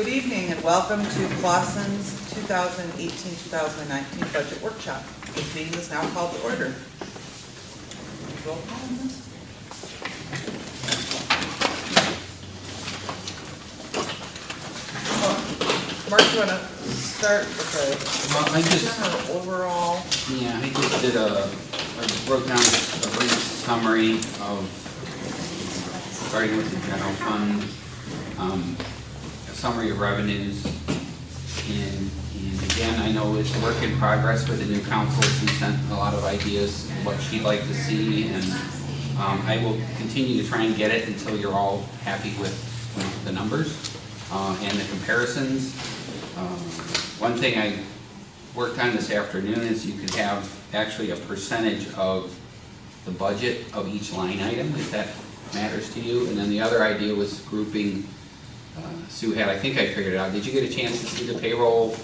Good evening and welcome to Clausen's 2018-2019 Budget Workshop. This meeting is now called to order. Roll call on this. Mark, you want to start with Well, I just, general overall? yeah, I just did I wrote down a brief summary of, starting with the general fund, a summary of revenues. And again, I know it's a work in progress with the new council. She sent a lot of ideas, what she'd like to see, and I will continue to try and get it until you're all happy with the numbers and the comparisons. One thing I worked on this afternoon is you could have actually a percentage of the budget of each line item, if that matters to you. And then the other idea was grouping, Sue had, I think I figured it out. Did you get a chance to see the payroll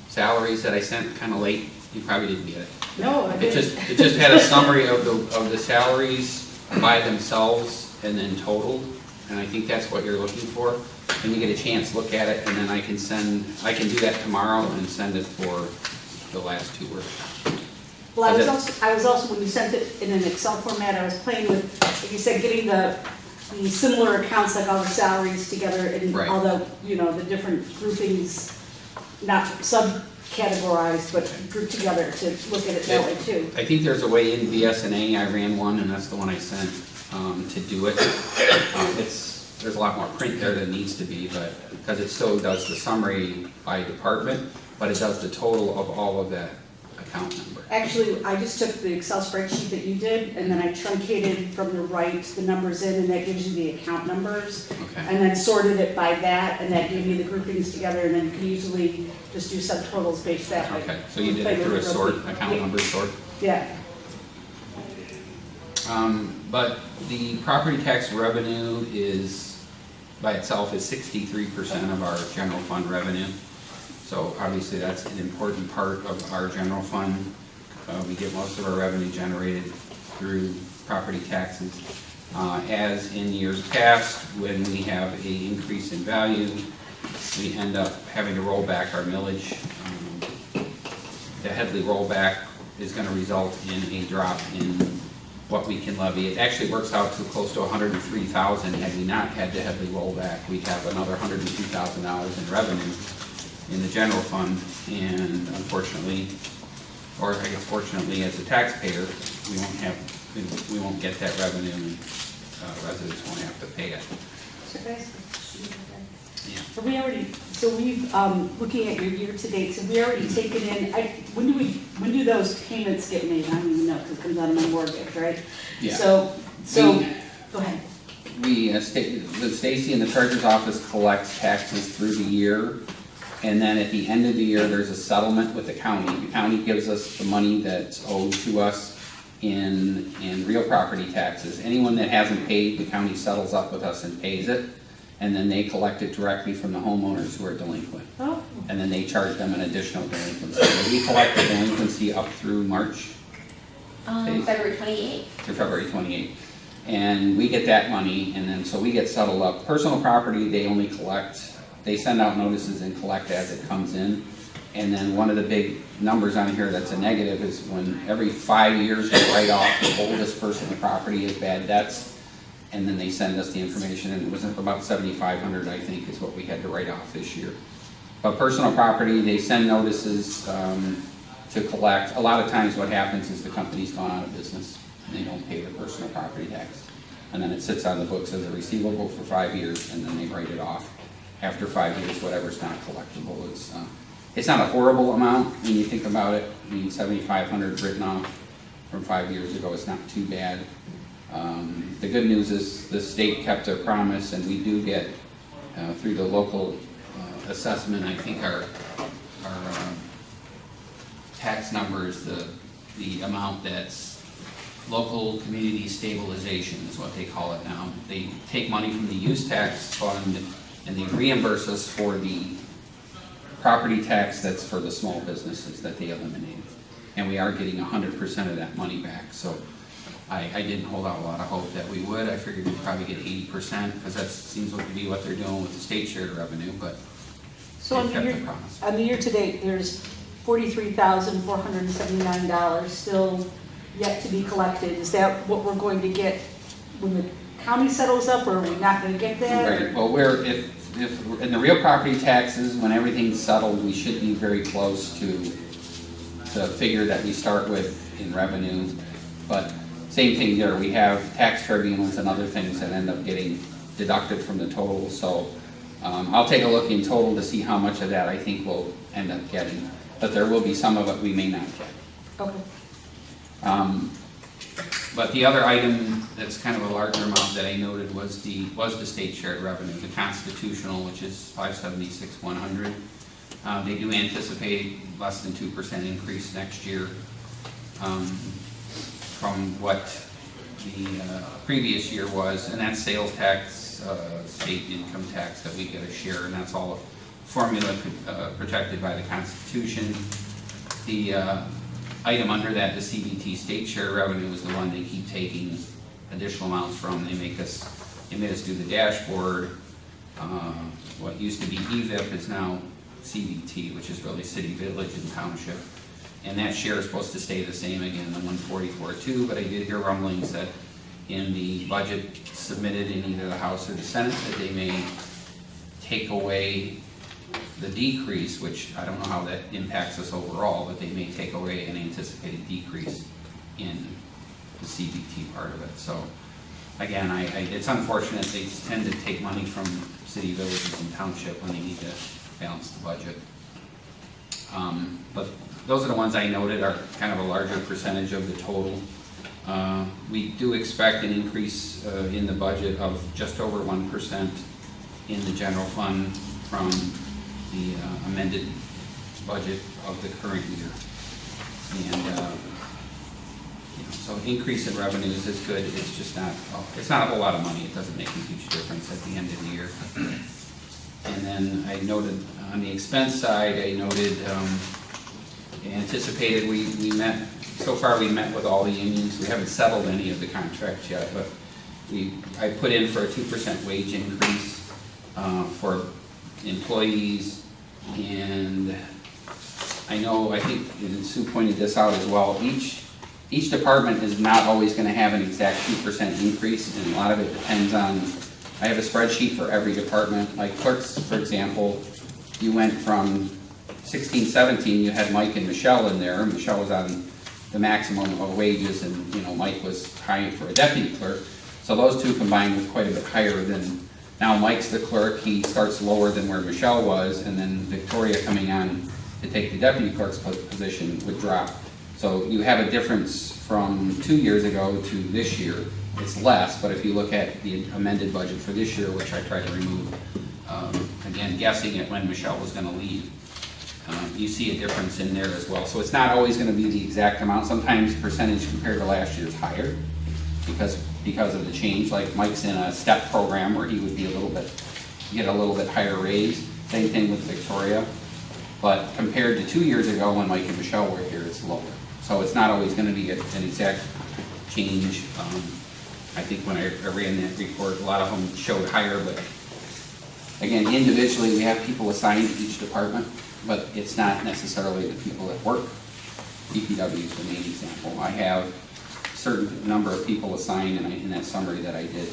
salaries that I sent kind of late? You probably didn't get it. No, I It didn't. just had a summary of the salaries by themselves and then totaled, and I think that's what you're looking for. When you get a chance, look at it, and then I can do that tomorrow and send it for the last two workshops. Well, I was also, when you sent it in an Excel format, I was playing with, like you said, getting the similar accounts, like all the salaries together and Right. all the, the different groupings, not subcategorized, but grouped together to look at it that way too. I think there's a way in BSNA, I ran one, and that's the one I sent to do it. There's a lot more print there than needs to be, but, because it still does the summary by department, but it does the total of all of that account number. Actually, I just took the Excel spreadsheet that you did, and then I truncated from the right the numbers in, and that gives you the account numbers. Okay. And then sorted it by that, and that gave me the groupings together, and then you can easily just do subtotals based that way. Okay, so you did it through a sort, account number sort? Yeah. But the property tax revenue by itself is 63% of our general fund revenue. So obviously that's an important part of our general fund. We get most of our revenue generated through property taxes. As in years past, when we have an increase in value, we end up having to roll back our millage. The Headley rollback is going to result in a drop in what we can levy. It actually works out to close to $103,000. Had we not had the Headley rollback, we'd have another $102,000 in revenue in the general fund, and unfortunately, or I guess fortunately, as a taxpayer, we won't get that revenue, and residents won't have to pay it. Yeah. So we've, looking at your year-to-date, so we already taken in, when do those payments get made? I don't even know, because it comes out of my mortgage, right? Yeah. So, go ahead. Stacy in the treasurer's office collects taxes through the year, and then at the end of the year, there's a settlement with the county. The county gives us the money that's owed to us in real property taxes. Anyone that hasn't paid, the county settles up with us and pays it, and then they collect it directly from the homeowners who are delinquent. Oh, And then they charge them an additional delinquency. We collect the delinquency up through March. February 28th. Through February 28th. And we get that money, and then, so we get settled up. Personal property, they only collect, they send out notices and collect as it comes in. And then one of the big numbers on here that's a negative is when every 5 years they write off the oldest personal property as bad debts, and then they send us the information, and it was about $7,500, I think, is what we had to write off this year. But personal property, they send notices to collect. A lot of times what happens is the company's gone out of business, and they don't pay their personal property tax. And then it sits on the books as a receivable for 5 years, and then they write it off. After 5 years, whatever's not collectible, it's not a horrible amount when you think about it. I mean, $7,500 written off from 5 years ago is not too bad. The good news is the state kept their promise, and we do get, through the local assessment, I think our tax numbers, the amount that's local community stabilization is what they call it now. They take money from the use tax fund and they reimburse us for the property tax that's for the small businesses that they eliminated. And we are getting 100% of that money back. So I didn't hold out a lot of hope that we would. I figured we'd probably get 80%, because that seems to be what they're doing with the state share revenue, but So on They've the kept year, the promise. on the year-to-date, there's $43,479 still yet to be collected. Is that what we're going to get when the county settles up, or are we not gonna get that? Right, well, if, in the real property taxes, when everything's settled, we should be very close to the figure that we start with in revenue. But same thing there, we have tax tribunals and other things that end up getting deducted from the total, so I'll take a look in total to see how much of that I think we'll end up getting. But there will be some of it we may not get. Okay. But the other item that's kind of a larger amount that I noted was the state shared revenue, the constitutional, which is 576,100. They do anticipate less than 2% increase next year from what the previous year was, and that's sales tax, state income tax that we get a share, and that's all a formula protected by the Constitution. The item under that, the CBT state share revenue, is the one they keep taking additional amounts from. They made us do the dashboard. What used to be EVIP is now CBT, which is really city, village, and township. And that share is supposed to stay the same again, the 144.2, but I did hear rumblings that in the budget submitted in either the House or the Senate, that they may take away the decrease, which I don't know how that impacts us overall, but they may take away an anticipated decrease in the CBT part of it. So again, it's unfortunate they tend to take money from city, villages, and township when they need to balance the budget. But those are the ones I noted are kind of a larger percentage of the total. We do expect an increase in the budget of just over 1% in the general fund from the amended budget of the current year. And so increase in revenues is good, it's just not, it's not a whole lot of money, it doesn't make a huge difference at the end of the year. And then I noted, on the expense side, I noted, anticipated, we met, so far we met with all the unions, we haven't settled any of the contracts yet, but I put in for a 2% wage increase for employees, and I think, and Sue pointed this out as well, each department is not always gonna have an exact 2% increase, and a lot of it depends on, I have a spreadsheet for every department, like clerks, for example, you went from 16, 17, you had Mike and Michelle in there. Michelle was on the maximum of wages, and Mike was high for a deputy clerk. So those two combined was quite a bit higher than, now Mike's the clerk, he starts lower than where Michelle was, and then Victoria coming on to take the deputy clerk's position would drop. So you have a difference from 2 years ago to this year. It's less, but if you look at the amended budget for this year, which I tried to remove, again, guessing at when Michelle was gonna leave, you see a difference in there as well. So it's not always gonna be the exact amount. Sometimes percentage compared to last year is higher because of the change. Like Mike's in a step program where he would be get a little bit higher raise. Same thing with Victoria. But compared to 2 years ago when Mike and Michelle were here, it's lower. So it's not always gonna be an exact change. I think when I ran that report, a lot of them showed higher, but again, individually, we have people assigned to each department, but it's not necessarily the people that work. DPW is the main example. I have a certain number of people assigned in that summary that I did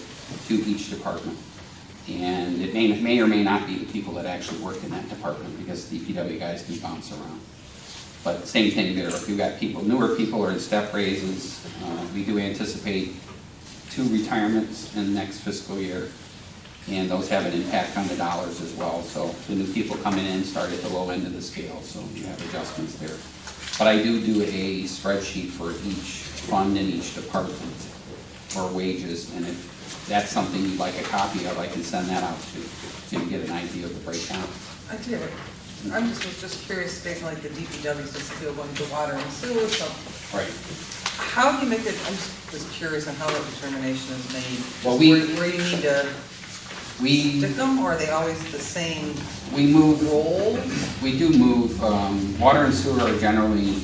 to each department. And it may or may not be the people that actually work in that department, because DPW guys do bounce around. But same thing there, if you've got people, newer people are in step raises, we do anticipate 2 retirements in the next fiscal year, and those have an impact on the dollars as well. So the new people coming in start at the low end of the scale, so you have adjustments there. But I do a spreadsheet for each fund in each department for wages, and if that's something you'd like a copy of, I can send that out to you, so you get an idea of the breakdown. I did. I was just curious, based on like the DPW, since it's still going to water and sewer, so Right. how do you make it, I'm just curious on how that determination is made. Well, Where you need to We stick them, or are they always the same move, role? we do move, water and sewer are generally,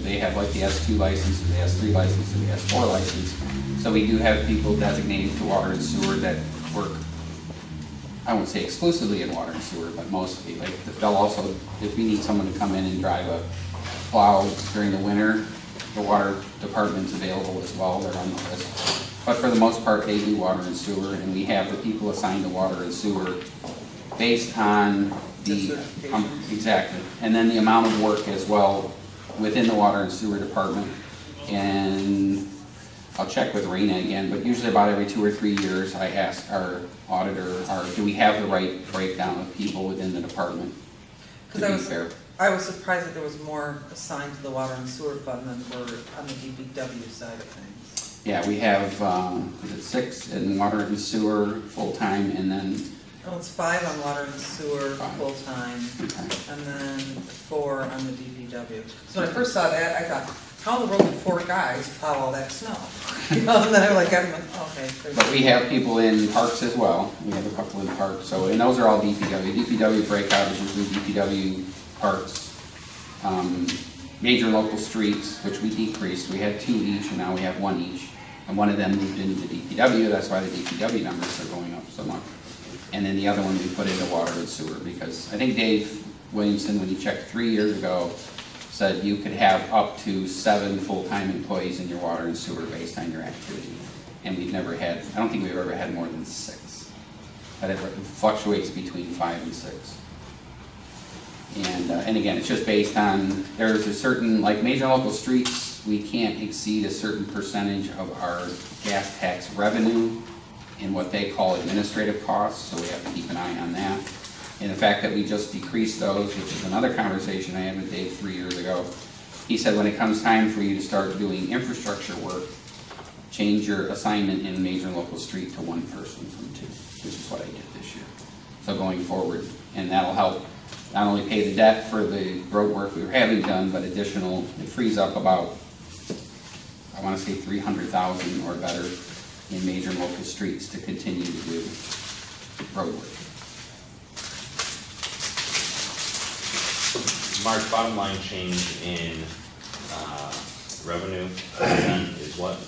they have like the S2 license, or the S3 license, or the S4 license. So we do have people designated to water and sewer that work I won't say exclusively in water and sewer, but mostly, like, they'll also, if we need someone to come in and drive a plow during the winter, the water department's available as well, they're on the list. But for the most part, they do water and sewer, and we have the people assigned to water and sewer based on The the, certifications. exactly, and then the amount of work as well within the water and sewer department. And I'll check with Rena again, but usually about every 2 or 3 years, I ask our auditor, do we have the right breakdown of people within the department? To Because be fair. I was surprised that there was more assigned to the water and sewer fund than for on the DPW side of things. Yeah, we have, is it 6 in water and sewer, full-time, and then, Oh, it's 5 on water and sewer, 5. full-time, okay. and then 4 on the DPW. So when I first saw that, I thought, how in the world did 4 guys plow all that snow? You know, and then I'm like, okay. But we have people in parks as well, we have a couple in parks, so, and those are all DPW. DPW breakout is usually DPW parks, major local streets, which we decreased, we had 2 each, and now we have 1 each. And one of them moved into DPW, that's why the DPW numbers are going up so much. And then the other one we put into water and sewer, because I think Dave Williamson, when he checked 3 years ago, said you could have up to 7 full-time employees in your water and sewer based on your activity. And we've never had, I don't think we've ever had more than 6. But it fluctuates between 5 and 6. And again, it's just based on, there's a certain, like major local streets, we can't exceed a certain percentage of our gas tax revenue in what they call administrative costs, so we have to keep an eye on that. And the fact that we just decreased those, which is another conversation I had with Dave 3 years ago, he said when it comes time for you to start doing infrastructure work, change your assignment in major local street to 1 person from 2, which is what I did this year. So going forward, and that'll help not only pay the debt for the road work we were having done, but additional, it frees up about, I want to say 300,000 or better in major local streets to continue to do road work. Mark, bottom line change in revenue percent is what?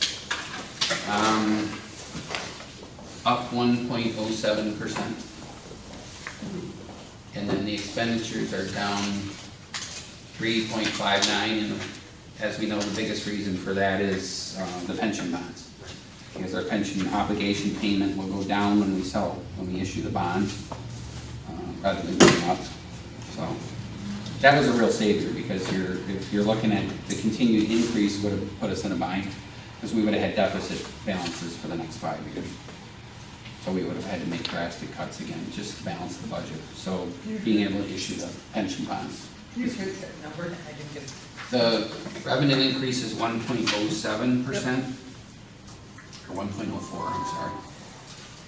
Up 1.07%. And then the expenditures are down 3.59, and as we know, the biggest reason for that is the pension bonds. Because our pension obligation payment will go down when we issue the bond, rather than going up. So that was a real savior, because if you're looking at the continued increase would have put us in a bind, because we would have had deficit balances for the next 5 years. So we would have had to make drastic cuts again, just to balance the budget. So being able to issue the pension bonds. Can you repeat that number? I didn't get it. The revenue increase is 1.07%, or 1.04, I'm sorry.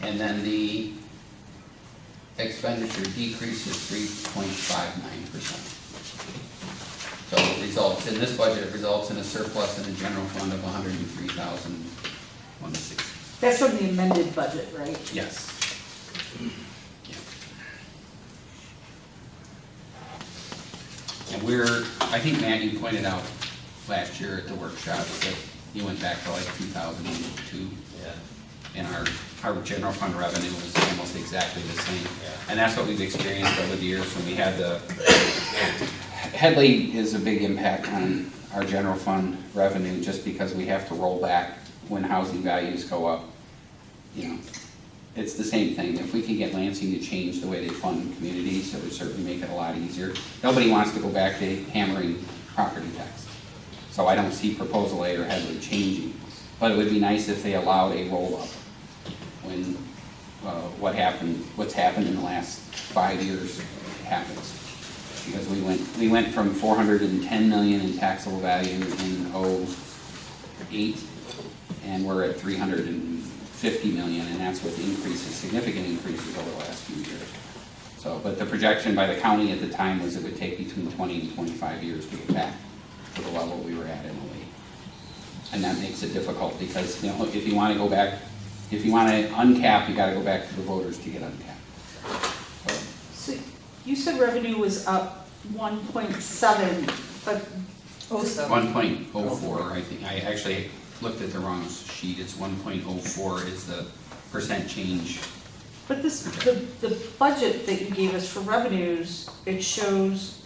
And then the expenditure decrease is 3.59%. So it results, in this budget, it results in a surplus in the general fund of $103,160. That's from the amended budget, right? Yes. Yeah. And I think Matt, you pointed out last year at the workshop that you went back to like 2002. Yeah. And our general fund revenue was almost exactly the same. Yeah. And that's what we've experienced over the years when we had Headley is a big impact on our general fund revenue, just because we have to roll back when housing values go up. You know, it's the same thing. If we could get Lansing to change the way they fund communities, it would certainly make it a lot easier. Nobody wants to go back to hammering property tax. So I don't see Proposal A or Headley changing. But it would be nice if they allowed a roll-up when what's happened in the last 5 years happens. Because we went from 410 million in taxable value in 08, and we're at 350 million, and that's with increases, significant increases over the last few years. So, but the projection by the county at the time was it would take between 20 and 25 years to get back to the level we were at in 08. And that makes it difficult, because, you know, if you want to go back, if you want to uncap, you got to go back to the voters to get uncapped. So you said revenue was up 1.7, but Oh, so. 1.04, I think. I actually looked at the wrong sheet. It's 1.04 is the percent change. But this, the budget that you gave us for revenues, it shows,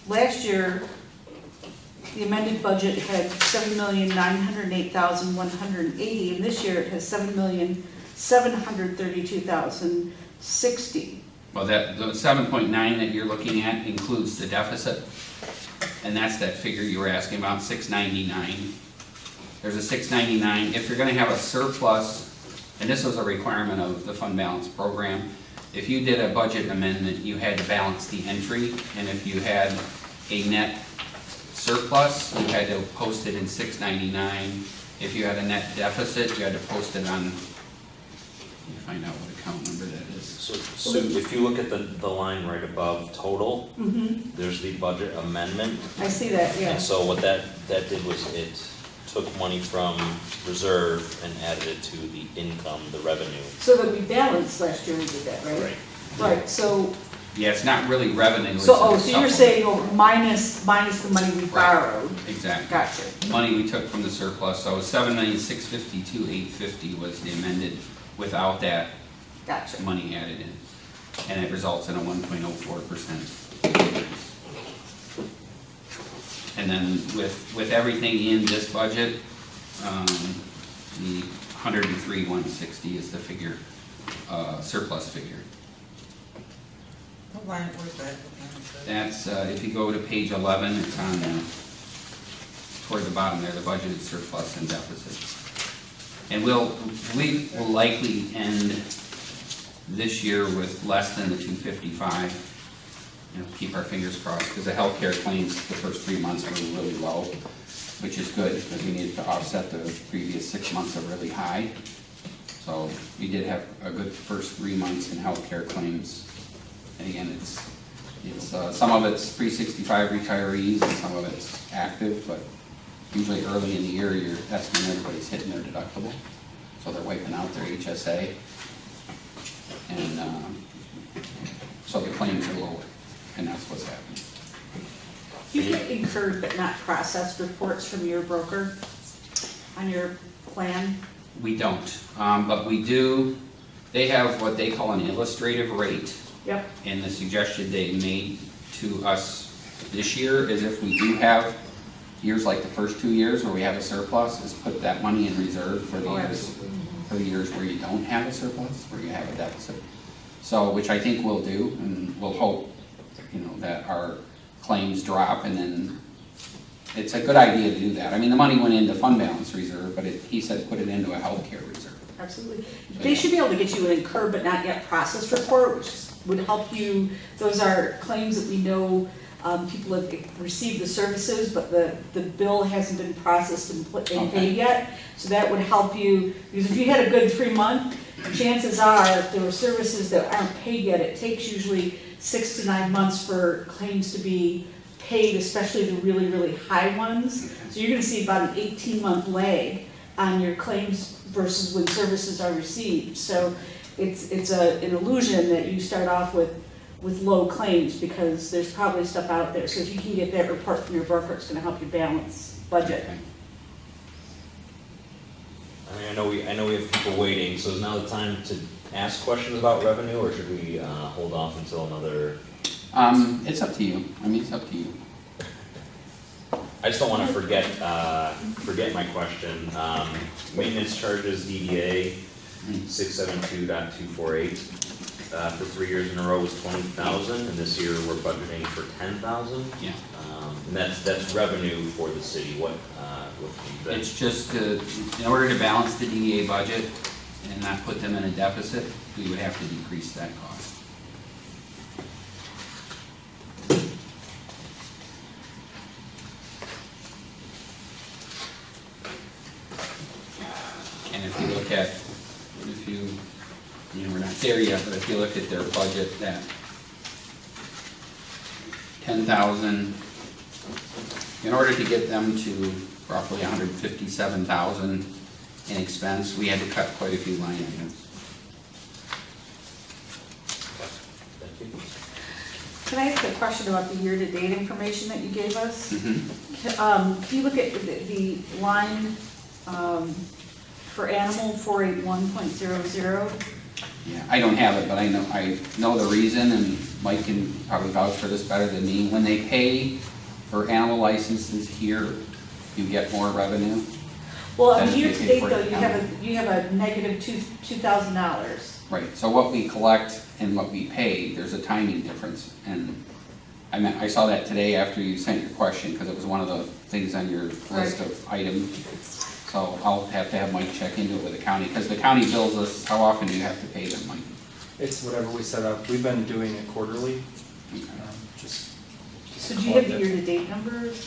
last year, the amended budget had 7,908,180, and this year it has 7,732,060. Well, that, the 7.9 that you're looking at includes the deficit, and that's that figure you were asking about, 699. There's a 699, if you're gonna have a surplus, and this was a requirement of the fund balance program, if you did a budget amendment, you had to balance the entry, and if you had a net surplus, you had to post it in 699. If you had a net deficit, you had to post it on, let me find out what account number that is. So if you look at the line right above total, there's the budget amendment. I see that, yeah. And so what that did was it took money from reserve and added it to the income, the revenue. So that we balanced last year, we did that, right? Right, so, Yeah, it's not really revenue. it's so, a oh, so you're supplement. saying, oh, minus the money we borrowed. Exactly. Gotcha. Money we took from the surplus, so 7,652,850 was the amended without that Gotcha. money added in. And it results in a 1.04%. And then with everything in this budget, the 103,160 is the figure, surplus figure. What line, where's that? That's, if you go to page 11, it's on, toward the bottom there, the budgeted surplus and deficits. And we will likely end this year with less than the 255. You know, keep our fingers crossed, because the healthcare claims the first 3 months were really low, which is good, because we needed to offset the previous 6 months of really high. So we did have a good first 3 months in healthcare claims. And again, it's some of it's pre-65 retirees and some of it's active, but usually early in the year, that's when everybody's hitting their deductible. So they're wiping out their HSA. And so the claims are lower, and that's what's happening. You get incurred but not processed reports from your broker on your plan? We don't, but we do, they have what they call an illustrative rate. Yep. And the suggestion they made to us this year is if we do have years like the first 2 years where we have a surplus, is put that money in reserve for the years where you don't have a surplus, where you have a deficit. So, which I think we'll do, and we'll hope, you know, that our claims drop, and then it's a good idea to do that. I mean, the money went into fund balance reserve, but he said put it into a healthcare reserve. Absolutely. They should be able to get you an incurred but not yet processed report, which would help you. Those are claims that we know people have received the services, but the bill hasn't been processed and paid yet. So that would help you, because if you had a good 3 month, chances are if there were services that aren't paid yet, it takes usually 6 to 9 months for claims to be paid, especially the really, really high ones. So you're gonna see about an 18-month lag on your claims versus when services are received. So it's an illusion that you start off with low claims, because there's probably stuff out there. So if you can get that report from your broker, it's gonna help you balance budget. I mean, I know we have people waiting, so is now the time to ask questions about revenue, or should we hold off until another? It's up to you. I mean, it's up to you. I just don't want to forget my question. Maintenance charges DDA 672.248 for 3 years in a row was 20,000, and this year we're budgeting for 10,000. Yeah. And that's revenue for the city. What It's just, in order to balance the DDA budget and not put them in a deficit, we would have to decrease that cost. And if you look at, we're not there yet, but if you look at their budget, that 10,000, in order to get them to roughly 157,000 in expense, we had to cut quite a few line items. Thank you. Can I ask a question about the year-to-date information that you gave us? Mm-hmm. Can you look at the line for animal 481.00? Yeah, I don't have it, but I know the reason, and Mike can probably vouch for this better than me. When they pay for animal licenses here, you get more revenue. Well, That is year the to case date for though, the you have a negative $2,000. Right, so what we collect and what we pay, there's a timing difference. And I saw that today after you sent your question, because it was one of the things on your list of items. So I'll have to have Mike check into it with the county, because the county bills us, how often do you have to pay them, Mike? It's whatever we set up. We've been doing it quarterly, just. So do you have the year-to-date numbers?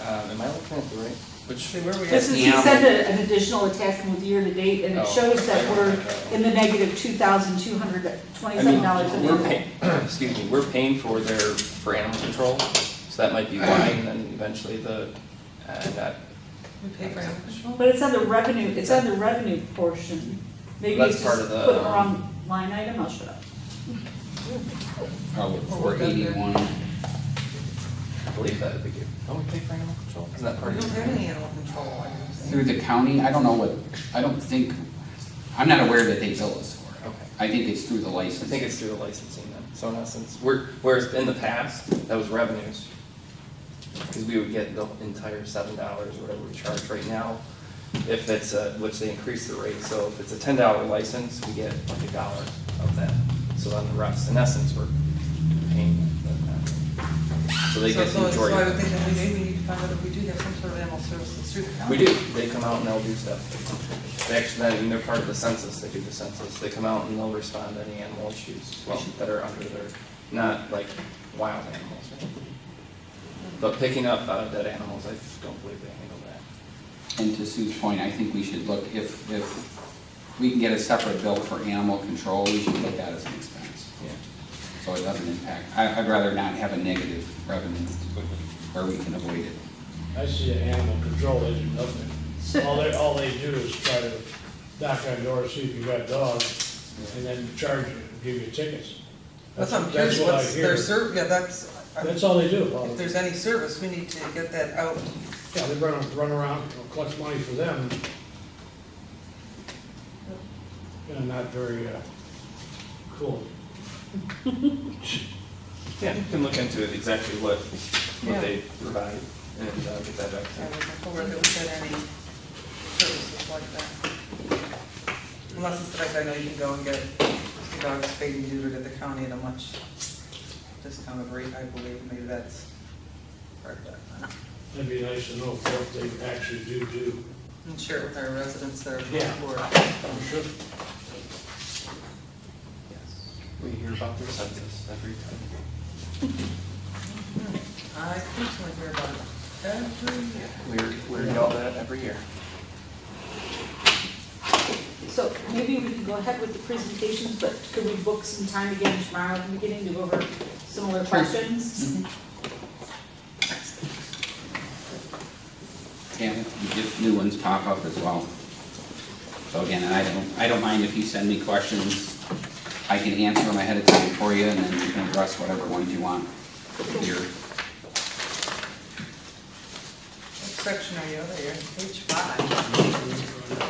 Am I looking at the right? Which? See, where we This at? is, he sent an additional attachment with year-to-date, and it Oh. shows that we're in the negative $2,227. We're paying, excuse me, we're paying for animal control, so that might be why, and then eventually that. We pay for animal control? But it's on the revenue portion. Maybe That's it's part just of the, put the wrong line item, I'll shut up. Oh, 481. I believe that would be good. Don't we pay for animal control? Isn't that part We of don't it? have any animal control. Through the county, I don't know what, I'm not aware that they bill us for it. Okay. I think it's through the I license. think it's through the licensing then. So in essence, whereas in the past, that was revenues. Because we would get the entire $7 or whatever we charge right now. If it's which they increase the rate, so if it's a $10 license, we get like $1 of that. So then the rest, in essence, we're paying them. So they get the So I majority. would think that we need to find out if we do have some sort of animal services through the county. We do, they come out and they'll do stuff. They actually, and they're part of the census, they do the census. They come out and they'll respond to any animal issues, well, that are under their, not like wild animals. But picking up dead animals, I don't believe they handle that. And to Sue's point, I think we should look, if we can get a separate bill for animal control, we should look at that as an expense. Yeah. So it doesn't impact, I'd rather not have a negative revenue where we can avoid it. I see animal control, they do nothing. All they do is try to knock on doors, see if you got dogs, and then charge you, give you tickets. That's what I'm curious, what I what's hear. their yeah, that's, That's all they do. if there's any service, we need to get that out. Yeah, they run around, collect money for them. And not very, cool. Yeah, you can look into it exactly what Yeah. they provide and get that back I to you. wasn't aware that we had any services like that. Unless it's like, I know you can go and get dogs spayed and neutered at the county at a much discounted rate, I believe, maybe that's part of that. It'd be nice to know what they actually do. And share it with our residents that are Yeah. for it. I'm sure. Yes. We hear about their census every time. I personally hear about it every year. We read all that every year. So maybe we can go ahead with the presentations, but could we book some time again tomorrow at the beginning to go over similar questions? Yeah, if new ones pop up as well. So again, and I don't mind if you send me questions, I can answer them ahead of time for you, and then you can address whatever ones you want here. What section are you on there? Page 5.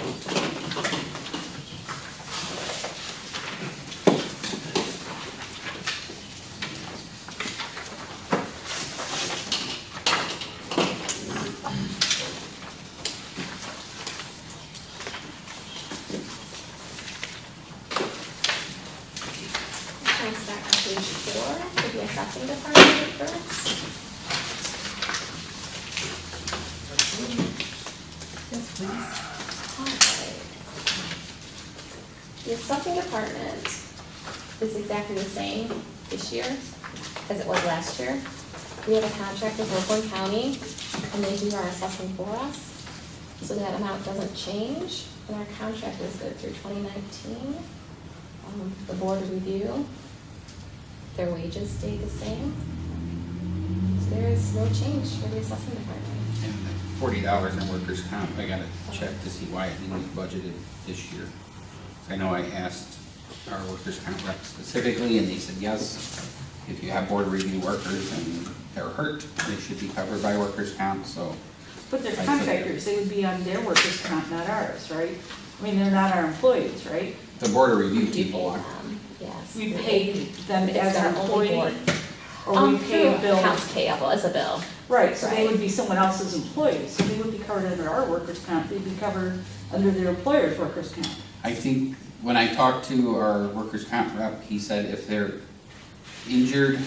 Can I start on page 4 with the assessing department first? Yes, please. Alright. The assessing department is exactly the same this year as it was last year. We have a contract with Oakland County, and they do our assessing for us. So that amount doesn't change, and our contract is good through 2019. The board review, their wages stay the same. So there is no change for the assessing department. And $40 in workers' comp, I gotta check to see why it didn't get budgeted this year. I know I asked our workers' comp rep specifically, and they said, yes, if you have board review workers and they're hurt, they should be covered by workers' comp, so. But they're I took it. contractors, they would be on their workers' comp, not ours, right? I mean, they're not our employees, right? The board of review We do people pay are. them, yes. We pay them It's as their an only employee, board. or we pay a Through bill. accounts payable as a bill. Right, so they Right. would be someone else's employees, so they would be covered under our workers' comp, they'd be covered under their employer's workers' comp. I think when I talked to our workers' comp rep, he said if they're injured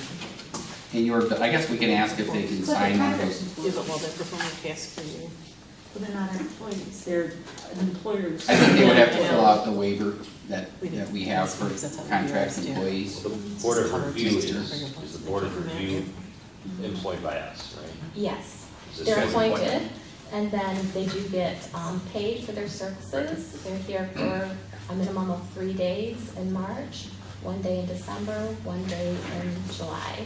in your, I guess we can ask if they can It's like a sign one of contract those. employee. Yeah, but well, they're performing a task for you. But they're not our employees, they're an employer's. I think they would have to Yeah. fill out the waiver that We do. we have for That's how we do contract ours, yeah. employees. The board of Covered review just to is bring up the board of information. review employed by us, right? Yes, Is this they're guy's appointed, appointment? and then they do get paid for their services. They're here for a minimum of 3 days in March, 1 day in December, 1 day in July.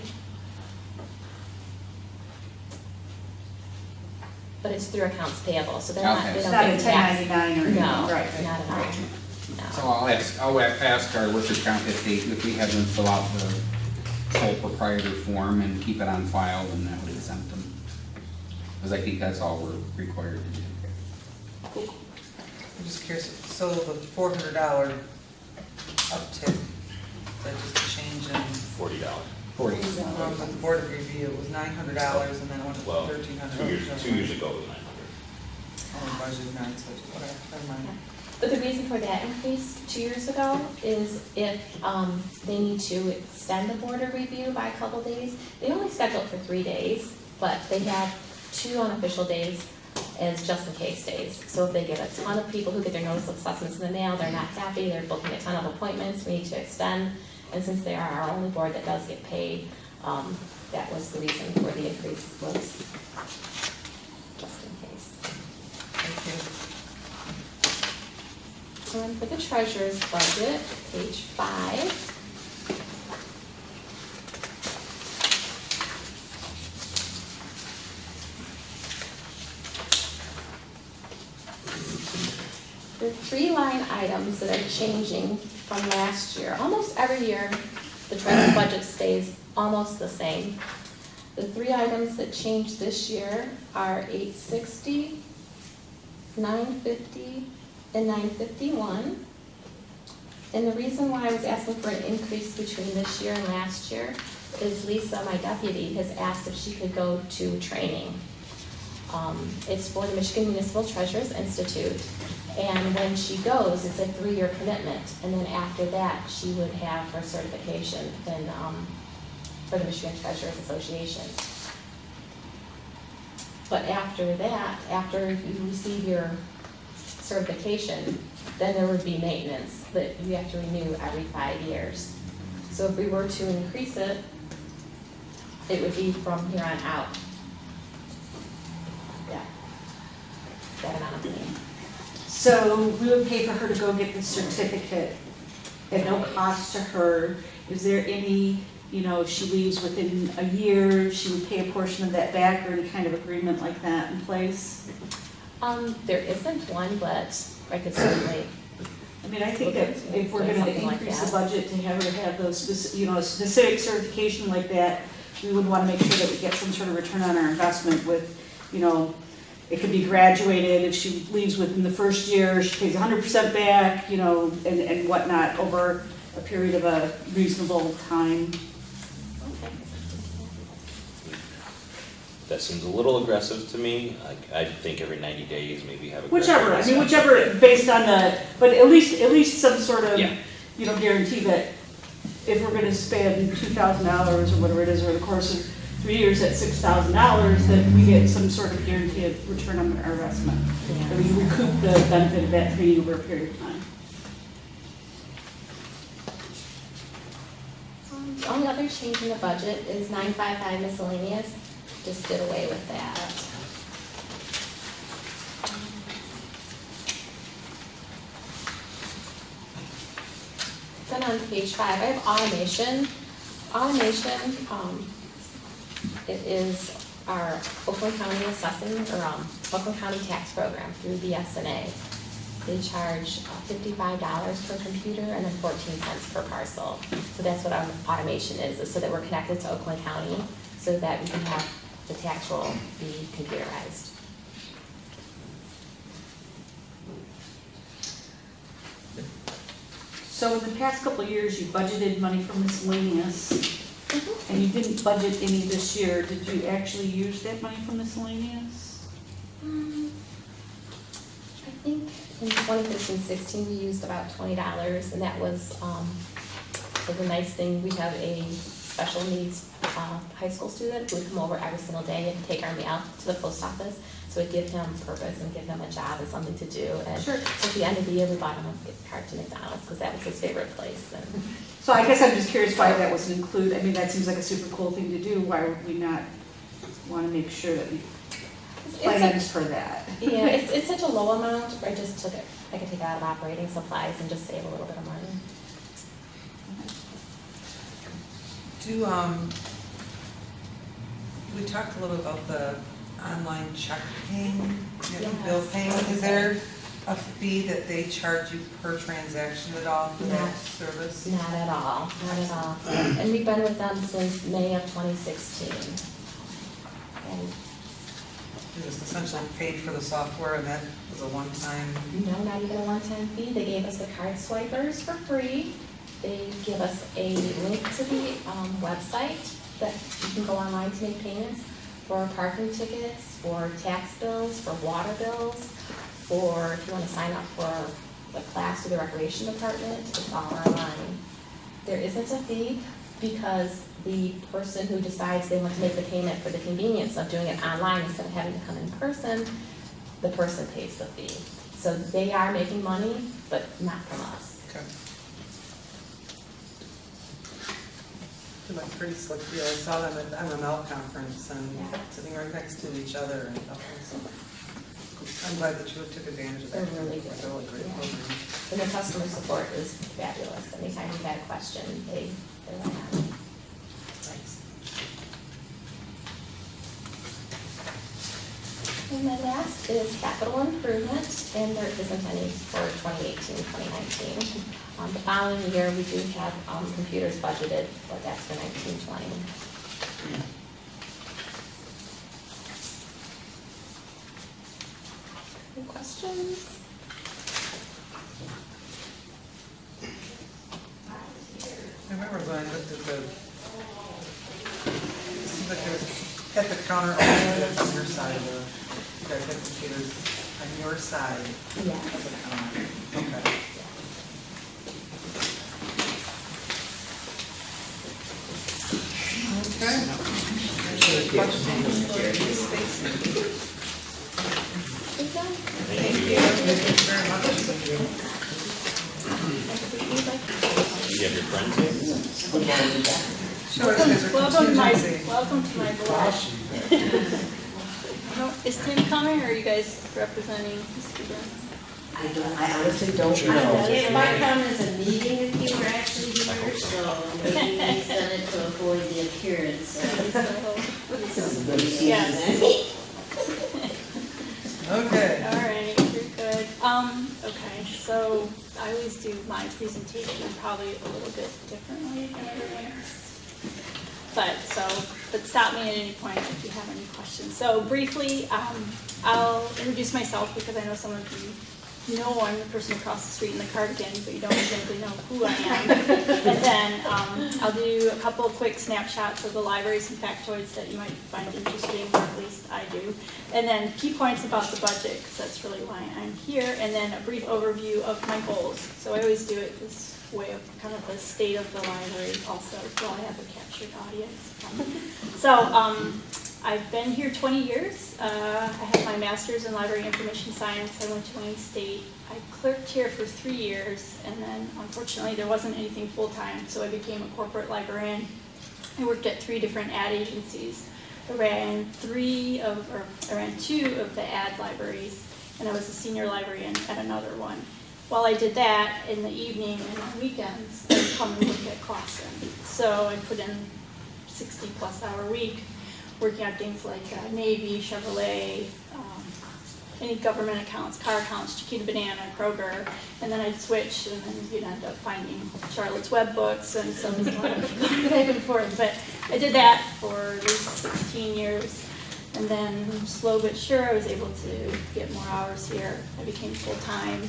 But it's through accounts payable, so they're not, Okay. they It's don't not a get taxed. 1099 or anything, No, right. not at all, So no. I'll ask our workers' comp if we have them fill out the sole proprietor form and keep it on file, then that would exempt them. Because I think that's all we're required to do. I'm just curious, so the $400 uptick, that just a change in, $40. the board of review, it was $900 and then it went to Well, $1,300. 2 years ago it was 900. Only budgeted 9, so, okay, never mind. But the reason for that increase 2 years ago is if they need to extend the board of review by a couple days, they only schedule it for 3 days, but they have 2 unofficial days as just-in-case days. So if they get a ton of people who get their notice of assessments in the mail, they're not happy, they're booking a ton of appointments, we need to extend. And since they are our only board that does get paid, that was the reason for the increase, was just in case. Thank you. And for the treasurer's budget, page 5. There are 3 line items that are changing from last year. Almost every year, the treasurer's budget stays almost the same. The 3 items that changed this year are 860, 950, and 951. And the reason why I was asking for an increase between this year and last year is Lisa, my deputy, has asked if she could go to training. It's for the Michigan Municipal Treasurers Institute. And when she goes, it's a 3-year commitment. And then after that, she would have her certification in, for the Michigan Treasurers Association. But after that, after you receive your certification, then there would be maintenance that you have to renew every 5 years. So if we were to increase it, it would be from here on out. Yeah. That amount of money. So we would pay for her to go get the certificate at no cost to her. Is there any, if she leaves within a year, she would pay a portion of that back or any kind of agreement like that in place? There isn't one, but I could certainly, I mean, I think that if we're gonna Something like increase the that. budget to have her have those, a specific certification like that, we would wanna make sure that we get some sort of return on our investment with, it could be graduated, if she leaves within the first year, she pays 100% back, and whatnot, over a period of a reasonable time. That seems a little aggressive to me. I think every 90 days, maybe have a. Whichever, graduate whichever, based on but at least some sort of, Yeah. Guarantee that if we're gonna spend $2,000 or whatever it is over the course of 3 years at $6,000, that we get some sort of guarantee of return on our investment. That we recoup the benefit of that training over a period of time. The only other change in the budget is 955 miscellaneous, just did away with that. Then on page 5, I have automation. Automation, it is our Oakland County assessing, or Oakland County tax program through BSNA. They charge $55 per computer and then 14 cents per parcel. So that's what our automation is so that we're connected to Oakland County, so that we can have the tax roll be computerized. So in the past couple of years, you budgeted money for miscellaneous, and you didn't budget any this year. Did you actually use that money for miscellaneous? I think in 2015-16, we used about $20, and that was a nice thing. We have a special needs high school student who would come over every single day and take our mail to the post office. So it'd give him purpose and give him a job and something to do. And Sure. at the end of the year, we bought him a gift card to McDonald's because that was his favorite place. And So I guess I'm just curious why that wasn't included. I mean, that seems like a super cool thing to do. Why would we not want to make sure that we plan for that? yeah, it's such a low amount. I just took it. I could take it out of operating supplies and just save a little bit of money. We talked a little about the online check paying, Yes. bill paying. Is there a fee that they charge you per transaction at all for that service? Not at all, not at all. And we've been with them since May of 2016. And You just essentially paid for the software and that was a one-time, no, not even a one-time fee. They gave us the card swipers for free. They give us a link to the website that you can go online to make payments for parking tickets, for tax bills, for water bills, or if you want to sign up for a class through the recreation department, it's all online. There isn't a fee because the person who decides they want to make the payment for the convenience of doing it online instead of having to come in person, the person pays the fee. So they are making money, but not from us. okay. They're like pretty slick deal. I saw them at the MML conference and Yeah. sitting right next to each other and stuff. So I'm glad that you took advantage of that. They're really good. It's a really great Yeah. program. And the customer support is fabulous. Anytime you've had a question, they're right on it. Thanks. And then last is capital improvement, and there isn't any for 2018, 2019. The following year, we do have computers budgeted, but that's for 19, 20. Any questions? I remember when I looked at the, it seemed like there was, at the counter, only on your side of the, you guys had computers on your side of Yes. the counter. Okay. Okay. Thank you. Thank you very much. You have your friends here? Sure, there's a Welcome to contingency. my board. Is Tim coming, or are you guys representing Mr. Burns? I honestly don't know. It might come as a meeting if you were actually here, so maybe he's done it to avoid the appearance. Yes. Okay. All right, you're good. Okay, so I always do my presentation probably a little bit differently than everyone else. But stop me at any point if you have any questions. So briefly, I'll introduce myself because I know some of you know I'm the person across the street in the cardigan, but you don't exactly know who I am. And then I'll do a couple of quick snapshots of the library, some factoids that you might find interesting, or at least I do. And then key points about the budget, because that's really why I'm here. And then a brief overview of my goals. So I always do it this way of kind of the state of the library also, while I have a captured audience. So I've been here 20 years. I have my master's in library information science. I went to Wayne State. I clerked here for 3 years, and then unfortunately there wasn't anything full-time, so I became a corporate librarian. I worked at 3 different ad agencies. I ran 2 of the ad libraries, and I was a senior librarian at another one. While I did that, in the evening and on weekends, I would come and work at Clausen. So I put in 60-plus hour week, working on things like Navy, Chevrolet, any government accounts, car accounts, Chiquita Banana, Kroger, and then I'd switch, and then you'd end up finding Charlotte's Web books and some of the back and forth. But I did that for at least 16 years, and then slow but sure, I was able to get more hours here. I became full-time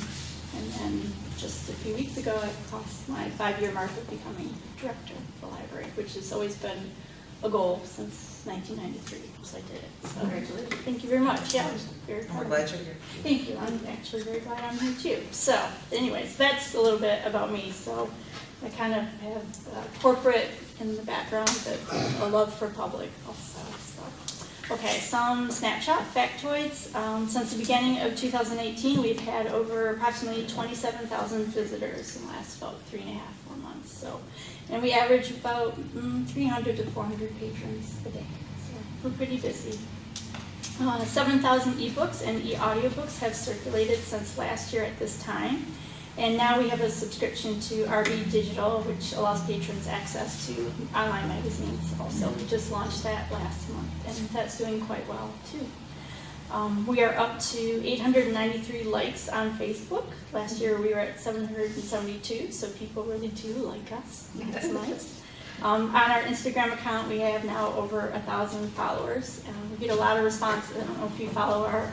And then just a few weeks ago, I crossed my 5-year mark of becoming director of the library, which has always been a goal since 1993, so I did it. So, Congratulations. thank you very much. Yeah, I was very proud We're of glad it. you're here. Thank you. I'm actually very glad I'm here too. So anyways, that's a little bit about me. So I kind of have corporate in the background, but a love for public also. So, okay, some snapshot factoids. Since the beginning of 2018, we've had over approximately 27,000 visitors in the last about 3.5, 4 months. So, and we average about 300 to 400 patrons a day. So we're pretty busy. 7,000 ebooks and e-audiobooks have circulated since last year at this time. And now we have a subscription to RB Digital, which allows patrons access to online magazines also. We just launched that last month, and that's doing quite well too. We are up to 893 likes on Facebook. Last year we were at 772, so people really do like us. That's nice. On our Instagram account, we have now over 1,000 followers. We get a lot of response. I don't know if you follow our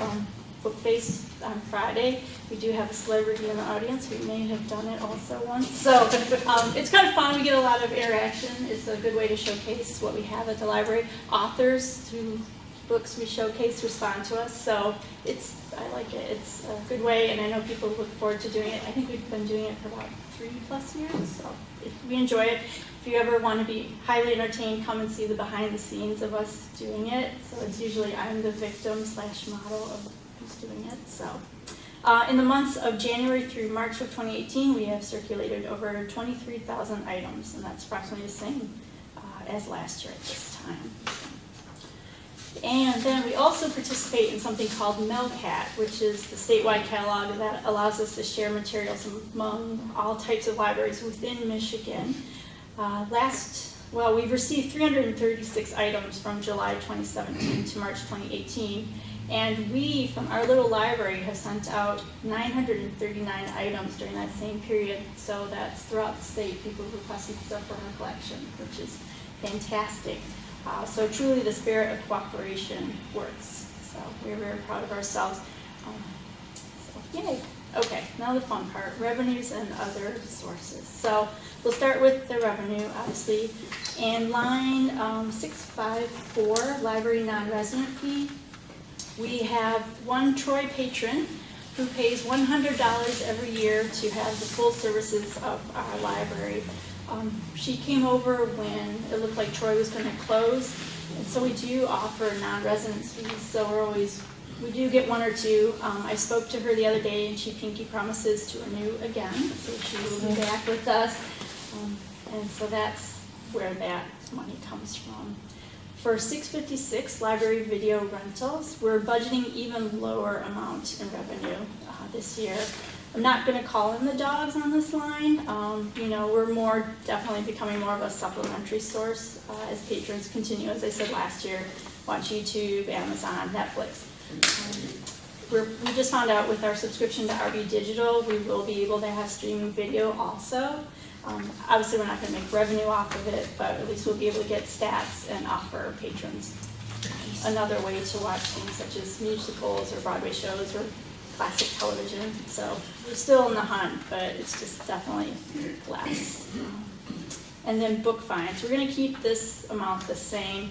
Book Face on Friday. We do have a celebrity in the audience. We may have done it also once. So it's kind of fun. We get a lot of interaction. It's a good way to showcase what we have at the library. Authors through books we showcase respond to us. So I like it. It's a good way, and I know people look forward to doing it. I think we've been doing it for about 3+ years. So we enjoy it. If you ever want to be highly entertained, come and see the behind the scenes of us doing it. So it's usually I'm the victim / model of who's doing it. So in the months of January through March of 2018, we have circulated over 23,000 items, and that's approximately the same as last year at this time. And then we also participate in something called Melcat, which is the statewide catalog that allows us to share materials among all types of libraries within Michigan. We've received 336 items from July 2017 to March 2018, and we, from our little library, have sent out 939 items during that same period. So that's throughout the state, people requesting stuff from our collection, which is fantastic. So truly the spirit of cooperation works. So we're very proud of ourselves. Yay. Okay, now the fun part, revenues and other sources. So we'll start with the revenue, obviously. In line 654, library non-resident fee, we have one Troy patron who pays $100 every year to have the full services of our library. She came over when it looked like Troy was going to close, and so we do offer non-residence fees, so we do get 1 or 2. I spoke to her the other day, and she pinky promises to renew again, so she will be back with us, and so that's where that money comes from. For 656 library video rentals, we're budgeting even lower amount in revenue this year. I'm not going to call in the dogs on this line. We're definitely becoming more of a supplementary source as patrons continue, as I said last year, watch YouTube, Amazon, Netflix. We just found out with our subscription to RB Digital, we will be able to have streaming video also. Obviously, we're not going to make revenue off of it, but at least we'll be able to get stats and offer patrons another way to watch things such as musicals or Broadway shows or classic television. So we're still in the hunt, but it's just definitely less. And then book fines. We're going to keep this amount the same.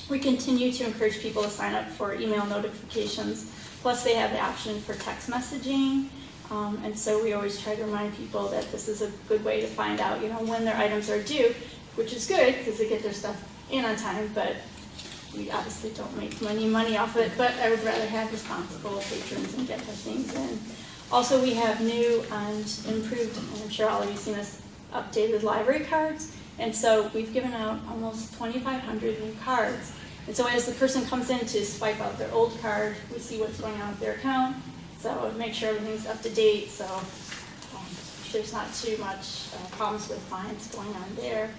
We continue to encourage people to sign up for email notifications. Plus, they have the option for text messaging. And so we always try to remind people that this is a good way to find out, when their items are due, which is good because they get their stuff in on time, but we obviously don't make money off it, but I would rather have responsible patrons and get their things in. Also, we have new and improved, and I'm sure all of you have seen this, updated library cards. And so we've given out almost 2,500 new cards. And so as the person comes in to swipe out their old card, we see what's going on with their account. So make sure everything's up to date, so there's not too much problems with fines going on there.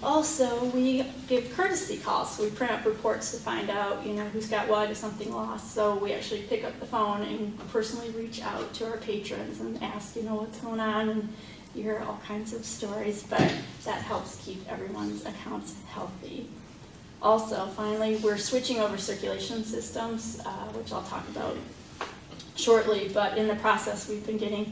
Also, we give courtesy calls. So we print up reports to find out, who's got what, if something lost. So we actually pick up the phone and personally reach out to our patrons and ask, what's going on, and you hear all kinds of stories, but that helps keep everyone's accounts healthy. Also, finally, we're switching over circulation systems, which I'll talk about shortly, but in the process, we've been getting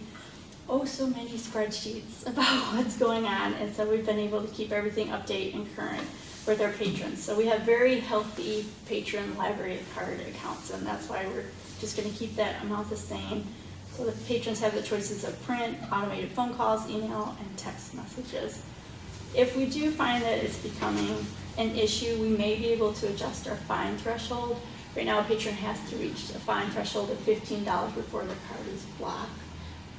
so many spreadsheets about what's going on, and so we've been able to keep everything updated and current with our patrons. So we have very healthy patron library card accounts, and that's why we're just gonna keep that amount the same. So the patrons have the choices of print, automated phone calls, email, and text messages. If we do find that it's becoming an issue, we may be able to adjust our fine threshold. Right now, a patron has to reach a fine threshold of $15 before their card is blocked.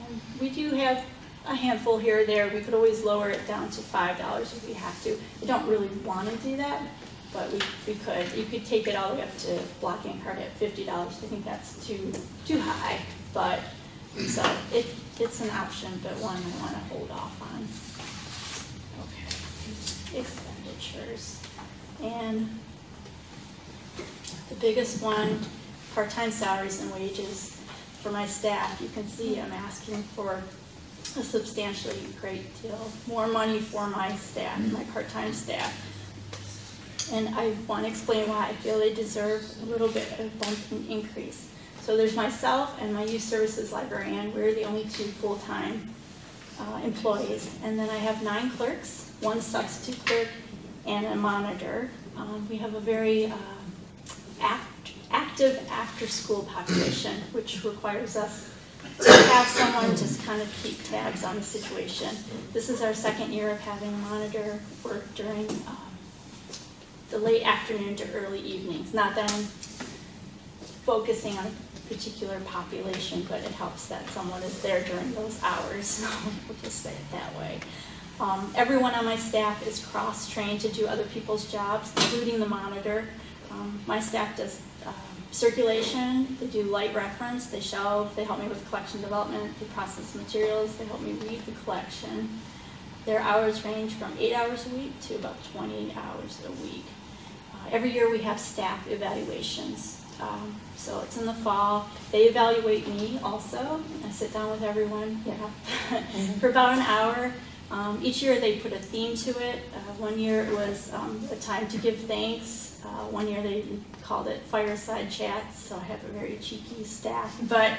And we do have a handful here or there. We could always lower it down to $5 if we have to. We don't really want to do that, but we could. You could take it all the way up to blocking a card at $50. I think that's too high, but so it's an option, but one I want to hold off on. Okay, expenditures. And the biggest one, part-time salaries and wages for my staff. You can see I'm asking for a substantially great deal more money for my staff, my part-time staff. And I want to explain why I feel they deserve a little bit of bump and increase. So there's myself and my youth services librarian. We're the only 2 full-time employees. And then I have 9 clerks, 1 substitute clerk, and a monitor. We have a very active after-school population, which requires us to have someone just kind of keep tabs on the situation. This is our 2nd year of having a monitor work during the late afternoon to early evenings. Not that I'm focusing on a particular population, but it helps that someone is there during those hours. We'll just say it that way. Everyone on my staff is cross-trained to do other people's jobs, including the monitor. My staff does circulation, they do light reference, they shelve, they help me with collection development, they process materials, they help me read the collection. Their hours range from 8 hours a week to about 20 hours a week. Every year we have staff evaluations. So it's in the fall. They evaluate me also. I sit down with everyone for about an hour. Each year they put a theme to it. One year it was a time to give thanks. One year they called it fireside chats, so I have a very cheeky staff. But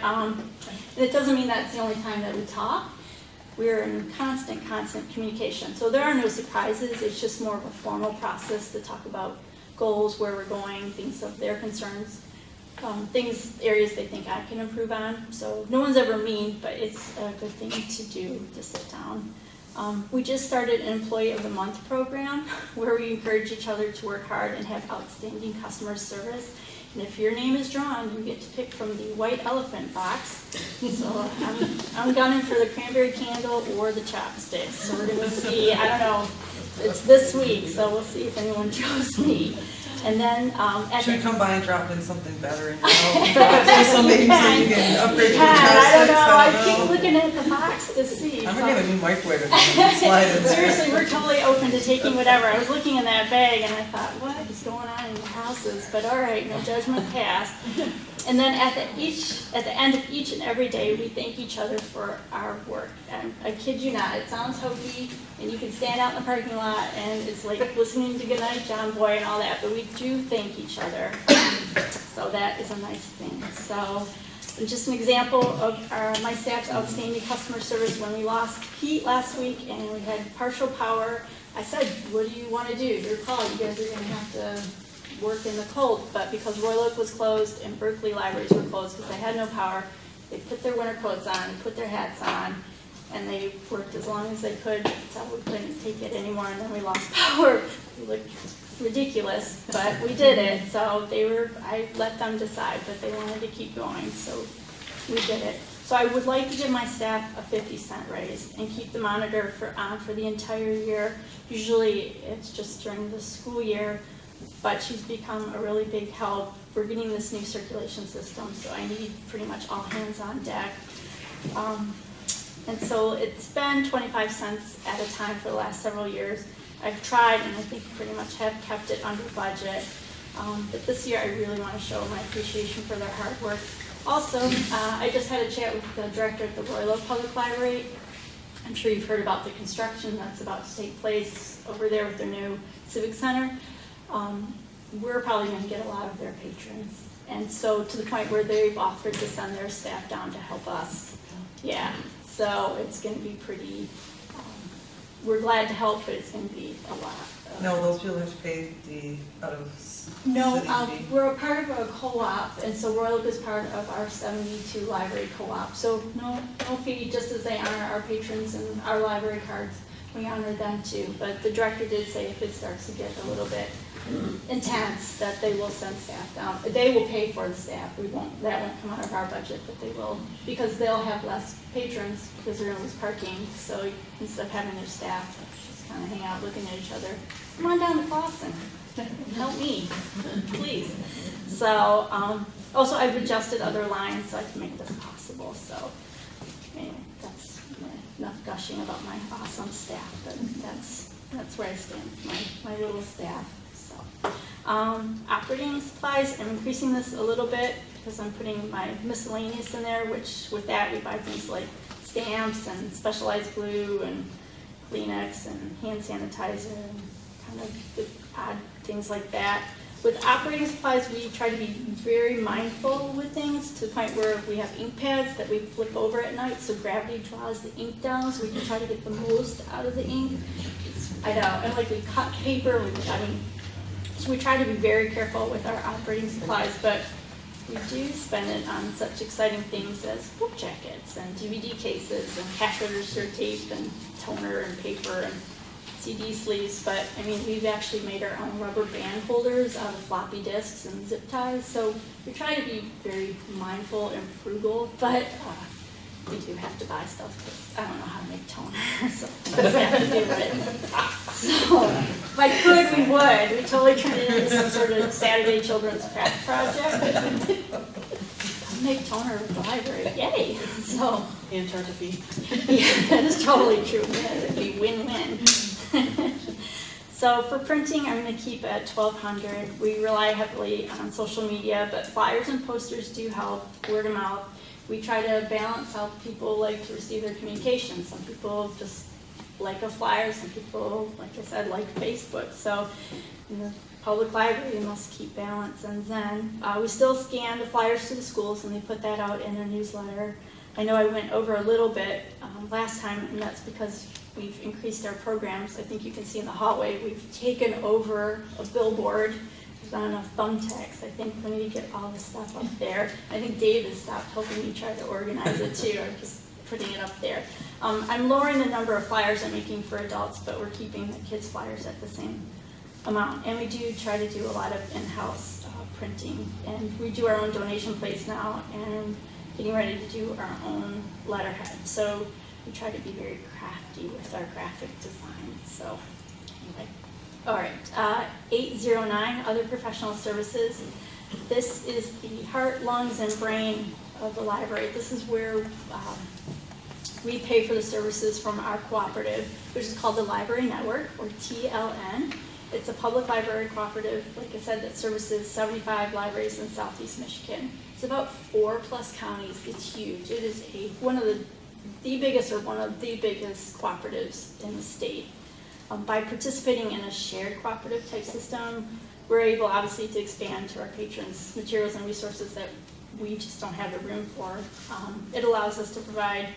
it doesn't mean that's the only time that we talk. We're in constant communication. So there are no surprises. It's just more of a formal process to talk about goals, where we're going, things of their concerns, areas they think I can improve on. So no one's ever mean, but it's a good thing to do, to sit down. We just started an Employee of the Month program where we encourage each other to work hard and have outstanding customer service. And if your name is drawn, you get to pick from the white elephant box. So I'm gunning for the cranberry candle or the chopsticks. So we're gonna see, I don't know, it's this week, so we'll see if anyone chose me. And then Should we come by and drop in something better in your house? So maybe so you can upgrade your I don't know, I chopsticks, keep looking at the box to see. I'm so- gonna get a new microwave if you can slide in there. Seriously, we're totally open to taking whatever. I was looking in that bag and I thought, what is going on in your houses? But all right, no judgment passed. And then at the end of each and every day, we thank each other for our work. And I kid you not, it sounds hokey, and you can stand out in the parking lot and it's like listening to Goodnight John Boy and all that, but we do thank each other. So that is a nice thing. So just an example of my staff's outstanding customer service. When we lost heat last week and we had partial power, I said, what do you want to do? Your call. You guys are going to have to work in the cold. But because Royal Oak was closed and Berkeley libraries were closed because they had no power, they put their winter coats on, they put their hats on, and they worked as long as they could until we couldn't take it anymore, and then we lost power. We looked ridiculous, but we did it. So I let them decide, but they wanted to keep going, so we did it. So I would like to give my staff a 50-cent raise and keep the monitor on for the entire year. Usually it's just during the school year, but she's become a really big help. We're getting this new circulation system, so I need pretty much all hands on deck. And so it's been 25 cents at a time for the last several years. I've tried, and I think pretty much have kept it under budget. But this year I really want to show my appreciation for their hard work. Also, I just had a chat with the director of the Royal Oak Public Library. I'm sure you've heard about the construction that's about to take place over there with their new Civic Center. We're probably going to get a lot of their patrons And so to the point where they've offered to send their staff down to help us. Yeah, so it's gonna be pretty, we're glad to help, but it's gonna be a lot. No, those people have to pay out of No, city fee. we're a part of a co-op, and so Royal Oak is part of our 72 library co-op. So no fee, just as they honor our patrons and our library cards, we honor them too. But the director did say if it starts to get a little bit intense, that they will send staff down. They will pay for the staff. That won't come out of our budget, but they will, because they'll have less patrons because they're gonna lose parking. So instead of having their staff just kind of hang out looking at each other, come on down to Clausen. Help me, please. So, also I've adjusted other lines so I can make this possible, so, anyway, that's enough gushing about my awesome staff, but that's where I stand, my little staff, so. Operating supplies, I'm increasing this a little bit because I'm putting my miscellaneous in there, which with that we buy things like stamps and specialized glue and Kleenex and hand sanitizer and kind of the odd things like that. With operating supplies, we try to be very mindful with things to the point where we have ink pads that we flip over at night, so gravity draws the ink down, so we can try to get the most out of the ink. I know, and like we cut paper, so we try to be very careful with our operating supplies, but we do spend it on such exciting things as book jackets and DVD cases and cash register tape and toner and paper and CD sleeves, but I mean, we've actually made our own rubber band holders out of floppy disks and zip ties, so we try to be very mindful and frugal, but we do have to buy stuff because I don't know how to make toner, so we have to do it. So, if I could, we would. We totally turn it into some sort of Saturday children's craft project. Make toner at the library, yay! So, And charge a fee. yeah, that is totally true. Yeah, it'd be win-win. So for printing, I'm going to keep at 1,200. We rely heavily on social media, but flyers and posters do help, word of mouth. We try to balance how people like to receive their communication. Some people just like a flyer, some people, like I said, like Facebook. So in the public library, you must keep balance. And then we still scan the flyers to the schools, and they put that out in their newsletter. I know I went over a little bit last time, and that's because we've increased our programs. I think you can see in the hallway, we've taken over a billboard on a thumbtacks. I think we need to get all the stuff up there. I think Dave has stopped helping me try to organize it too. I'm just putting it up there. I'm lowering the number of flyers I'm making for adults, but we're keeping the kids' flyers at the same amount. And we do try to do a lot of in-house printing. And we do our own donation plates now and getting ready to do our own letterhead. So we try to be very crafty with our graphic design. So anyway. All right, 809, other professional services. This is the heart, lungs, and brain of the library. This is where we pay for the services from our cooperative, which is called the Library Network, or TLN. It's a public library cooperative, like I said, that services 75 libraries in Southeast Michigan. It's about 4+ counties. It's huge. It is one of the biggest or one of the biggest cooperatives in the state. By participating in a shared cooperative type system, we're able obviously to expand to our patrons materials and resources that we just don't have the room for. It allows us to provide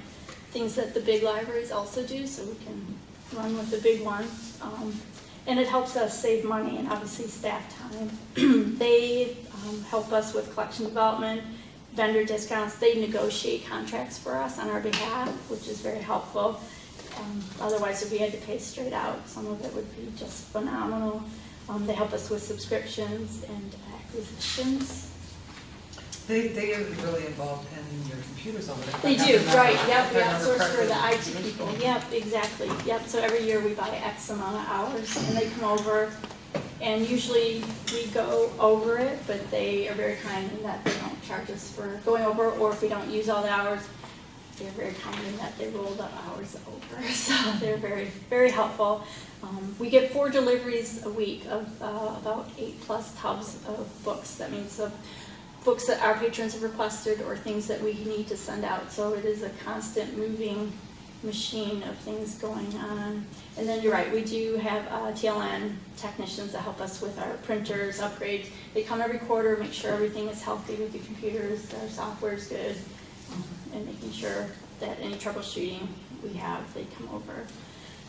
things that the big libraries also do, so we can run with the big ones. And it helps us save money and obviously staff time. They help us with collection development, vendor discounts. They negotiate contracts for us on our behalf, which is very helpful. Otherwise, if we had to pay straight out, some of it would be just phenomenal. They help us with subscriptions and acquisitions. They are really involved in your computers over there. They If I do, have them right, not- yep, we if I remember outsource for the correctly. IT people, yep, exactly, yep. So every year we buy X amount of hours and they come over, and usually we go over it, but they are very kind in that they don't charge us for going over, or if we don't use all the hours, they're very kind in that they roll the hours over, so they're very, very helpful. We get 4 deliveries a week of about 8+ tubs of books. That means of books that our patrons have requested or things that we need to send out. So it is a constant moving machine of things going on. And then you're right, we do have TLN technicians that help us with our printers, upgrades. They come every quarter, make sure everything is healthy with the computers, our software's good, and making sure that any troubleshooting we have, they come over.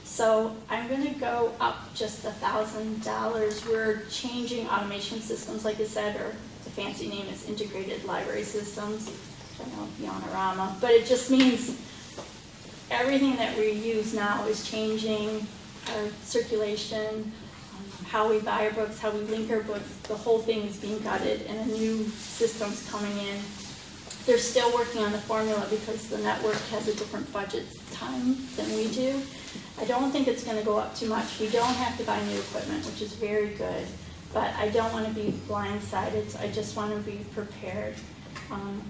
So I'm gonna go up just $1,000. We're changing automation systems, like I said, or the fancy name is Integrated Library Systems. I don't know, Yonorama, but it just means everything that we use now is changing our circulation, how we buy our books, how we link our books. The whole thing is being gutted and a new system's coming in. They're still working on the formula because the network has a different budget time than we do. I don't think it's gonna go up too much. We don't have to buy new equipment, which is very good, but I don't wanna be blindsided. I just wanna be prepared.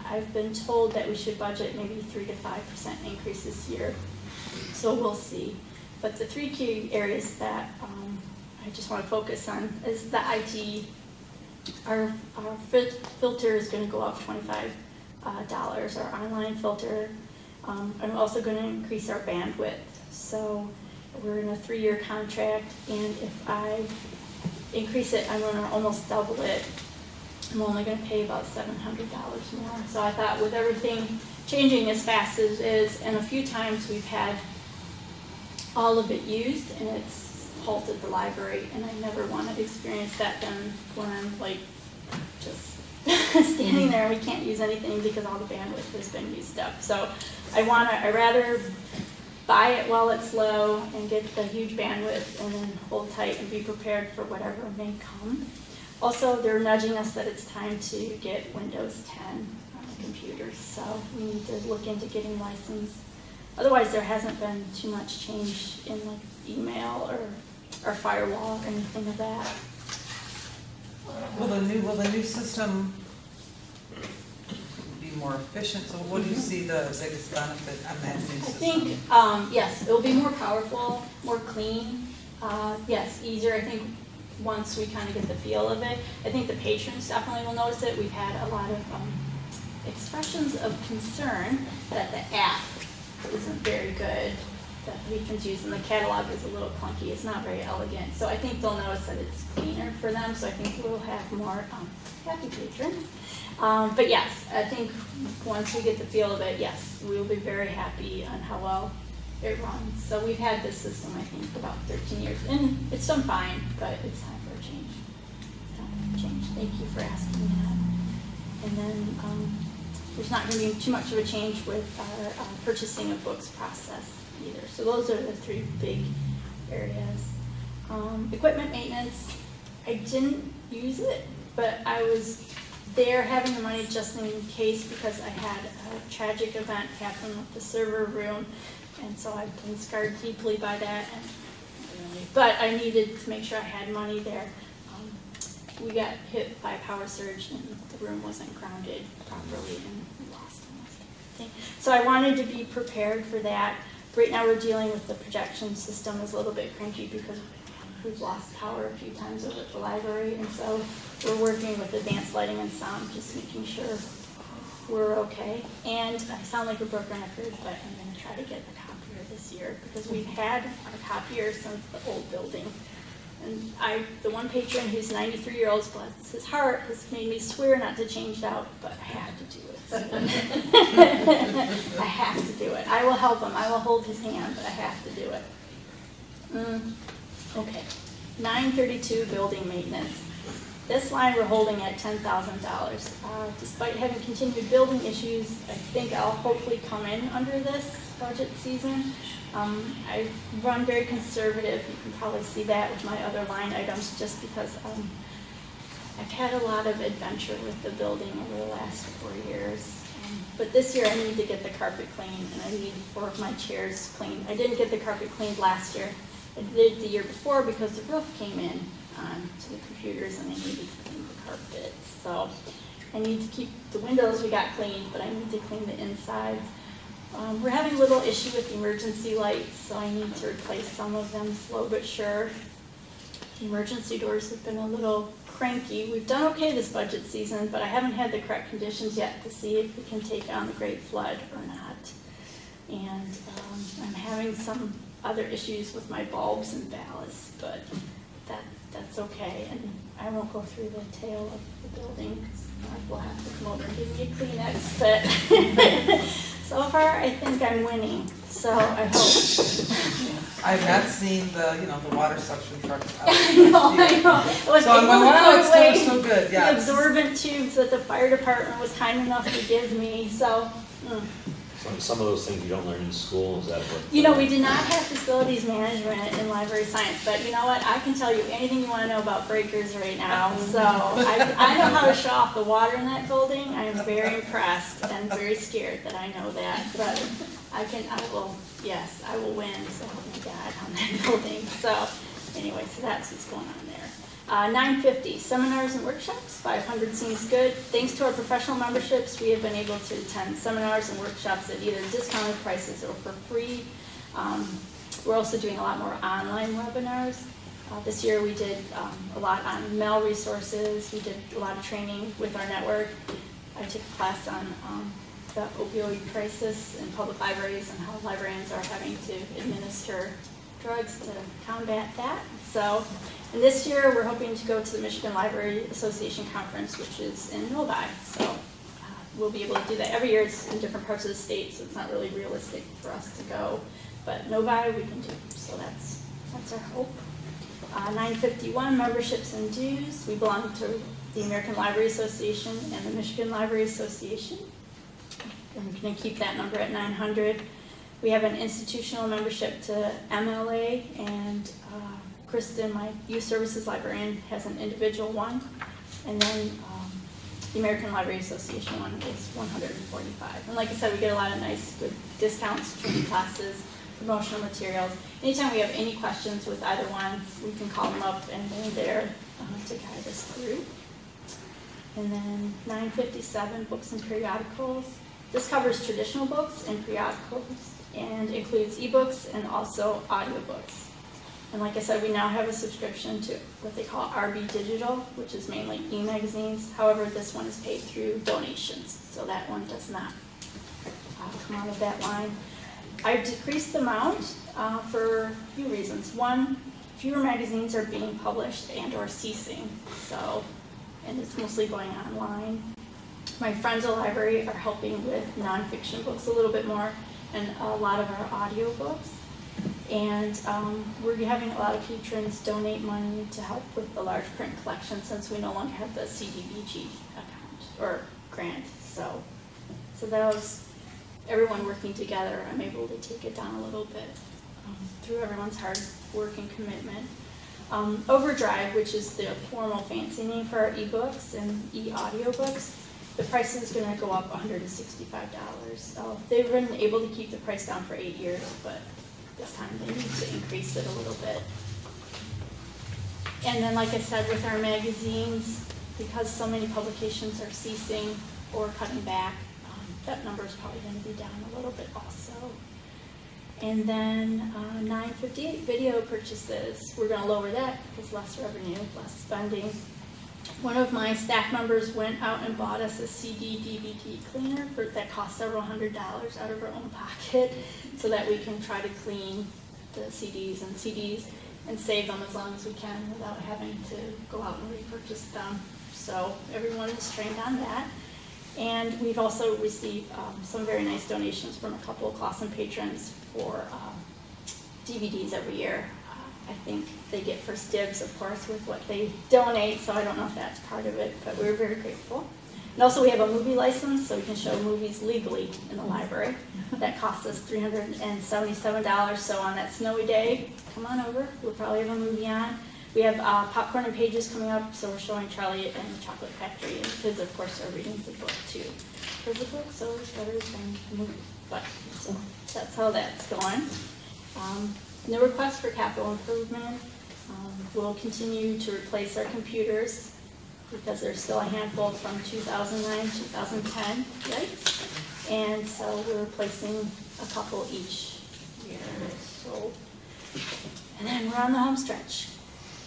I've been told that we should budget maybe 3 to 5% increase this year, so we'll see. But the three key areas that I just want to focus on is the IT. Our filter is going to go up $25, our online filter. I'm also going to increase our bandwidth. So we're in a 3-year contract, and if I increase it, I'm going to almost double it. I'm only going to pay about $700 more. So I thought with everything changing as fast as it is, and a few times we've had all of it used and it's halted the library, and I never want to experience that then when I'm like just standing there and we can't use anything because all the bandwidth has been used up. So I'd rather buy it while it's low and get the huge bandwidth and then hold tight and be prepared for whatever may come. Also, they're nudging us that it's time to get Windows 10 on the computers, so we need to look into getting licensed. Otherwise, there hasn't been too much change in like email or firewall or anything of that. Will the new system be more efficient? So what do you see the biggest benefit on that new I system? think, yes, it'll be more powerful, more clean, yes, easier. I think once we kind of get the feel of it, I think the patrons definitely will notice it. We've had a lot of expressions of concern that the app isn't very good, that patrons use, and the catalog is a little clunky. It's not very elegant. So I think they'll notice that it's cleaner for them. So I think we'll have more happy patrons. But yes, I think once we get the feel of it, yes, we will be very happy on how well it runs. So we've had this system, I think, for about 13 years, and it's done fine, but it's time for a change. Thank you for asking that. And then there's not going to be too much of a change with our purchasing of books process either. So those are the three big areas. Equipment maintenance, I didn't use it, but I was there having the money just in case because I had a tragic event happen with the server room. And so I've been scarred deeply by that, but I needed to make sure I had money there. We got hit by a power surge and the room wasn't grounded properly and we lost almost everything. So I wanted to be prepared for that. Right now we're dealing with the projection system is a little bit cranky because we've lost power a few times over at the library, and so we're working with advanced lighting and sound, just making sure we're okay. And I sound like a broken record, but I'm going to try to get a copier this year because we've had our copier since the old building. And the one patron who's 93-year-old, bless his heart, has made me swear not to change it out, but I had to do it. I have to do it. I will help him. I will hold his hand, but I have to do it. Okay, 932 building maintenance. This line we're holding at $10,000. Despite having continued building issues, I think I'll hopefully come in under this budget season. I run very conservative. You can probably see that with my other line items just because I've had a lot of adventure with the building over the last 4 years. But this year I need to get the carpet cleaned and I need 4 of my chairs cleaned. I didn't get the carpet cleaned last year. I did the year before because the roof came in to the computers and I needed to clean the carpets. So I need to keep the windows we got cleaned, but I need to clean the inside. We're having a little issue with the emergency lights, so I need to replace some of them slow but sure. The emergency doors have been a little cranky. We've done okay this budget season, but I haven't had the correct conditions yet to see if we can take on the great flood or not. And I'm having some other issues with my bulbs and ballasts, but that's okay. And I won't go through the tale of the building, because Mark will have to come over and give me a Kleenex, but so far I think I'm winning, so I hope. I've not seen the water suction trucks out. I know. It was So I'm going, able to wow, put away it's still good, the yeah. absorbent tubes that the fire department was kind enough to give me, so. Some of those things you don't learn in school, is that what? You know, we did not have facilities management in library science, but you know what? I can tell you anything you want to know about breakers right now. So I know how to shut off the water in that building. I am very impressed and very scared that I know that. But I will win, so help me God, on that building. So anyway, so that's what's going on there. 950, seminars and workshops, 500 seems good. Thanks to our professional memberships, we have been able to attend seminars and workshops at either discounted prices or for free. We're also doing a lot more online webinars. This year we did a lot on mail resources. We did a lot of training with our network. I took a class on the opioid crisis in public libraries and how librarians are having to administer drugs to combat that. So, and this year we're hoping to go to the Michigan Library Association Conference, which is in Novi. So we'll be able to do that. Every year it's in different parts of the state, so it's not really realistic for us to go. But Novi we can do. So that's our hope. 951, memberships and dues. We belong to the American Library Association and the Michigan Library Association. And we're going to keep that number at 900. We have an institutional membership to MLA, and Kristen, my youth services librarian, has an individual one. And then the American Library Association one is 145. And like I said, we get a lot of nice, good discounts, training classes, promotional materials. Anytime we have any questions with either one, we can call them up and they're there to guide us through. And then 957, books and periodicals. This covers traditional books and periodicals and includes ebooks and also audiobooks. And like I said, we now have a subscription to what they call RB Digital, which is mainly e-magazines. However, this one is paid through donations, so that one does not come out of that line. I've decreased the amount for a few reasons. One, fewer magazines are being published and or ceasing, and it's mostly going online. My friends at the library are helping with nonfiction books a little bit more and a lot of our audio books. And we're having a lot of patrons donate money to help with the large print collection since we no longer have the CDBG account or grant. So that was everyone working together. I'm able to take it down a little bit through everyone's hard work and commitment. Overdrive, which is the formal fancy name for our ebooks and e-audiobooks, the price is going to go up $165. They've been able to keep the price down for 8 years, but this time they need to increase it a little bit. And then, like I said, with our magazines, because so many publications are ceasing or cutting back, that number is probably going to be down a little bit also. And then 958, video purchases. We're going to lower that because less revenue, less spending. One of my staff members went out and bought us a CD DVD cleaner that cost several $100s out of her own pocket so that we can try to clean the CDs and save them as long as we can without having to go out and repurchase them. So everyone is trained on that. And we've also received some very nice donations from a couple of Clausen patrons for DVDs every year. I think they get first dibs, of course, with what they donate, so I don't know if that's part of it, but we're very grateful. And also we have a movie license, so we can show movies legally in the library. That costs us $377, so on that snowy day, come on over, we'll probably have a movie on. We have Popcorn and Pages coming up, so we're showing Charlie and the Chocolate Factory, and kids, of course, are reading the book too. Because the book's always better than the movie, but so that's how that's going. No request for capital improvement. We'll continue to replace our computers because there's still a handful from 2009, 2010, right? And so we're replacing a couple each year. So, and then we're on the home stretch.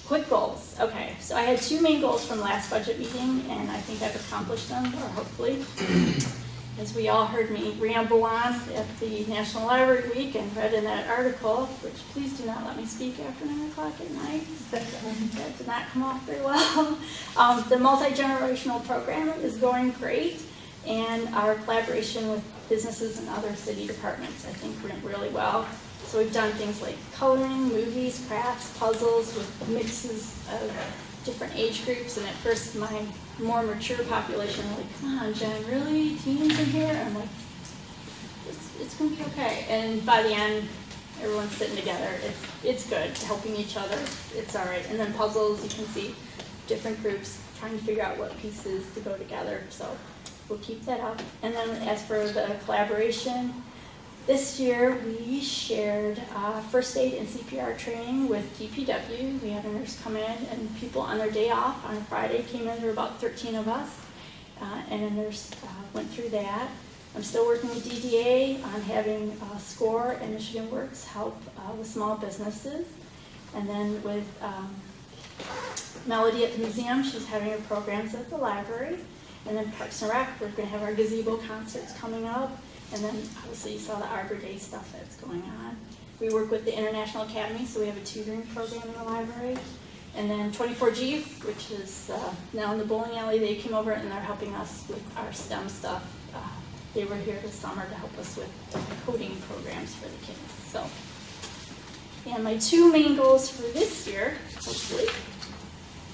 Quick goals. Okay, so I had 2 main goals from last budget meeting, and I think I've accomplished them, or hopefully. as we all heard me ramble on at the National Library Week and read in that article, which please do not let me speak after 9 o'clock at night, that did not come off very well. The multi-generational programming is going great, and our collaboration with businesses and other city departments, I think, went really well. So we've done things like coloring, movies, crafts, puzzles with mixes of different age groups, and at first my more mature population were like, come on, Jen, really? Teens in here? And I'm like, it's gonna be okay. And by the end, everyone's sitting together. It's good, helping each other. It's all right. And then puzzles, you can see different groups trying to figure out what pieces to go together. So we'll keep that up. And then as for the collaboration, this year we shared first aid and CPR training with DPW. We had a nurse come in, and people on their day off on a Friday came in. There were about 13 of us, and a nurse went through that. I'm still working with DDA on having SCORE and Michigan Works help with small businesses. And then with Melody at the museum, she's having her programs at the library. And then Parks and Rec, we're going to have our gazebo concerts coming up. And then obviously you saw the Arbor Day stuff that's going on. We work with the International Academy, so we have a tutoring program in the library. And then 24G, which is now in the bowling alley, they came over and they're helping us with our STEM stuff. They were here this summer to help us with coding programs for the kids. So, and my two main goals for this year, hopefully,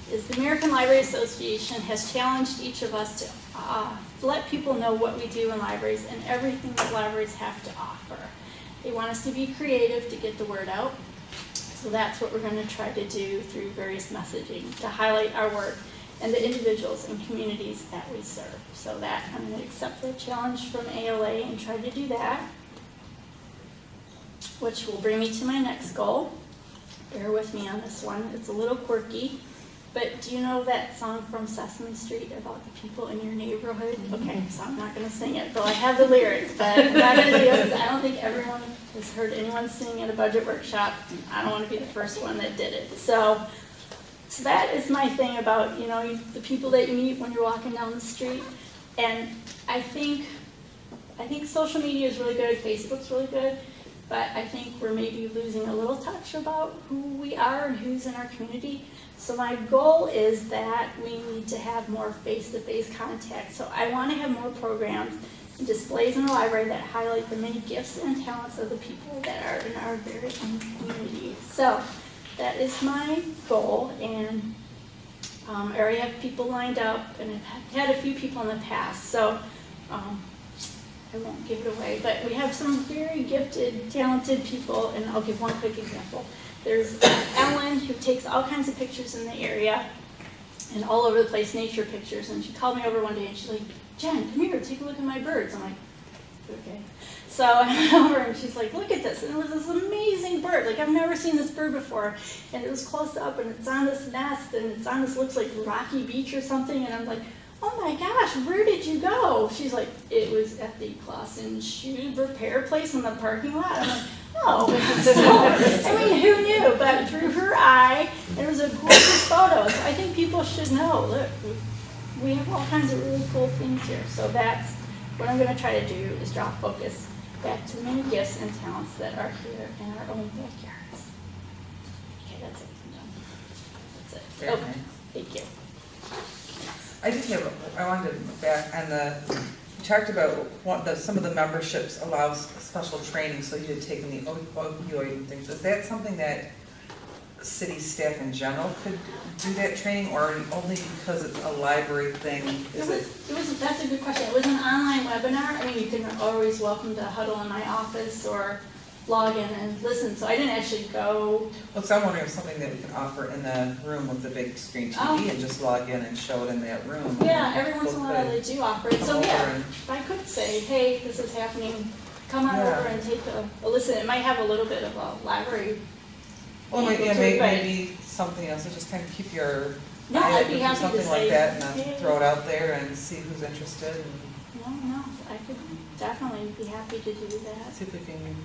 is the American Library Association has challenged each of us to let people know what we do in libraries and everything that libraries have to offer. They want us to be creative to get the word out. So that's what we're going to try to do through various messaging to highlight our work and the individuals and communities that we serve. So that I'm going to accept the challenge from ALA and try to do that, which will bring me to my next goal. Bear with me on this one. It's a little quirky. But do you know that song from Sesame Street about the people in your neighborhood? Okay, so I'm not going to sing it, though I have the lyrics, but I'm not going to do it because I don't think everyone has heard anyone sing at a budget workshop. I don't want to be the first one that did it. So that is my thing about, the people that you meet when you're walking down the street. And I think social media is really good, Facebook's really good, but I think we're maybe losing a little touch about who we are and who's in our community. So my goal is that we need to have more face-to-face contact. So I want to have more programs and displays in the library that highlight the many gifts and talents of the people that are in our very own community. So that is my goal, and I already have people lined up, and I've had a few people in the past, so I won't give it away. But we have some very gifted, talented people, and I'll give one quick example. There's Ellen, who takes all kinds of pictures in the area and all over the place, nature pictures. And she called me over one day and she's like, Jen, come here, take a look at my birds. I'm like, okay. So I went over and she's like, look at this. And it was this amazing bird. Like, I've never seen this bird before. And it was close up and it's on this nest and it's on this, looks like rocky beach or something. And I'm like, oh my gosh, where did you go? She's like, it was at the Clausen Shoe Repair place in the parking lot. I'm like, oh, so, I mean, who knew? But through her eye, it was a gorgeous photo. So I think people should know, look, we have all kinds of really cool things here. So that's what I'm going to try to do, is draw focus back to the many gifts and talents that are here in our own backyards. Okay, that's it. I'm done. That's it. Very Okay, nice. thank you. I wanted to back on you talked about some of the memberships allows special training, so you had taken the opioid and things. Is that something that city staff in general could do that training, or only because it's a library thing? That's a good question. It was an online webinar. I mean, you can always welcome to huddle in my office or log in and listen. So I didn't actually go. Well, so I'm wondering if something that we can offer in the room with the big screen TV and just log in and show it in that room. Yeah, every once in a while they do offer it. So yeah, and I could say, hey, this is happening. Come on over and take a listen. It might have a little bit of a library. Well, maybe something else to just kind of keep your No, eye I'd open be for happy to something say, like that, and then hey. throw it out there and see who's interested, and No, I could definitely be happy to do that. see if we can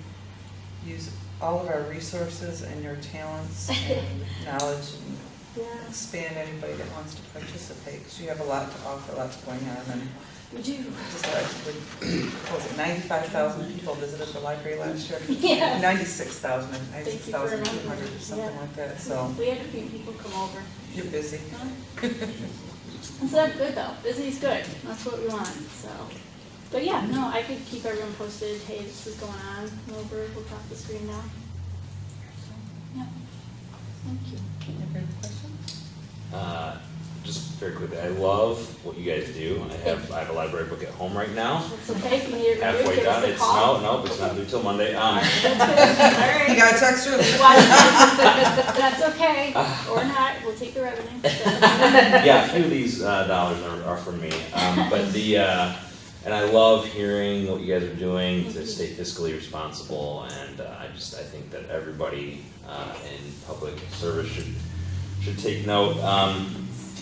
use all of our resources and your talents and knowledge and Yeah. expand anybody that wants to participate, because you have a lot to offer, lots going on, and We do. Just what was it, 95,000 people visited the library last year? Yes. 96,000, Thank you for 96,200 remembering. or something Yeah. like that, so We had a few people come over. you're busy. And so that's good though, busy's good, that's what we want, so. But yeah, no, I could keep everyone posted, hey, this is going on, over, we'll drop the screen now. So, yeah, thank you. Any other questions? Just very quickly, I love what you guys do. I have a library book at home right now, It's okay, if you need a review, halfway give us done. a It's, call. no, it's not due till Monday. That's good, all You right. got a text her? That's okay, or not, we'll take the revenue. Yeah, a few of these dollars are for me, but and I love hearing what you guys are doing to stay fiscally responsible, and I think that everybody in public service should take note.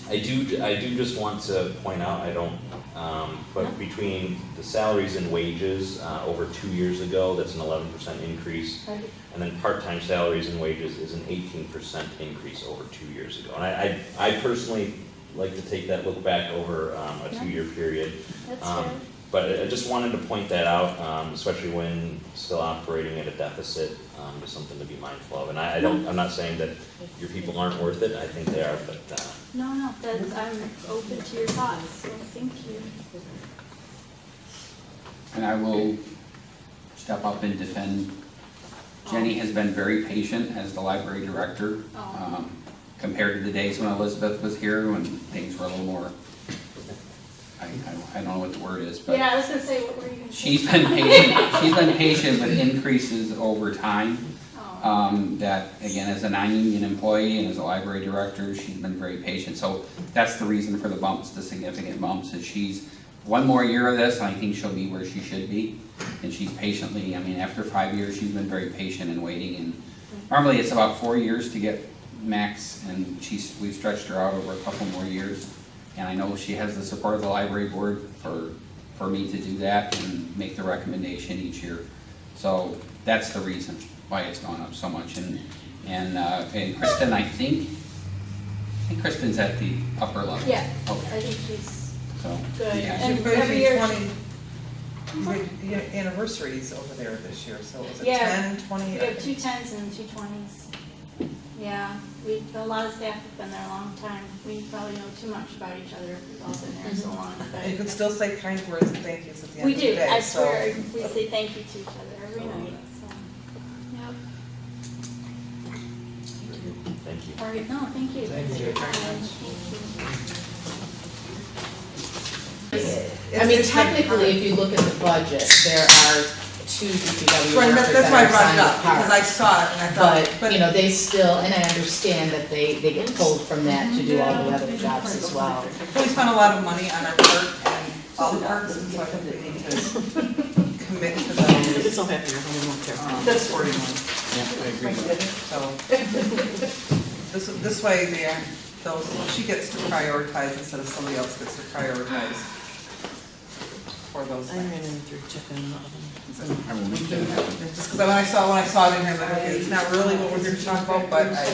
I do just want to point out, but between the salaries and wages over 2 years ago, that's an 11% increase. Right. And then part-time salaries and wages is an 18% increase over 2 years ago. And I personally like to take that look back over a 2-year period. That's fair. But I just wanted to point that out, especially when still operating at a deficit, just something to be mindful of. And I'm not saying that your people aren't worth it, I think they are, but, No, that's, I'm open to your thoughts, so thank you. And I will step up and defend. Jenny has been very patient as the library director, Oh. compared to the days when Elizabeth was here, when things were a little more, I don't know what the word is, but. Yeah, I was gonna say, what were you gonna say? She's been patient with increases over time. Oh. That, again, as a non-union employee and as a library director, she's been very patient. So that's the reason for the bumps, the significant bumps, is she's, one more year of this, and I think she'll be where she should be. And she's patiently, after 5 years, she's been very patient and waiting. And normally it's about 4 years to get max, and we've stretched her out over a couple more years. And I know she has the support of the library board for me to do that and make the recommendation each year. So that's the reason why it's gone up so much. And Kristen, I think Kristen's at the upper level. Yeah, Okay, I think she's so. good, yeah. and But every you year, 20 you had anniversaries over there this year, so was it Yeah. 10, 20? we have 2 10s and 2 20s. Yeah, a lot of staff have been there a long time, we probably know too much about each other, we've all been there so long, And you but. can still say kind words and thank yous at the end We of the do, day. I so- swear, we say thank you to each other every night, so, yep. thank you. All right, no, thank you. Thank you. I mean, technically, if you look at the budget, there are 2 DPW Right, workers that's that why I are brought assigned it to up, because I parks. saw it and I thought, But, you know, they still, and I understand that they get pulled from that to do all the other jobs as well. we spent a lot of money on our park and all the parks, and so I think we need to commit to those. It's so happy you're home and won't care. That's 41. So, this way, she gets to prioritize instead of somebody else gets to prioritize for those I ran things. in through chicken in the oven. I will make that happen. Just because when I saw it in here, I'm like, okay, it's not really what we're here to talk about, but I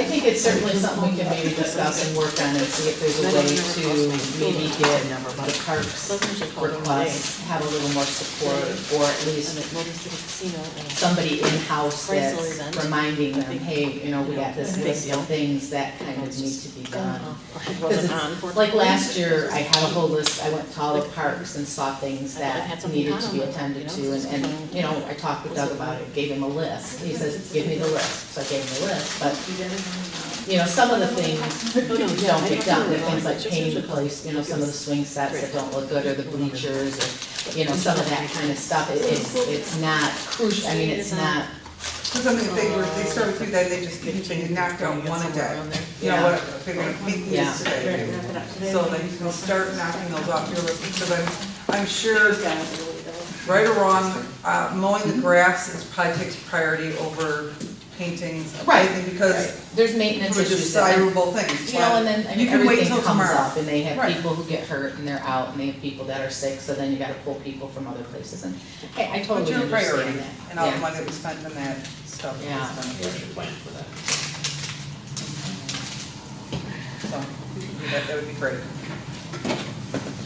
think it's certainly something we can maybe discuss and work on and see if there's a way to maybe get the parks Doesn't usually call it one day. requests, have a little more support, or at least And it moves to the casino and. somebody in-house Chrysler that's event. reminding them, hey, you know, we got this Big list deal. of things that kind of need to be done. It Because wasn't on. it's, like last year, I had a whole list, I went to all the parks and saw things I had that something needed on to be them, attended you to, know, and, you know, I talked with Doug about it, gave him a list. He says, give me the list, so I gave him the list, but, you know, some of the things don't get done, there are things like painting the place, you know, some of the swing sets that don't look good, or the bleachers, or, you know, some of that kind of stuff, it's not crucial, I mean, it's not, because I mean, if they start with you, then they knocked out one a day. You know, Yeah. whatever, if they're gonna meet Yeah. these today. So then you can start knocking those off your list, because I'm sure, right or wrong, mowing the grass probably takes priority over paintings, Right, everything, because there's maintenance they're issues that desirable things. you know, and then, I You mean, can wait everything till comes tomorrow. up, and they have Right. people who get hurt and they're out, and they have people that are sick, so then you gotta pull people from other places, and, hey, I But totally your understand priority, that. and all the Yeah. money that we spent on that stuff. is Yeah. done. We should plan for that. So, that would be great.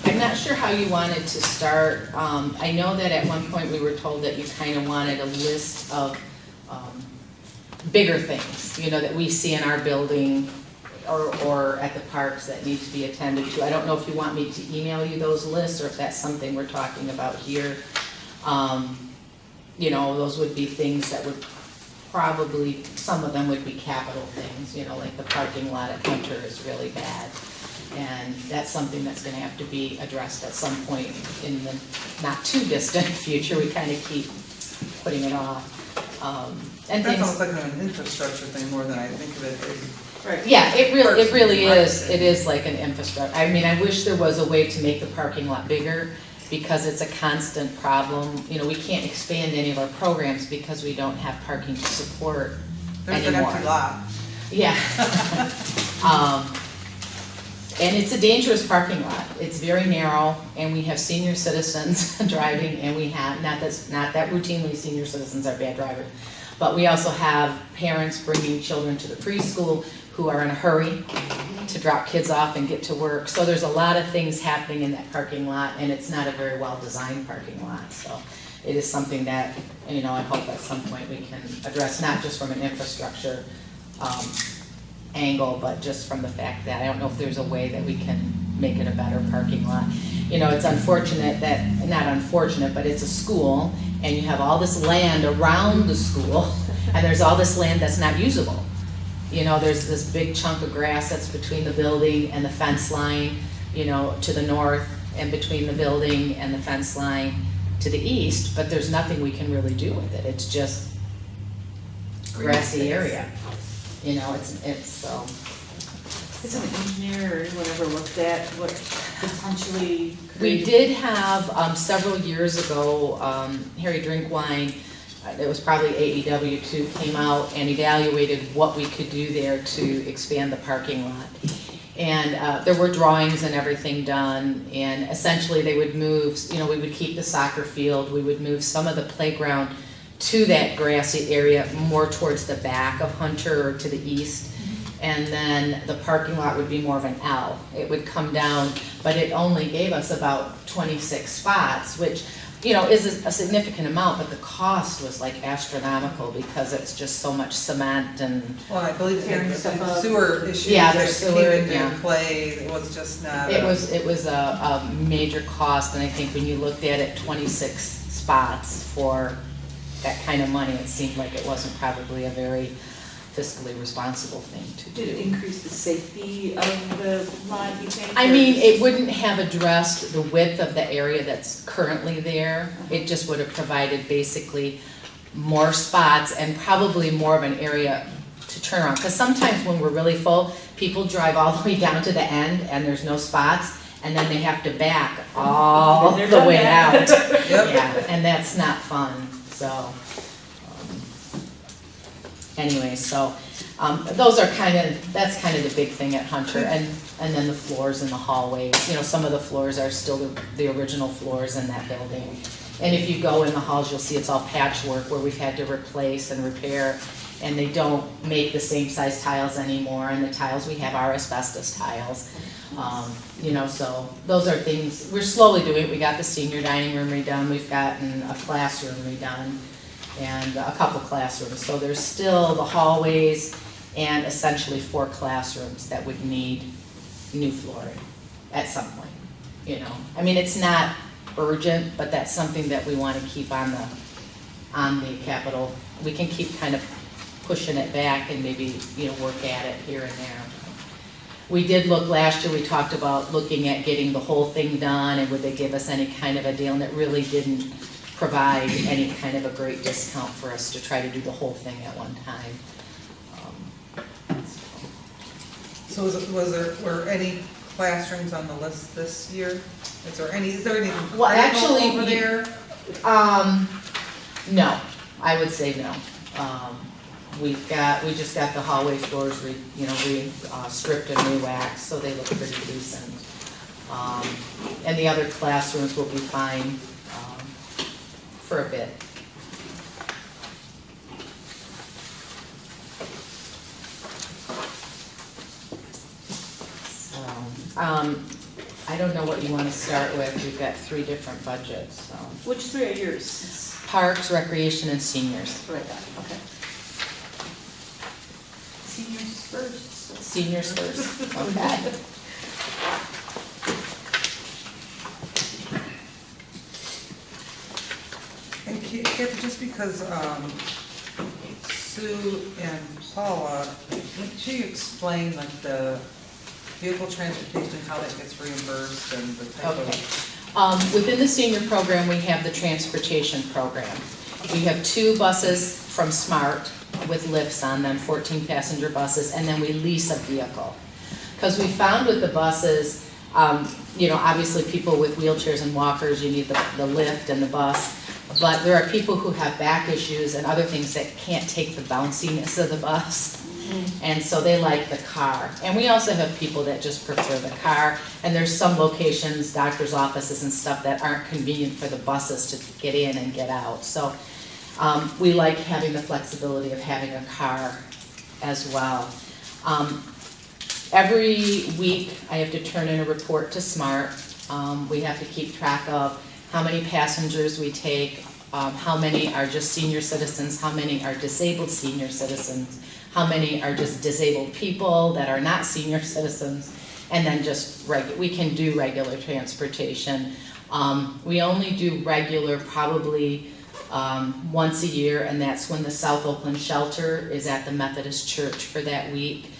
I'm not sure how you wanted to start. I know that at one point we were told that you kind of wanted a list of bigger things, you know, that we see in our building or at the parks that need to be attended to. I don't know if you want me to email you those lists or if that's something we're talking about here. You know, those would be things that would probably, some of them would be capital things, you know, like the parking lot at Hunter is really bad. And that's something that's gonna have to be addressed at some point in the not too distant future. We kind of keep putting it off. And That's things, almost like an infrastructure thing more than I think of it as. Right. yeah, it really is, Parking. it is like an infrastructure. I mean, I wish there was a way to make the parking lot bigger because it's a constant problem. You know, we can't expand any of our programs because we don't have parking to support There's an anymore. empty lot. Yeah. And it's a dangerous parking lot. It's very narrow, and we have senior citizens driving, and we have, not that routinely senior citizens are bad drivers, but we also have parents bringing children to the preschool who are in a hurry to drop kids off and get to work. So there's a lot of things happening in that parking lot, and it's not a very well-designed parking lot. So it is something that, you know, I hope at some point we can address, not just from an infrastructure angle, but just from the fact that I don't know if there's a way that we can make it a better parking lot. You know, it's unfortunate that, not unfortunate, but it's a school, and you have all this land around the school, and there's all this land that's not usable. You know, there's this big chunk of grass that's between the building and the fence line, you know, to the north, and between the building and the fence line to the east, but there's nothing we can really do with it. It's just grassy area. You know, it's so. Has an engineer or anyone ever looked at what potentially could? We did have, several years ago, Harry Drinkwine, it was probably AEW too, came out and evaluated what we could do there to expand the parking lot. And there were drawings and everything done, and essentially they would move, you know, we would keep the soccer field, we would move some of the playground to that grassy area more towards the back of Hunter or to the east. And then the parking lot would be more of an L. It would come down, but it only gave us about 26 spots, which, you know, is a significant amount, but the cost was like astronomical because it's just so much cement and Well, I believe Tearing the stuff up. sewer issues Yeah, that there's came sewer, into yeah. play, it was just not. it was a major cost. And I think when you looked at it, 26 spots for that kind of money, it seemed like it wasn't probably a very fiscally responsible thing to do. Did it increase the safety of the lot, you think? I or mean, just- it wouldn't have addressed the width of the area that's currently there. It just would have provided basically more spots and probably more of an area to turn around. Because sometimes when we're really full, people drive all the way down to the end and there's no spots, and then they have to back all Been there, the done way that. out. Yep. Yeah, and that's not fun, so. Anyway, so, those are that's kind of the big thing at Hunter, and then the floors in the hallways, you know, some of the floors are still the original floors in that building. And if you go in the halls, you'll see it's all patchwork where we've had to replace and repair, and they don't make the same size tiles anymore, and the tiles we have are asbestos tiles. You know, so those are things, we're slowly doing it. We got the senior dining room redone, we've gotten a classroom redone, and a couple classrooms. So there's still the hallways and essentially 4 classrooms that would need new flooring at some point, you know. I mean, it's not urgent, but that's something that we want to keep on the capital. We can keep kind of pushing it back and maybe, you know, work at it here and there. We did look last year, we talked about looking at getting the whole thing done and would they give us any kind of a deal, and it really didn't provide any kind of a great discount for us to try to do the whole thing at one time. So were any classrooms on the list this year? Is there anything Well, critical actually, over there? No, I would say no. We just got the hallway floors stripped and re-waxed, so they look pretty decent. And the other classrooms will be fine, for a bit. So, I don't know what you wanna start with, we've got 3 different budgets, so. Which 3 are yours? Parks, recreation, and seniors. That's what I thought, okay. Seniors first. Seniors first, okay. And Kathy, just because Sue and Paula, can you explain like the vehicle transportation, how that gets reimbursed and the type Okay. of? Within the senior program, we have the transportation program. We have 2 buses from Smart with lifts on them, 14 passenger buses, and then we lease a vehicle. Because we found with the buses, you know, obviously people with wheelchairs and walkers, you need the lift and the bus. But there are people who have back issues and other things that can't take the bounciness of the bus. And so they like the car. And we also have people that just prefer the car. And there's some locations, doctor's offices and stuff that aren't convenient for the buses to get in and get out. So we like having the flexibility of having a car as well. Every week I have to turn in a report to SMART. We have to keep track of how many passengers we take, how many are just senior citizens, how many are disabled senior citizens, how many are just disabled people that are not senior citizens, and then just we can do regular transportation. We only do regular probably once a year, and that's when the South Oakland Shelter is at the Methodist Church for that week.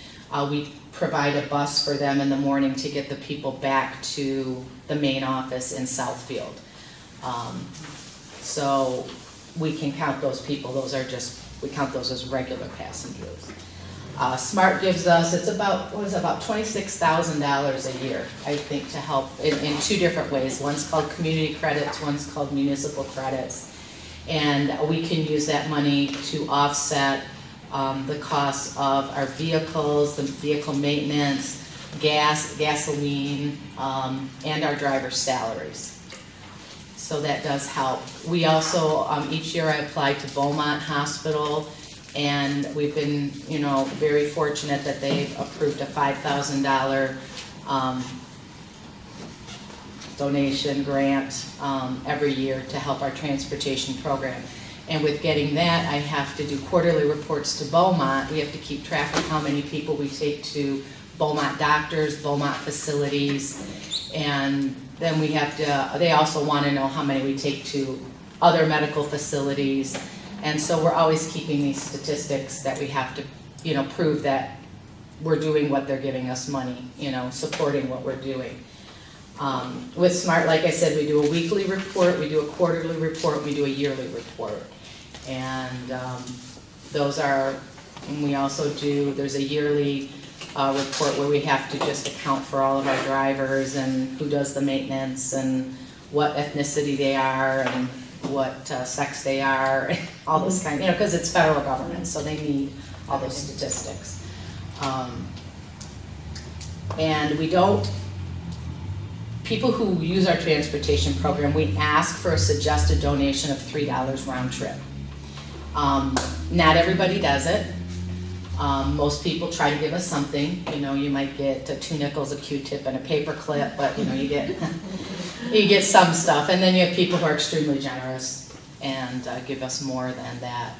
We provide a bus for them in the morning to get the people back to the main office in Southfield. So we can count those people, we count those as regular passengers. SMART gives us, it's about $26,000 a year, I think, to help in 2 different ways. One's called community credits, one's called municipal credits. And we can use that money to offset the costs of our vehicles, the vehicle maintenance, gasoline, and our driver's salaries. So that does help. We also, each year I apply to Beaumont Hospital, and we've been, you know, very fortunate that they've approved a $5,000 donation grant every year to help our transportation program. And with getting that, I have to do quarterly reports to Beaumont. We have to keep track of how many people we take to Beaumont doctors, Beaumont facilities, and then we have to, they also want to know how many we take to other medical facilities. And so we're always keeping these statistics that we have to, you know, prove that we're doing what they're giving us money, you know, supporting what we're doing. With SMART, like I said, we do a weekly report, we do a quarterly report, we do a yearly report. And those are, and we also do, there's a yearly report where we have to just account for all of our drivers and who does the maintenance and what ethnicity they are and what sex they are, all those kind, you know, because it's federal government, so they need all those statistics. And we don't, people who use our transportation program, we ask for a suggested donation of $3 round trip. Not everybody does it. Most people try to give us something. You know, you might get 2 nickels, a Q-tip, and a paper clip, but you know, you get some stuff. And then you have people who are extremely generous and give us more than that.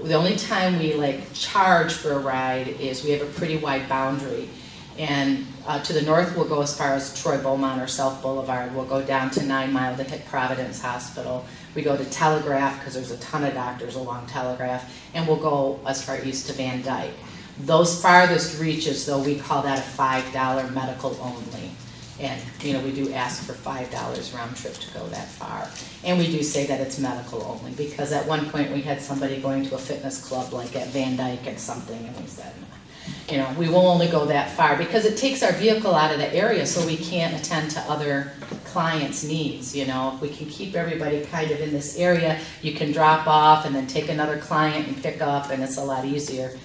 The only time we like charge for a ride is we have a pretty wide boundary. And to the north, we'll go as far as Troy Beaumont or South Boulevard. We'll go down to 9 Mile to hit Providence Hospital. We go to Telegraph because there's a ton of doctors along Telegraph. And we'll go as far east to Van Dyke. Those farthest reaches, though, we call that a $5 medical only. And, you know, we do ask for $5 round trip to go that far. And we do say that it's medical only because at one point we had somebody going to a fitness club like at Van Dyke and something, and we said, you know, we will only go that far because it takes our vehicle out of the area so we can't attend to other clients' needs, you know. If we can keep everybody kind of in this area, you can drop off and then take another client and pick up, and it's a lot easier.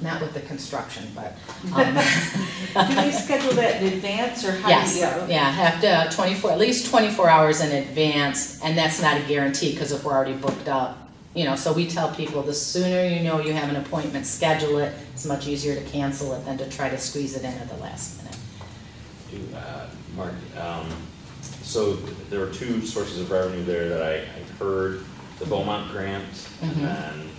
Not with the construction, but. Do they schedule that in advance, or how do you? Yes, yeah, have to at least 24 hours in advance, and that's not a guarantee because if we're already booked up, you know, so we tell people the sooner you know you have an appointment, schedule it. It's much easier to cancel it than to try to squeeze it in at the last minute. Mark, so there were two sources of revenue there that I heard, the Beaumont grant and Mhm. then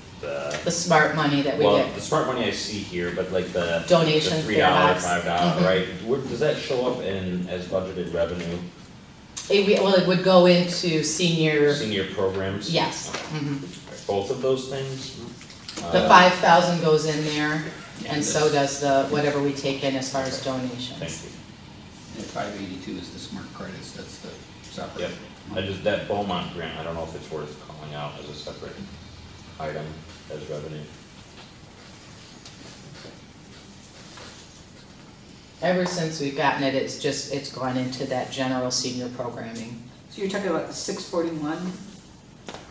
The smart money that we well, get. the smart money I see here, but like the Donation, $3, fare box. $5, Mhm. right? Where, does that show up as budgeted revenue, Well, it would go into senior, senior programs? yes. Mhm. Both of those things? The 5,000 goes in there, and so does the, whatever we take in as far as donations. Thank you. And 582 is the smart credits, that's the separate. Yep, I just, that Beaumont grant, I don't know if it's worth calling out as a separate item as revenue. Ever since we've gotten it, it's gone into that general senior programming. So you're talking about the 641?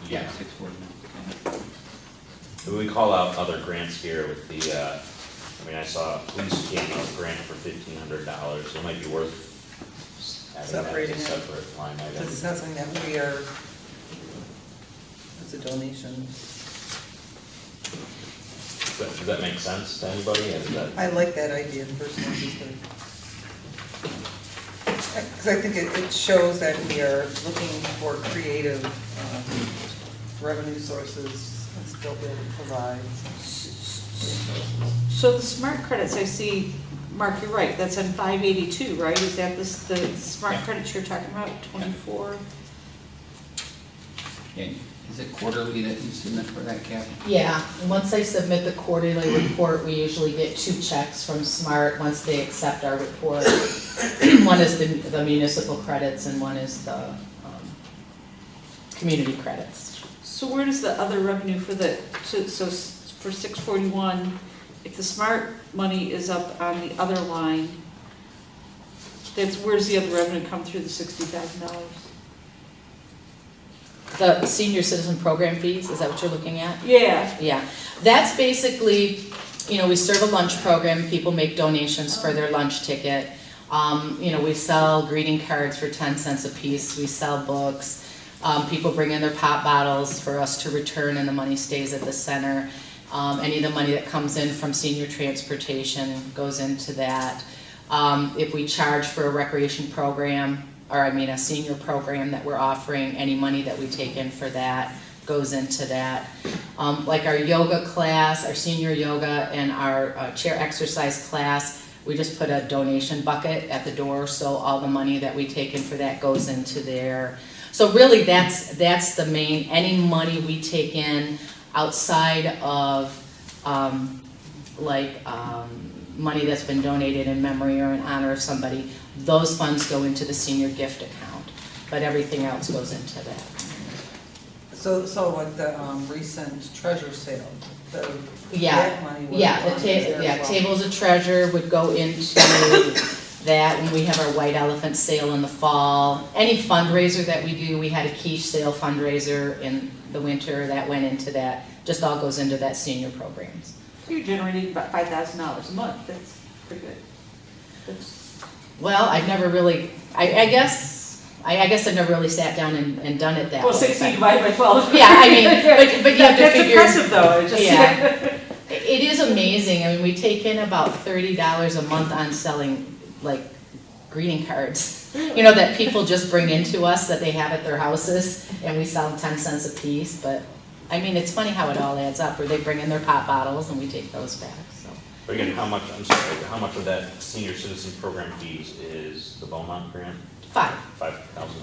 Yeah, 641. We call out other grants here with the, I mean, I saw police came out grant for $1,500, so it might be worth adding that Separating as it. a separate line item. This is not something that we are, it's a donation. Does that make sense to anybody? Is that, I like that idea personally, because I think it shows that we are looking for creative revenue sources and still be able to provide. So the smart credits, I see, Mark, you're right, that's on 582, right? Is that the smart Yeah. credits you're talking about, 24? And is it quarterly that you submit for that, Kathy? Yeah, and once I submit the quarterly report, we usually get 2 checks from SMART once they accept our report. One is the municipal credits and one is the community credits. So where does the other revenue for for 641, if the smart money is up on the other line, where's the other revenue come through the $60,000? The senior citizen program fees, is that what you're looking at? Yeah, Yeah, that's basically, we serve a lunch program, people make donations for their lunch ticket. We sell greeting cards for 10 cents a piece, we sell books. People bring in their pop bottles for us to return and the money stays at the center. Any of the money that comes in from senior transportation goes into that. If we charge for a recreation program, a senior program that we're offering, any money that we take in for that goes into that. Like our yoga class, our senior yoga and our chair exercise class, we just put a donation bucket at the door, so all the money that we take in for that goes into there. So really, that's the main, any money we take in outside of, money that's been donated in memory or in honor of somebody, those funds go into the senior gift account, but everything else goes into that. So like the recent treasure sale, that money would Yeah, have gone there as well. Tables of Treasure would go into that, and we have our White Elephant sale in the fall. Any fundraiser that we do, we had a quiche sale fundraiser in the winter, that went into that, just all goes into that senior programs. so you're generating about $5,000 a month, that's pretty good. Well, I've never really, I guess I've never really sat down and done it that way. Well, 16 divided by 12. Yeah, but you have to That's figure. impressive though, it's just. Yeah. It is amazing. We take in about $30 a month on selling greeting cards, that people just bring into us that they have at their houses, and we sell them 10 cents a piece. But it's funny how it all adds up. Or they bring in their pop bottles, and we take those back. So but again, how much of that senior citizen program fees is the Beaumont grant? 5,000.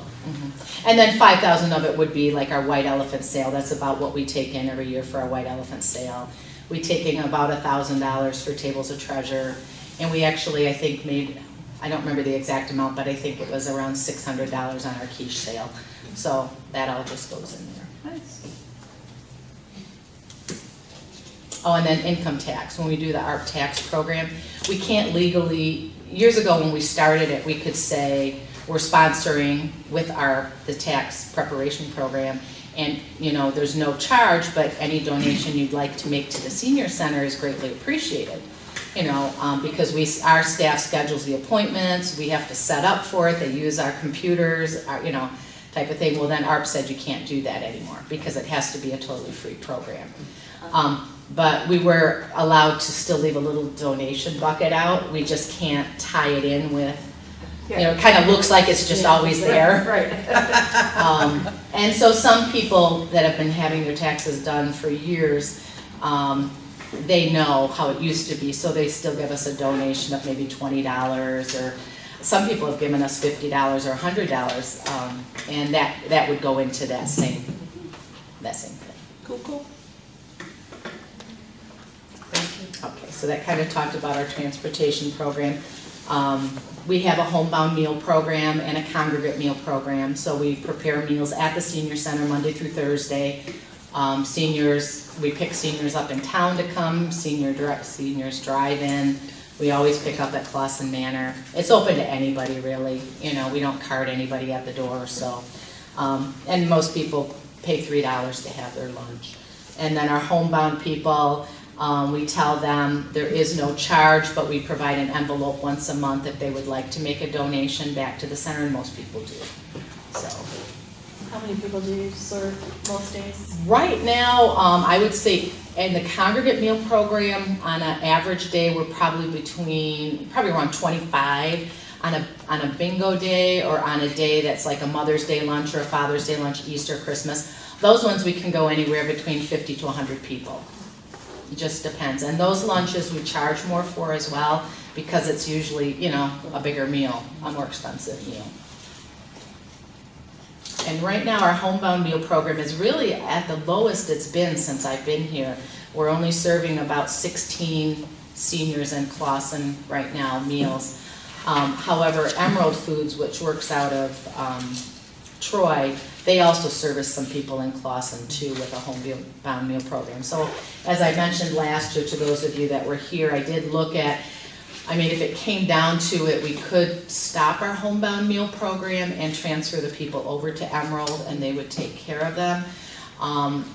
And then 5,000 of it would be like our White Elephant sale. That's about what we take in every year for our White Elephant sale. We take in about $1,000 for Tables of Treasure, and we actually, I think, made, I don't remember the exact amount, but I think it was around $600 on our quiche sale. So that all just goes in there. Nice. Oh, and then income tax. When we do the ARP tax program, we can't legally, years ago when we started it, we could say we're sponsoring with the tax preparation program, and there's no charge, but any donation you'd like to make to the senior center is greatly appreciated. Because our staff schedules the appointments, we have to set up for it, they use our computers, type of thing. Well, then ARP said you can't do that anymore because it has to be a totally free program. But we were allowed to still leave a little donation bucket out. We just can't tie it in with You know, it kind of looks like it's just always there. Right. And so some people that have been having their taxes done for years, they know how it used to be, so they still give us a donation of maybe $20, or some people have given us $50 or $100, and that would go into that same thing. Cool. Okay, so that kind of talked about our transportation program. We have a homebound meal program and a congregate meal program, so we prepare meals at the senior center Monday through Thursday. Seniors, we pick seniors up in town to come, seniors drive in. We always pick up at Clausen Manor. It's open to anybody really, you know, we don't card anybody at the door, so. And most people pay $3 to have their lunch. And then our homebound people, we tell them there is no charge, but we provide an envelope once a month if they would like to make a donation back to the center, and most people do. So, How many people do you serve most days? right now, I would say in the congregate meal program, on an average day, we're probably around 25. On a bingo day, or on a day that's like a Mother's Day lunch or a Father's Day lunch, Easter, Christmas, those ones we can go anywhere between 50 to 100 people. It just depends. And those lunches we charge more for as well, because it's usually, you know, a bigger meal, a more expensive meal. And right now, our homebound meal program is really at the lowest it's been since I've been here. We're only serving about 16 seniors in Clausen right now, meals. However, Emerald Foods, which works out of Troy, they also service some people in Clausen too with a homebound meal program. So as I mentioned last year, to those of you that were here, I did look at, I mean, if it came down to it, we could stop our homebound meal program and transfer the people over to Emerald, and they would take care of them.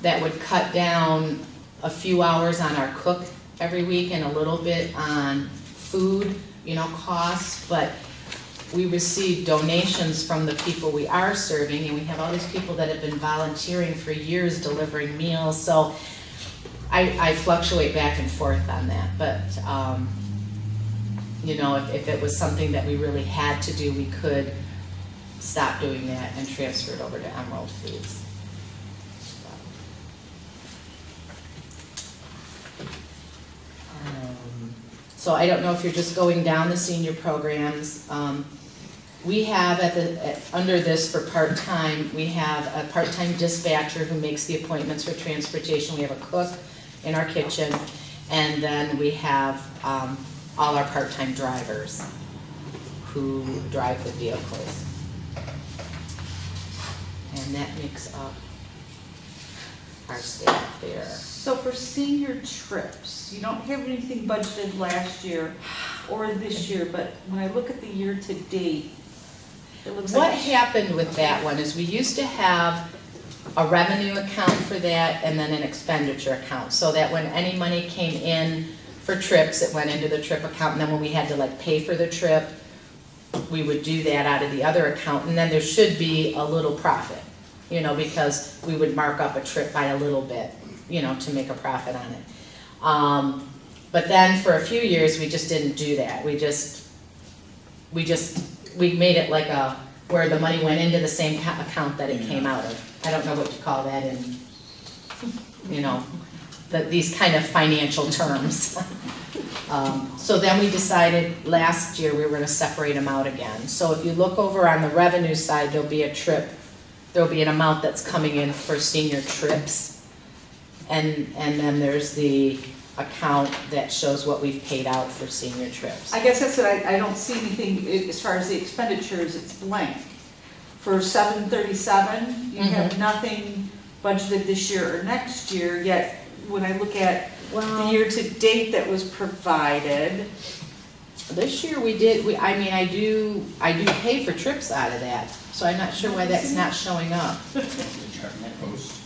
That would cut down a few hours on our cook every week and a little bit on food, you know, costs, but we receive donations from the people we are serving, and we have all these people that have been volunteering for years delivering meals, so I fluctuate back and forth on that, but you know, if it was something that we really had to do, we could stop doing that and transfer it over to Emerald Foods. So I don't know if you're just going down the senior programs. We have under this for part-time, we have a part-time dispatcher who makes the appointments for transportation. We have a cook in our kitchen, and then we have all our part-time drivers who drive the vehicles. And that makes up our staff there. So for senior trips, you don't have anything budgeted last year or this year, but when I look at the year to date, it looks What like. happened with that one is we used to have a revenue account for that and then an expenditure account, so that when any money came in for trips, it went into the trip account, and then when we had to like pay for the trip, we would do that out of the other account, and then there should be a little profit, you know, because we would mark up a trip by a little bit, you know, to make a profit on it. But then for a few years, we just didn't do that. We made it like where the money went into the same account that it came out of. I don't know what you call that in, you know, these kind of financial terms. So then we decided last year we were gonna separate them out again. So if you look over on the revenue side, there'll be an amount that's coming in for senior trips. And then there's the account that shows what we've paid out for senior trips. I guess that's what I don't see anything, as far as the expenditures, it's blank. For 737, you have nothing budgeted this year or next year, yet when I look at the year to date that was provided. This year we did, I mean, I do pay for trips out of that, so I'm not sure why that's not showing up. Check my post.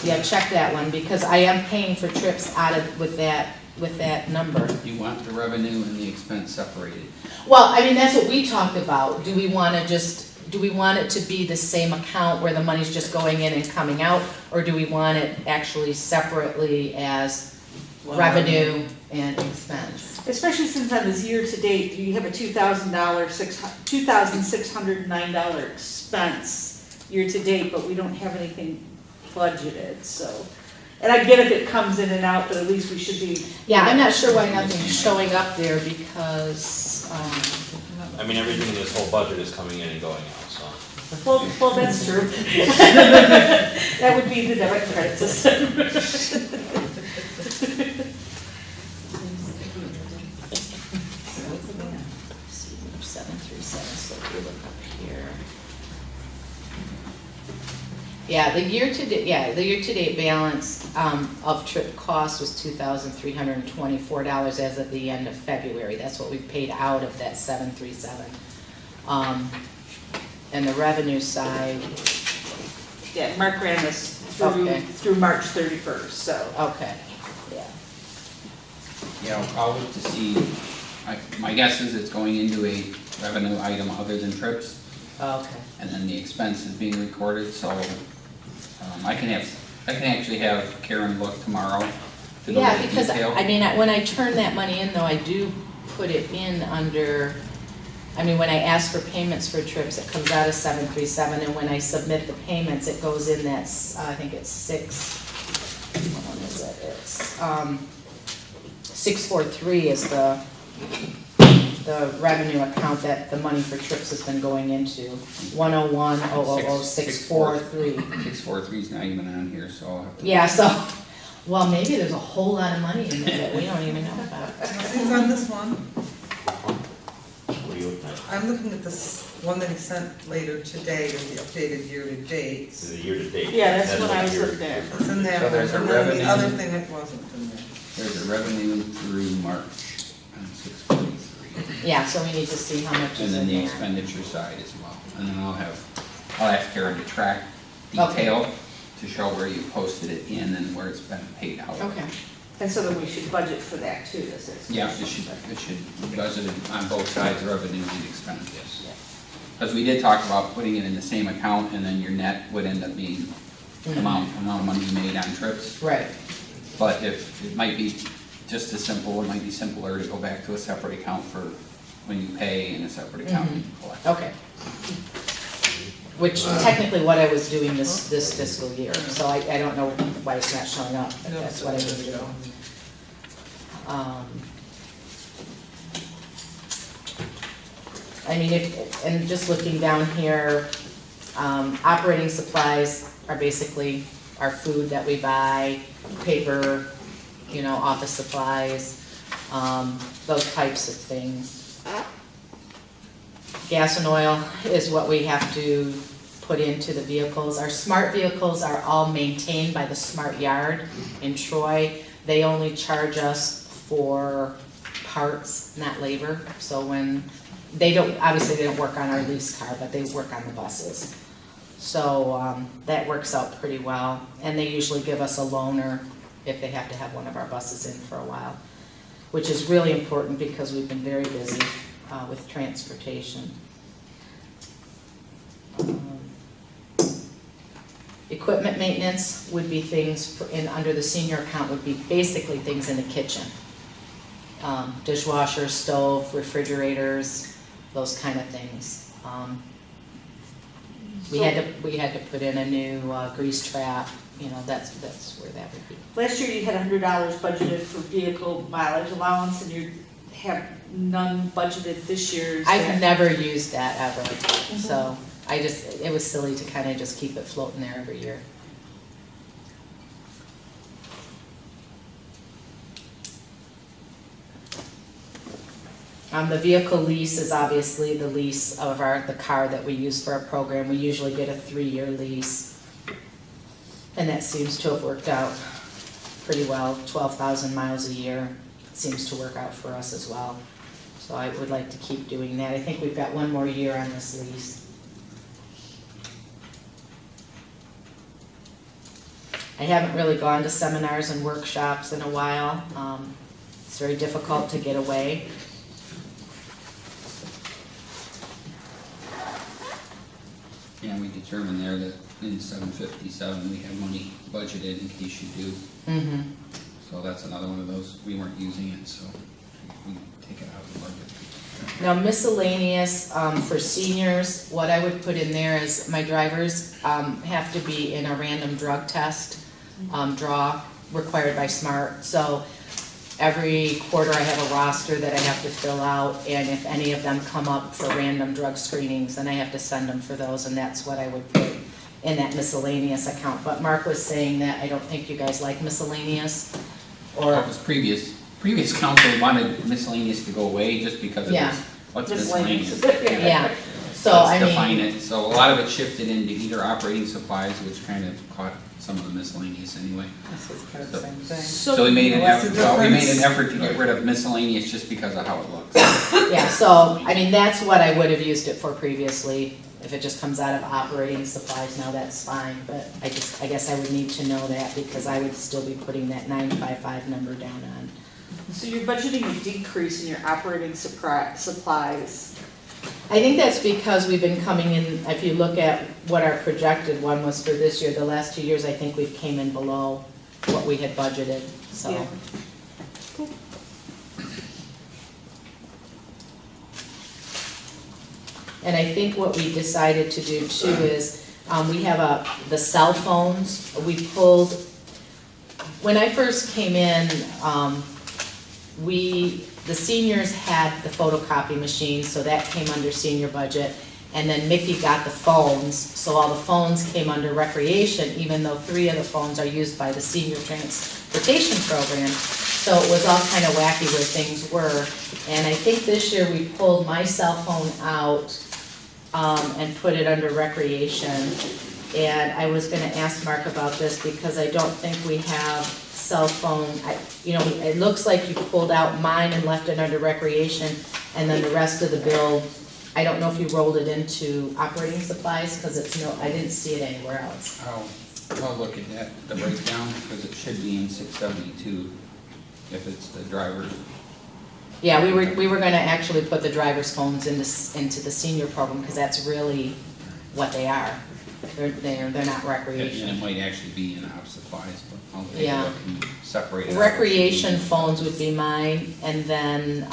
Yeah, check that one, because I am paying for trips out of, with that number. You want the revenue and the expense separated. Well, I mean, that's what we talked about. Do we want it to be the same account where the money's just going in and coming out? Or do we want it actually separately as revenue and expense? especially since on this year-to-date, you have a $2,609 expense year-to-date, but we don't have anything budgeted, so. And I get if it comes in and out, but at least we should be. Yeah, I'm not sure why nothing's showing up there because, I mean, everything in this whole budget is coming in and going out, so. Well, that's true. That would be the debit credit system. Seven three seven, so if you look up here. Yeah, the year-to-date balance of trip cost was $2,324 as of the end of February. That's what we paid out of that 737. And the revenue side, Yeah, Mark ran this Okay. through March 31st, so. okay, yeah. Yeah, I'll look to see, my guess is it's going into a revenue item other than trips, Okay. and then the expense is being recorded, so, I can actually have Karen look tomorrow to go Yeah, into because, detail. I mean, when I turn that money in, though, I do put it in under, I mean, when I ask for payments for trips, it comes out of 737, and when I submit the payments, it goes in that, I think it's 643 is the revenue account that the money for trips has been going into, 101,000,643. 643 is not even on here, so I'll have to. Yeah, so, well, maybe there's a whole lot of money in there that we don't even know about. Nothing's on this one. What are you looking at? I'm looking at this one that he sent later today, with the updated year-to-date. This is the year-to-date. Yeah, that's what I was your- looking at. It's in there, So and there's a then revenue. the other thing that wasn't in there. There's a revenue through March on 643. Yeah, so we need to see how much And is then in the there. expenditure side as well. And then I'll ask Karen to track detail to show where you posted it in and where it's been paid out. Okay. And so then we should budget for that too, this is. Yeah, it should budget it on both sides, revenue and expense, yes. Because we did talk about putting it in the same account and then your net would end up being the amount of money you made on trips. Right, But if, it might be just as simple, it might be simpler to go back to a separate account for when you pay and a separate account when you collect. okay. Which technically what I was doing this fiscal year, so I don't know why it's not showing up, but No, that's what I was there we doing. go. I mean, and just looking down here, operating supplies are basically our food that we buy, paper, office supplies, those types of things. Gas and oil is what we have to put into the vehicles. Our smart vehicles are all maintained by the Smart Yard in Troy. They only charge us for parts, not labor. So when obviously they don't work on our lease car, but they work on the buses. So that works out pretty well. And they usually give us a loaner if they have to have one of our buses in for a while, which is really important because we've been very busy with transportation. Equipment maintenance would be things under the senior account would be basically things in the kitchen. Dishwasher, stove, refrigerators, those kind of things. We had to put in a new grease trap, that's where that would be. Last year you had $100 budgeted for vehicle mileage allowance and you have none budgeted this year. Is I've that- never used that ever, so it was silly to kind of just keep it floating there every year. The vehicle lease is obviously the lease of the car that we use for our program. We usually get a 3-year lease. And that seems to have worked out pretty well, 12,000 miles a year seems to work out for us as well. So I would like to keep doing that. I think we've got one more year on this lease. I haven't really gone to seminars and workshops in a while. It's very difficult to get away. Yeah, we determined there that in 757, we have money budgeted in case you do. Mm-hmm. So that's another one of those, we weren't using it, so we take it out of the budget. Now miscellaneous, for seniors, what I would put in there is my drivers, have to be in a random drug test, draw required by SMART. So every quarter I have a roster that I have to fill out, and if any of them come up for random drug screenings, then I have to send them for those, and that's what I would put in that miscellaneous account. But Mark was saying that I don't think you guys like miscellaneous, or, Because previous council wanted miscellaneous to go away just because it Yeah. was, what's Miscellaneous. miscellaneous? yeah. So Let's I define mean, it, so a lot of it shifted into either operating supplies, which kind of caught some of the miscellaneous anyway. This is kind of the same thing. So we made an What's the effort, well, we made an difference? effort to get rid of miscellaneous just because of how it looks. yeah, so, I mean, that's what I would have used it for previously. If it just comes out of operating supplies now, that's fine, but I guess I would need to know that because I would still be putting that 955 number down on. So you're budgeting a decrease in your operating supplies. I think that's because we've been coming in, if you look at what our projected one was for this year, the last 2 years, I think we've came in below what we had budgeted, so. Yeah. And I think what we decided to do too is, we have the cell phones, we pulled, when I first came in, the seniors had the photocopy machines, so that came under senior budget. And then Mickey got the phones, so all the phones came under recreation, even though 3 of the phones are used by the senior transportation program. So it was all kind of wacky where things were. And I think this year we pulled my cell phone out, and put it under recreation. And I was gonna ask Mark about this because I don't think we have cell phone, it looks like you pulled out mine and left it under recreation, and then the rest of the bill, I don't know if you rolled it into operating supplies, because I didn't see it anywhere else. I'll look at that, the breakdown, because it should be in 672, if it's the drivers. Yeah, we were gonna actually put the driver's phones into the senior program, because that's really what they are. They're not And recreation. it might actually be in op supplies, but I'll take a Yeah. look and separate it out. Recreation phones would be mine, and then,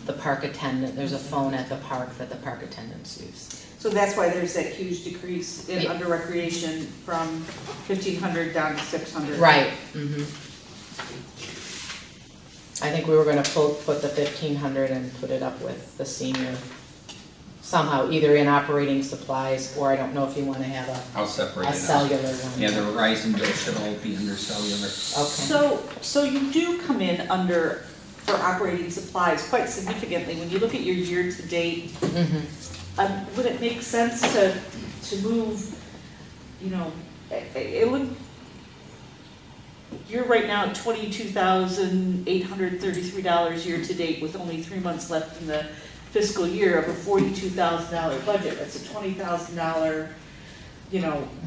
the park attendant, there's a phone at the park that the park attendants use. So that's why there's that huge decrease in Yeah. under recreation from 1,500 down to 600. Right, I think we were gonna put the 1,500 and put it up with the senior somehow, either in operating supplies, or I don't know if you wanna have I'll separate it a out. cellular one. Yeah, the Verizon bill should all be under cellular. Okay. So you do come in under, for operating supplies quite significantly. When you look at your year-to-date, would it make sense to move, it would, you're right now at $22,833 year-to-date with only 3 months left in the fiscal year of a $42,000 budget. That's a $20,000,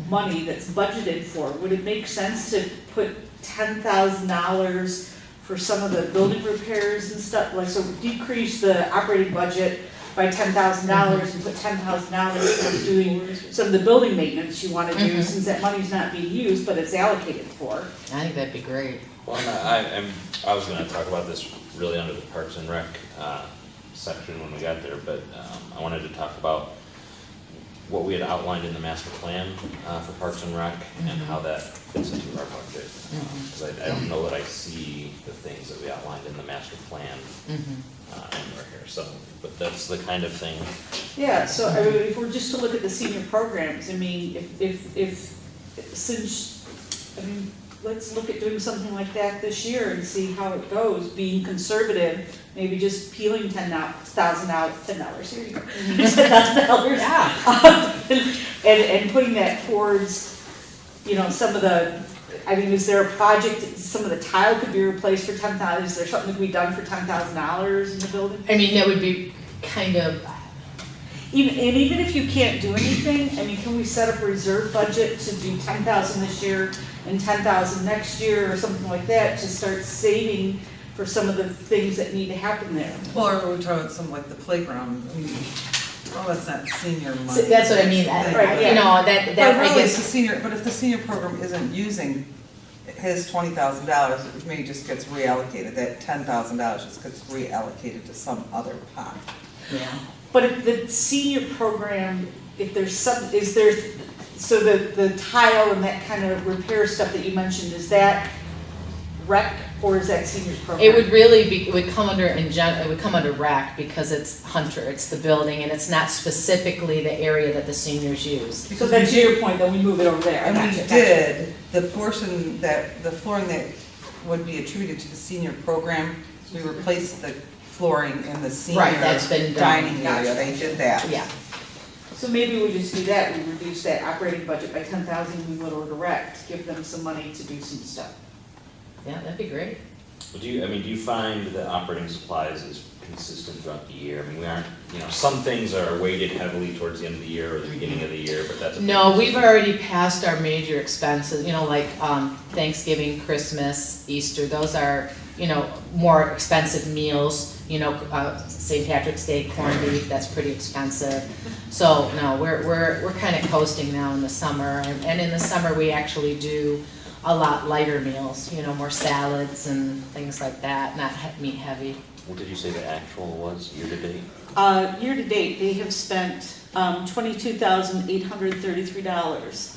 money that's budgeted for. Would it make sense to put $10,000 for some of the building repairs and stuff, so decrease the operating budget by $10,000 and put $10,000 for doing some of the building maintenance you wanna do, since that money's not being used, but it's allocated for? I think that'd be great. Well, I was gonna talk about this really under the Parks and Rec, section when we got there, but, I wanted to talk about what we had outlined in the master plan, for Parks and Rec and how that fits into our budget. Cause I don't know that I see the things that we outlined in the master plan, anywhere here, so, but that's the kind of thing. Yeah, so I mean, if we're just to look at the senior programs, I mean, let's look at doing something like that this year and see how it goes, being conservative, maybe just peeling $10,000, here you go, $10,000. And putting that towards, some of the, is there a project, some of the tile could be replaced for $10,000, is there something that could be done for $10,000 in the building? I mean, that would be kind of, Even if you can't do anything, can we set up a reserve budget to do 10,000 this year and 10,000 next year or something like that to start saving for some of the things that need to happen there? Well, or we're talking about something like the playground, that's not senior money. that's what I mean, Right, yeah. that But I really, guess. but if the senior program isn't using his $20,000, it maybe just gets reallocated, that $10,000 just gets reallocated to some other pot. Yeah. But if the senior program, if there's some, is there, so the tile and that kind of repair stuff that you mentioned, is that rec or is that seniors program? It would really be, it would come under, it would come under RAC because it's Hunter, it's the building, and it's not specifically the area that the seniors use. So then to your point, then we move it over there. And we Gotcha, gotcha. did, the portion that, the flooring that would be attributed to the senior program, we replaced the flooring in the senior Right, that's been done. dining area, Gotcha. they did that. Yeah, So maybe we just do that, we reduce that operating budget by 10,000, we will direct, give them some money to do some stuff. yeah, that'd be great. Do you find that operating supplies is consistent throughout the year? I mean, we aren't, some things are weighted heavily towards the end of the year or the beginning of the year, but that's. No, we've already passed our major expenses, like Thanksgiving, Christmas, Easter, those are, more expensive meals. St. Patrick's Day corned beef, that's pretty expensive. So, no, we're kind of coasting now in the summer, and in the summer, we actually do a lot lighter meals, more salads and things like that, not meat heavy. What did you say the actual was year to date? Year to date, they have spent $22,833.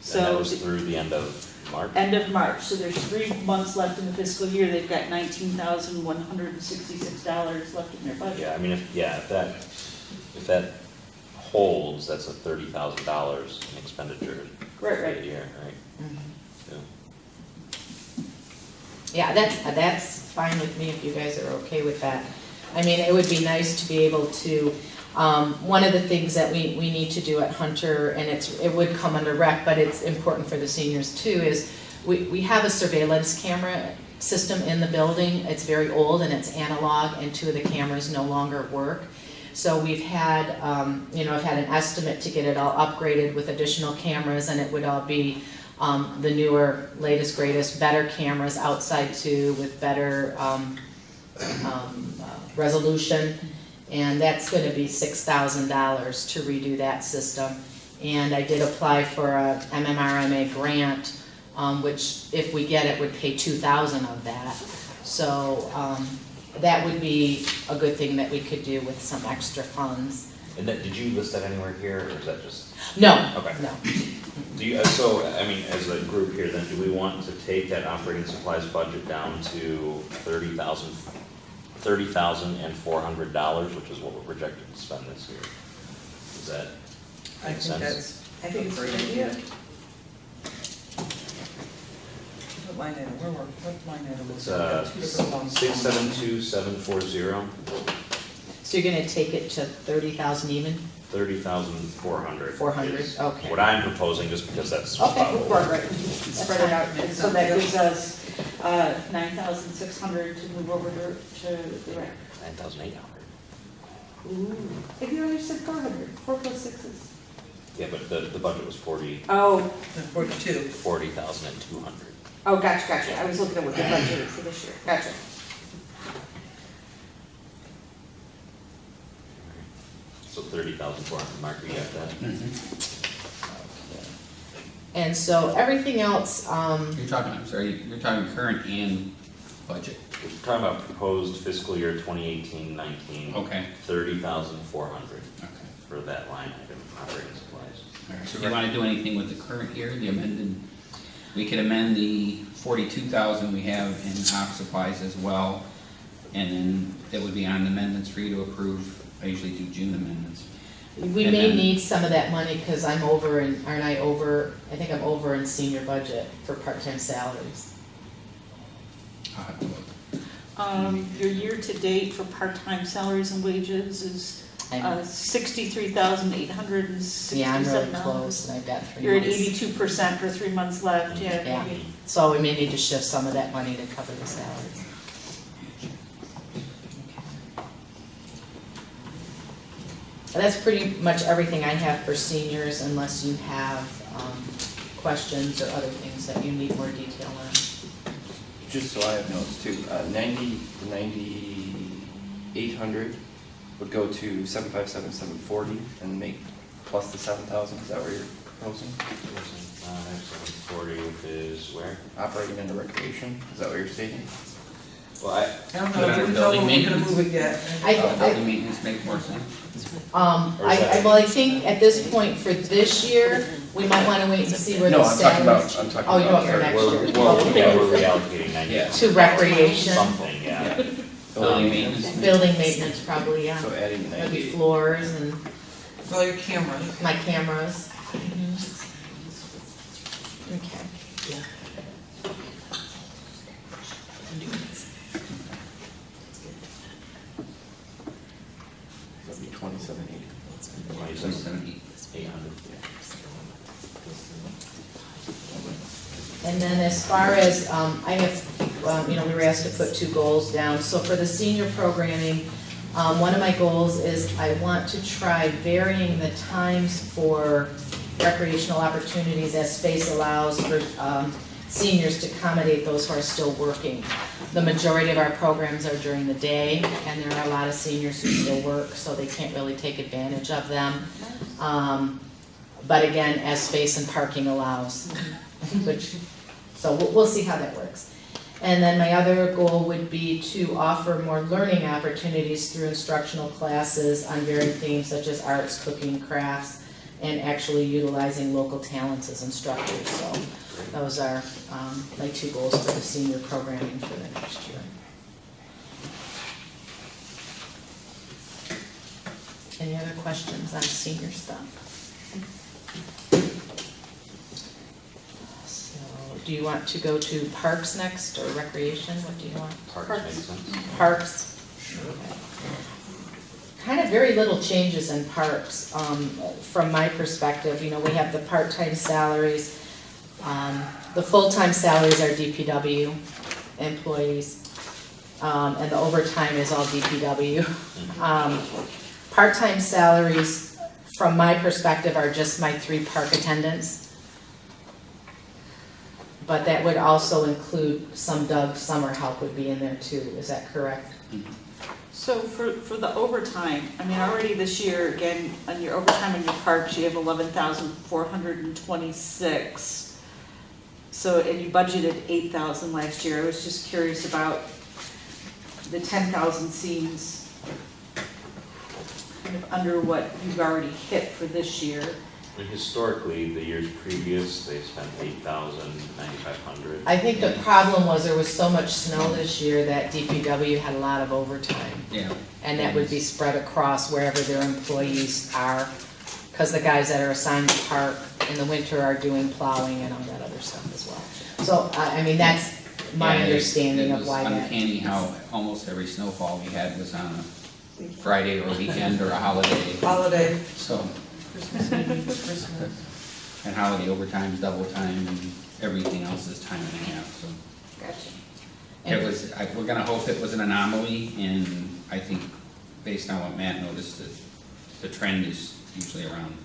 So And that was through the end of March? end of March, so there's 3 months left in the fiscal year, they've got $19,166 left in their budget. Yeah, I mean, if that holds, that's a $30,000 in expenditures Right, for right. the year, right? Yeah, that's fine with me if you guys are okay with that. I mean, it would be nice to be able to, one of the things that we need to do at Hunter, and it would come under rec, but it's important for the seniors too, is we have a surveillance camera system in the building. It's very old and it's analog, and 2 of the cameras no longer work. So we've had, I've had an estimate to get it all upgraded with additional cameras, and it would all be the newer, latest, greatest, better cameras outside too, with better resolution. And that's gonna be $6,000 to redo that system. And I did apply for a MMRMA grant, which if we get it, would pay $2,000 of that. So that would be a good thing that we could do with some extra funds. And that, did you list that anywhere here, or is that just? No, Okay. no. Do you, as a group here, then, do we want to take that operating supplies budget down to $30,400, which is what we're projected to spend this year? Does that I make think sense? that's a great idea. What line item, what line item It's is it? We've got 2 different ones. 672740, So you're gonna take it to 30,000 even? 30,400. 400, is okay. What I'm proposing, just because that's. Okay, right. Spread it out, and so that gives us 9,600 to move over to the rec. 9,800. Ooh, if you only said 400, 4 plus 6s. Yeah, but the budget was Oh, 42. 40,200. oh, gotcha. I was looking at what the budget is for this year. Gotcha. So 30,400, Mark, you got that? And so everything else, You're talking current and budget. We're talking about proposed fiscal year 2018-19. Okay. 30,400 Okay. for that line item, operating supplies. All right, so do you wanna do anything with the current year, we could amend the 42,000 we have in op supplies as well, and then it would be on the amendments for you to approve. I usually do June amendments. we And may then- need some of that money, because I think I'm over in senior budget for part-time salaries. I'll have to look. Your year-to-date for part-time salaries and wages is I'm- $63,867. Yeah, I'm really close, and I've got 3 You're at months. 82% for 3 months left, yeah, Yeah. maybe. So we may need to shift some of that money to cover the salaries. And that's pretty much everything I have for seniors, unless you have questions or other things that you need more detail on. Just so I have notes too, 9,800 would go to 757,740 and make plus the 7,000, is that what you're proposing? 740, which is changes where? Operating into recreation, is that what you're stating? Well, I don't Put know, it under we tell them building we're gonna maintenance. move it yet. Building maintenance make more sense. Or is that- Well, I think at this point for this year, we might wanna wait and see where No, the I'm talking salaries. about, I'm talking Oh, you about. know, for next year. we're reallocating 90. Yeah. To recreation, Something, yeah. Building maintenance. building maintenance probably, yeah. So adding Maybe 98. floors and Well, your cameras. my cameras. Okay. That'd be 2780. 2780. 800. And then as far as, I have, we were asked to put 2 goals down. So for the senior programming, one of my goals is I want to try varying the times for recreational opportunities as space allows for seniors to accommodate those who are still working. The majority of our programs are during the day, and there are a lot of seniors who still work, so they can't really take advantage of them. But again, as space and parking allows, so we'll see how that works. And then my other goal would be to offer more learning opportunities through instructional classes on varied themes such as arts, cooking, crafts, and actually utilizing local talents as instructors. So those are my 2 goals for the senior programming for the next year. Any other questions on senior stuff? So, do you want to go to parks next or recreation? What do you want? Parks makes sense. Parks. Kind of very little changes in parks, from my perspective. We have the part-time salaries. The full-time salaries are DPW employees, and the overtime is all DPW. Part-time salaries, from my perspective, are just my 3 park attendants. But that would also include some Doug summer help would be in there too, is that correct? So for the overtime, already this year, again, on your overtime in your parks, you have 11,426. So, and you budgeted 8,000 last year. I was just curious about the 10,000 seems kind of under what you've already hit for this year. I mean, historically, the years previous, they spent 8,000, 9,500. I think the problem was there was so much snow this year that DPW had a lot of overtime. Yeah. And that would be spread across wherever their employees are, because the guys that are assigned to park in the winter are doing plowing and all that other stuff as well. So, that's my Yeah, understanding of why It was that. uncanny how almost every snowfall we had was on a Friday or weekend or a holiday, Holiday, so, Christmas Eve, Christmas. and holiday overtime's double time and everything else is time and a half, so. Gotcha. We're gonna hope it was an anomaly, and I think, based on what Matt noticed, that the trend is usually around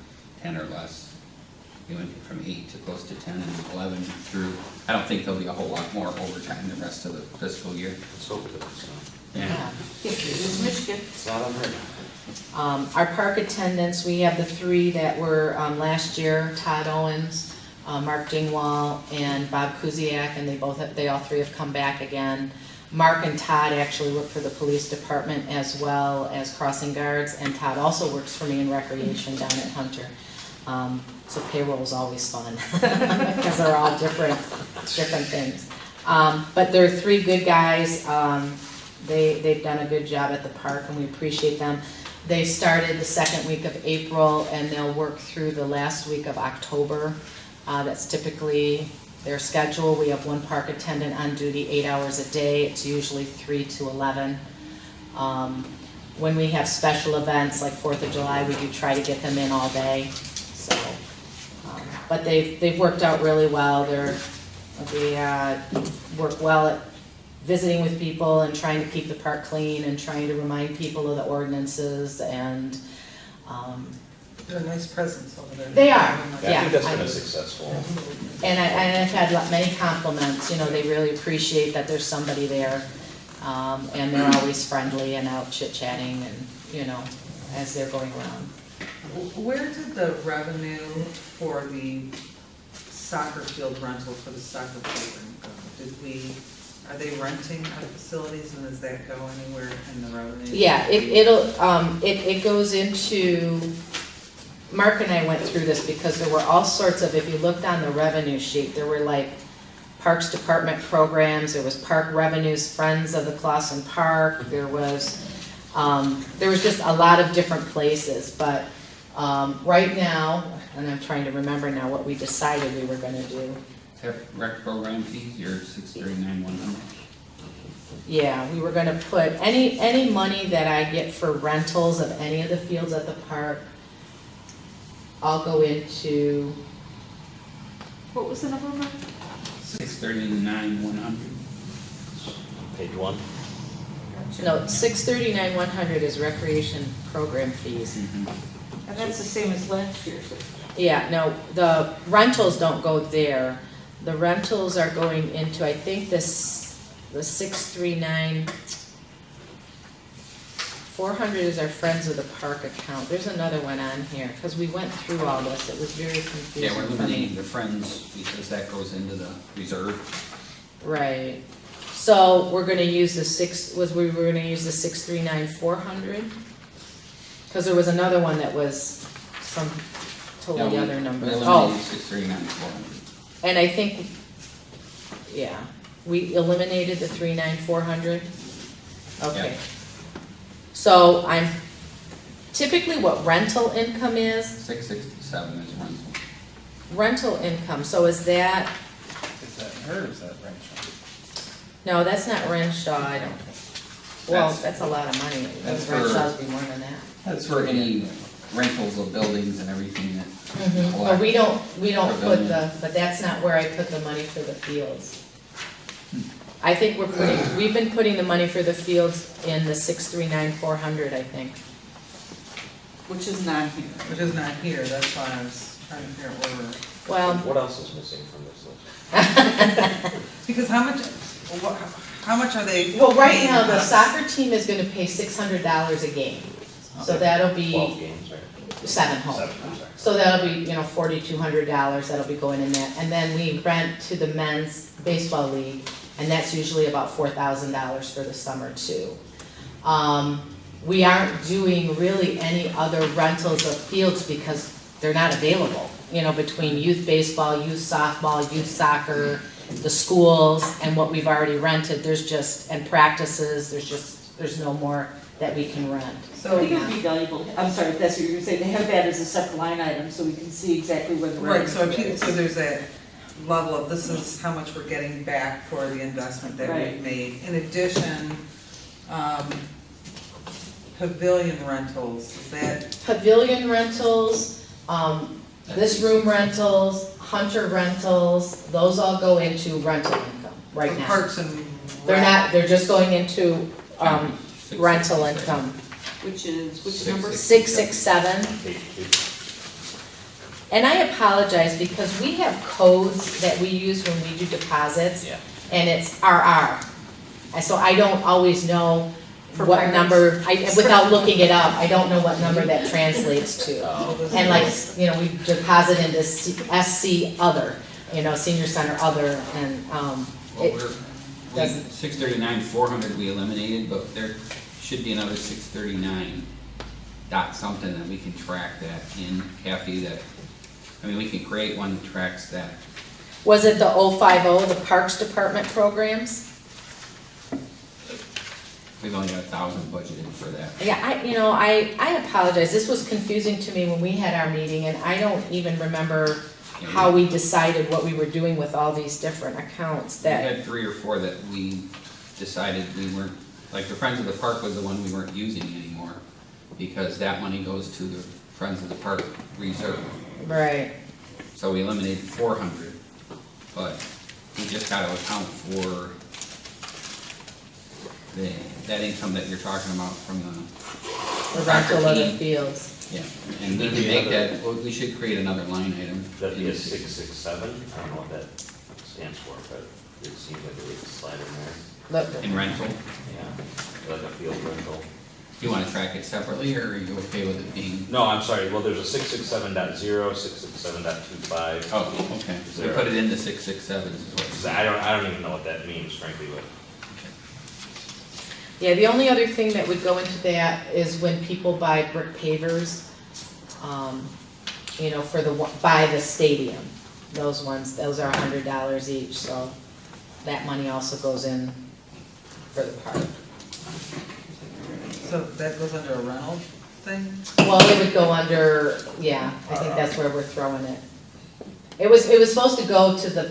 10 or less. We went from 8 to close to 10 and 11 through, I don't think there'll be a whole lot more overtime the rest of the fiscal year. Let's hope it doesn't snow. Yeah. Michigan. It's not unheard of. Our park attendants, we have the 3 that were last year, Todd Owens, Mark Dingwall, and Bob Kuziak, and they all 3 have come back again. Mark and Todd actually work for the police department as well as crossing guards, and Todd also works for me in recreation down at Hunter. So payroll is always fun, because they're all different things. But they're 3 good guys. They've done a good job at the park, and we appreciate them. They started the 2nd week of April, and they'll work through the last week of October. That's typically their schedule. We have 1 park attendant on duty 8 hours a day. It's usually 3 to 11. When we have special events like 4th of July, we do try to get them in all day. So, but they've worked out really well. They work well at visiting with people and trying to keep the park clean and trying to remind people of the ordinances and, They're a nice presence over there. They are, Yeah, I yeah. think that's been a successful. And I've had many compliments, they really appreciate that there's somebody there. And they're always friendly and out chit-chatting and, as they're going around. Where did the revenue for the soccer field rental for the soccer children go? Are they renting our facilities, and does that go anywhere in the revenue? Yeah, it goes into, Mark and I went through this because there were all sorts of, if you looked on the revenue sheet, there were like Parks Department programs, there was Park Revenues, Friends of the Clausen Park, there was just a lot of different places, but right now, and I'm trying to remember now what we decided we were gonna do. Rec program fees, your 639,100. Yeah, we were gonna put any money that I get for rentals of any of the fields at the park, I'll go into, What was the number, Mark? 639,100. Page one. no, 639,100 is recreation program fees. And that's the same as last year, so. Yeah, no, the rentals don't go there. The rentals are going into, I think the 639, 400 is our Friends of the Park account. There's another one on here, because we went through all this. It was very confusing Yeah, we're for me. eliminating the Friends because that goes into the reserve. Right. So we're gonna use the we were gonna use the 639,400? Because there was another one that was some totally other number. We Oh, eliminated 639,400. and I think, yeah, we eliminated the 39400? Okay. Yeah. So I'm, typically what rental income is, 667 is rental. rental income, so is that, Is that her or is that Renshaw? no, that's not Renshaw, I don't think. Well, That's- that's a lot of money. that's for- Renshaw's be more than that. That's for any rentals of buildings and everything that. But we don't put the, Pavilion. but that's not where I put the money for the fields. I think we've been putting the money for the fields in the 639,400, I think. Which is not here. Which is not here, that's why I was trying to figure out where we're. Well, What else is missing from this list? Because how much are they? well, right paying now, the us? soccer team is gonna pay $600 a game. So that'll 12 be games, right? 7 home. 7, I'm sorry. So that'll be, $4,200, that'll be going in that. And then we rent to the men's baseball league, and that's usually about $4,000 for the summer too. We aren't doing really any other rentals of fields because they're not available. Between youth baseball, youth softball, youth soccer, the schools, and what we've already rented, and practices, there's no more that we can rent. I So, think it would be valuable, I'm sorry, if that's what you're gonna say, to have that as a separate line item, so we can see exactly where the right, so revenue is. there's that level of, this is how much we're getting back for the investment that Right. we've made. In addition, pavilion rentals, is that, Pavilion rentals, this room rentals, Hunter rentals, those all go into rental income right now. parks and. They're just going into, rental income. Which is, which Six, number? 667. Page 2. And I apologize because we have codes that we use when we do deposits. Yeah. And it's RR. And so I don't always know For what parents? number, without looking it up, I don't know what number that translates to. And we deposit into SC other, senior center other, and, Well, doesn't- 639,400 we eliminated, but there should be another 639 dot something that we can track that in, Kathy, we can create one that tracks that. was it the 050, the Parks Department programs? We've only got 1,000 budgeted for that. Yeah, I apologize, this was confusing to me when we had our meeting, and I don't even remember how we decided what we were doing with all these different accounts We that, had 3 or 4 that we decided we weren't, like the Friends of the Park was the one we weren't using anymore, because that money goes to the Friends of the Park reserve. right, So we eliminated 400, but we just got to account for that income that you're talking about from the. the rental of the team. fields. Yeah, and we can make that, well, we should create another line item. That'd be a 667, I don't know what that stands for, but it seems like it would slide in there. Look, In rental, Yeah, like a field rental. Do you wanna track it separately, or are you okay with it being? No, I'm sorry, well, there's a 667.0, 667.25. Oh, okay, so we put it into 667 is what it's. I don't even know what that means, frankly, but. Yeah, the only other thing that would go into that is when people buy brick pavers, you know, for by the stadium. Those are $100 each, so that money also goes in for the park. So that goes under a rental thing? Well, it would go under, yeah, I think that's where we're throwing it. It was supposed to go to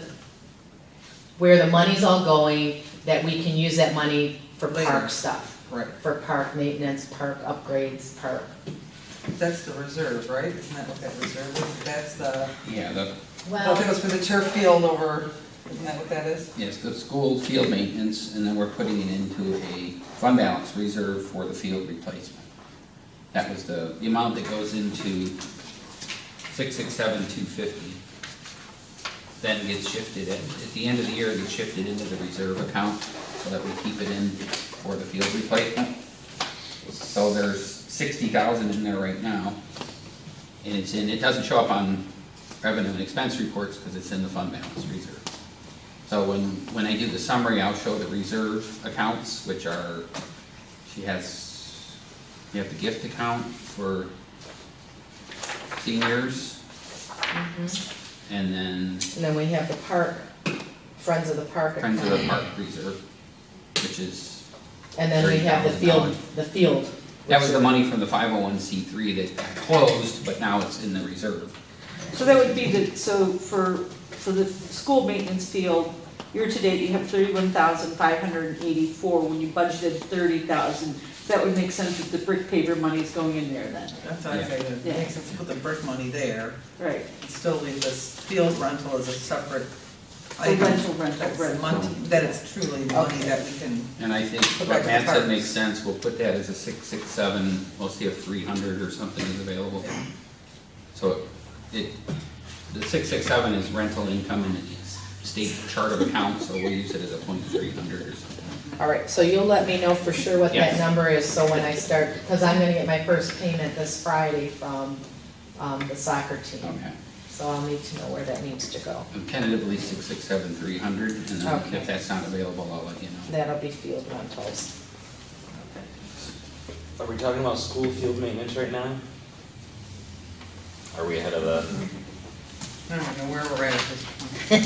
where the money's all going, that we can use that money for Later. park stuff. Right. For park maintenance, park upgrades, park. That's the reserve, right? Isn't that what that reserve is? That's the, Yeah, I think it was for the turf field over, isn't that what that is? yes, the school field maintenance, and then we're putting it into a fund balance reserve for the field replacement. That was the amount that goes into 667,250. Then gets shifted, at the end of the year, it gets shifted into the reserve account so that we keep it in for the field replacement. So there's 60,000 in there right now. And it doesn't show up on revenue and expense reports because it's in the fund balance reserve. So when I do the summary, I'll show the reserve accounts, which are, you have the gift account for seniors, and And then we have the park, Friends of the Park account. Friends of the Park Reserve, which is, And then we have the field. that was the money from the 501c3 that got closed, but now it's in the reserve. So that would be for the school maintenance field, year to date, you have 31,584 when you budgeted 30,000. That would make sense if the brick paver money is going in there then, That's what I say, it Yeah. makes sense to put the brick money there, right? and still leave this field rental as a separate The item. rental, That's right. money, that it's truly money Okay. that we can, And I think Put back what in the Matt said parks. makes sense, we'll put that as a 667, we'll see if 300 or something is available. So the 667 is rental income in the state chart of accounts, so we'll use it as a .300 or something. All right, so you'll let me know for sure what that Yes. number is, so when I start, because I'm gonna get my first payment this Friday from the soccer team. Okay. So I'll need to know where that needs to go. I'm tentatively 667, 300, and then Okay. if that's not available, I'll let you know. That'll be field rentals. Are we talking about school field maintenance right now? Are we ahead of the? I don't know where we're at this point.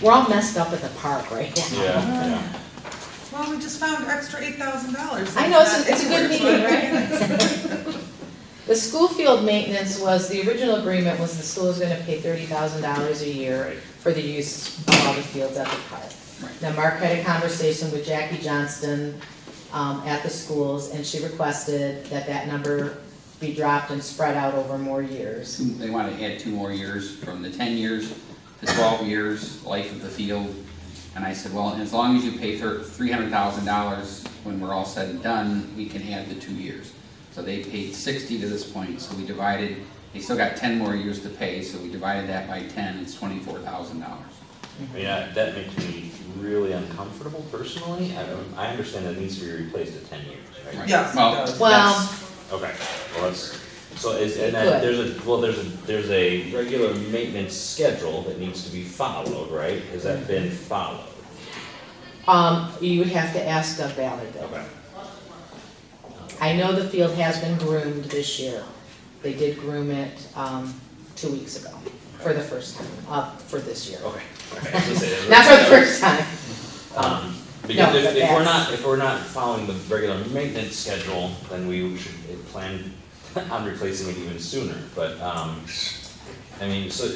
We're all messed up at the park right now. Yeah. Well, we just found extra $8,000. I know, it's a good meeting, right? The school field maintenance was, the original agreement was the school was gonna pay $30,000 a year for the use of all the fields at the park. Right. Now, Mark had a conversation with Jackie Johnston at the schools, and she requested that number be dropped and spread out over more years. They want to add 2 more years, from the 10 years to 12 years, life of the field. And I said, well, as long as you pay $300,000 when we're all said and done, we can add the 2 years. So they paid 60 to this point, so we divided, they still got 10 more years to pay, so we divided that by 10, it's $24,000. I mean, that makes me really uncomfortable personally. I understand that it needs to be replaced at 10 years, right? Right. Yes, it Well, does. Well, Okay, well, and then Good. there's a regular maintenance schedule that needs to be followed, right? Has that been followed? you would have to ask Doug Ballard. Okay. I know the field has been groomed this year. They did groom it 2 weeks ago, for the first time, for this year. Okay. I was gonna say, Not for the first time. Because No, if but if we're not following the regular maintenance schedule, then we should plan on replacing it even sooner. But I mean, so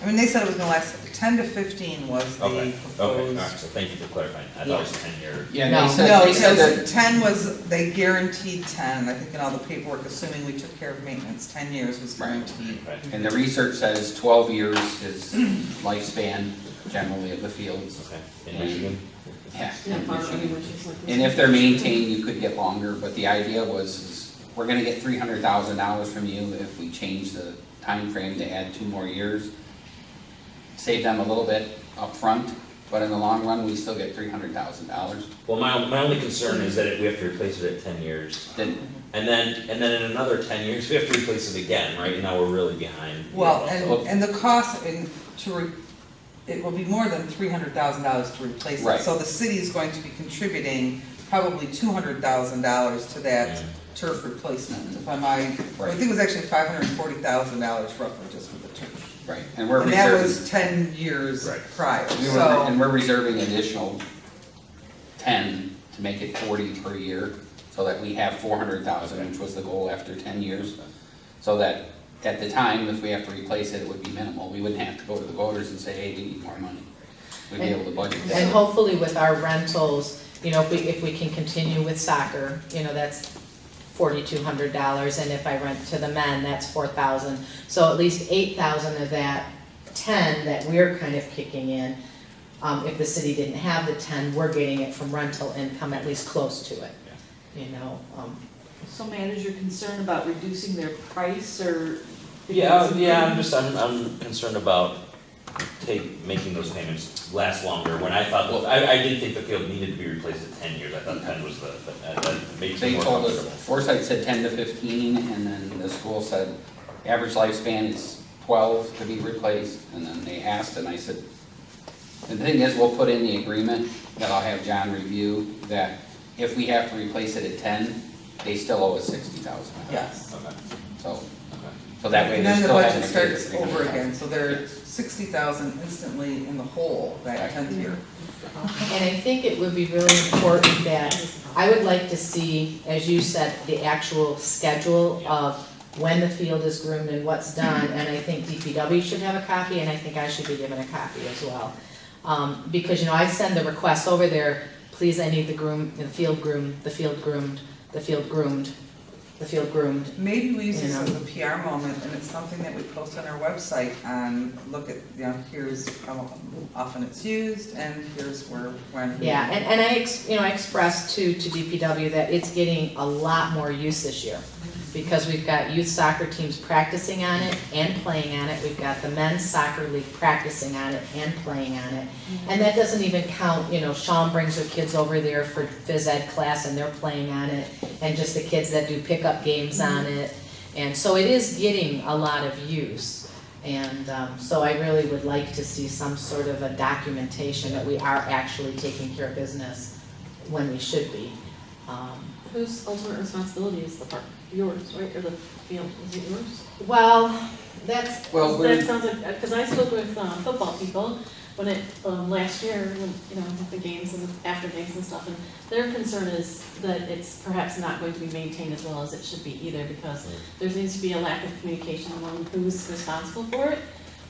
I mean, they said it was gonna last, 10 to 15 was the okay, all proposed. right. So thank you for clarifying. I thought it was 10-year. Yeah, No. No, they said that, because 10 was, they guaranteed 10, I think in all the paperwork, assuming we took care of maintenance, 10 years was guaranteed. Right. and the research says 12 years is lifespan generally of the fields. Okay. In Michigan. Yeah, in Michigan. And if they're maintained, you could get longer, but the idea was, we're gonna get $300,000 from you if we change the time frame to add 2 more years. Save them a little bit up front, but in the long run, we still get $300,000. Well, my only concern is that if we have to replace it at 10 years, Then, and then in another 10 years, we have to replace it again, right? And now we're really behind. Well, So- and the cost it will be more than $300,000 to replace it. Right. So the city is going to be contributing probably $200,000 to that turf replacement. If I might, I think it was actually $540,000 roughly just for the turf. right, and we're And that reserving, was 10 years Right. prior, and so, we're reserving additional 10 to make it 40 per year, so that we have 400,000, which was the goal after 10 years. So that at the time, if we have to replace it, it would be minimal. We wouldn't have to go to the voters and say, hey, we need more money. We'd be able to budget And that. hopefully with our rentals, you know, if we can continue with soccer, you know, that's $4,200, and if I rent to the men, that's $4,000. So at least $8,000 of that 10 that we're kind of kicking in, if the city didn't have the 10, we're getting it from rental income, at least close to it, you know. So Matt, is your concern about reducing their price or? I'm concerned about making those payments last longer, when I thought, I did think the field needed to be replaced at 10 years, I thought 10 was that makes me They more told us, comfortable. Foresight said 10 to 15, and then the school said average lifespan is 12 to be replaced, and then they asked, and I said, the thing is, we'll put in the agreement that I'll have John review, that if we have to replace it at 10, they still owe us $60,000. yes. Okay, So, okay. so that way And they're then the still budget having to pay the starts over $300,000. again, so they're 60,000 instantly in the hole that 10th year. And I think it would be really important that, I would like to see, as you said, the actual schedule of when the field is groomed and what's done, and I think DPW should have a copy, and I think I should be given a copy as well. Because, you know, I send the request over there, please, I need the field groomed, the field groomed, the field groomed, the field groomed. Maybe we use this You know. as a PR moment, and it's something that we post on our website, and look at, you know, here's how often it's used, and here's where, when. Yeah, and I expressed to DPW that it's getting a lot more use this year, because we've got youth soccer teams practicing on it and playing on it, we've got the men's soccer league practicing on it and playing on it, and that doesn't even count, you know, Sean brings her kids over there for phys ed class and they're playing on it, and just the kids that do pickup games on it, and so it is getting a lot of use. And so I really would like to see some sort of a documentation that we are actually taking care of business when we should be. Whose ultimate responsibility is the park? Yours, right, or the field, is it yours? Well, that's, Well, That sounds like, because I spoke with football people when last year, when, you know, with the games and after games and stuff, and their concern is that it's perhaps not going to be maintained as well as it should be either, because there needs to be a lack of communication among who's responsible for it,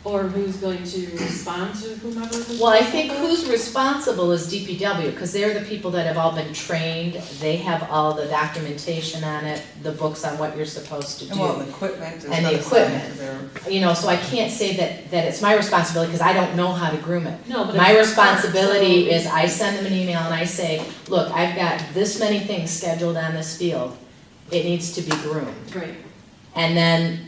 or who's going to respond to whomever is responsible. well, I think who's responsible is DPW, because they're the people that have all been trained, they have all the documentation on it, the books on what you're supposed to And well, the do. equipment is. And the another side equipment. there. You know, so I can't say that it's my responsibility, because I don't know how to groom it. No, but My it's their park, responsibility so- is I send them an email and I say, look, I've got this many things scheduled on this field, it needs to be groomed. Right. And then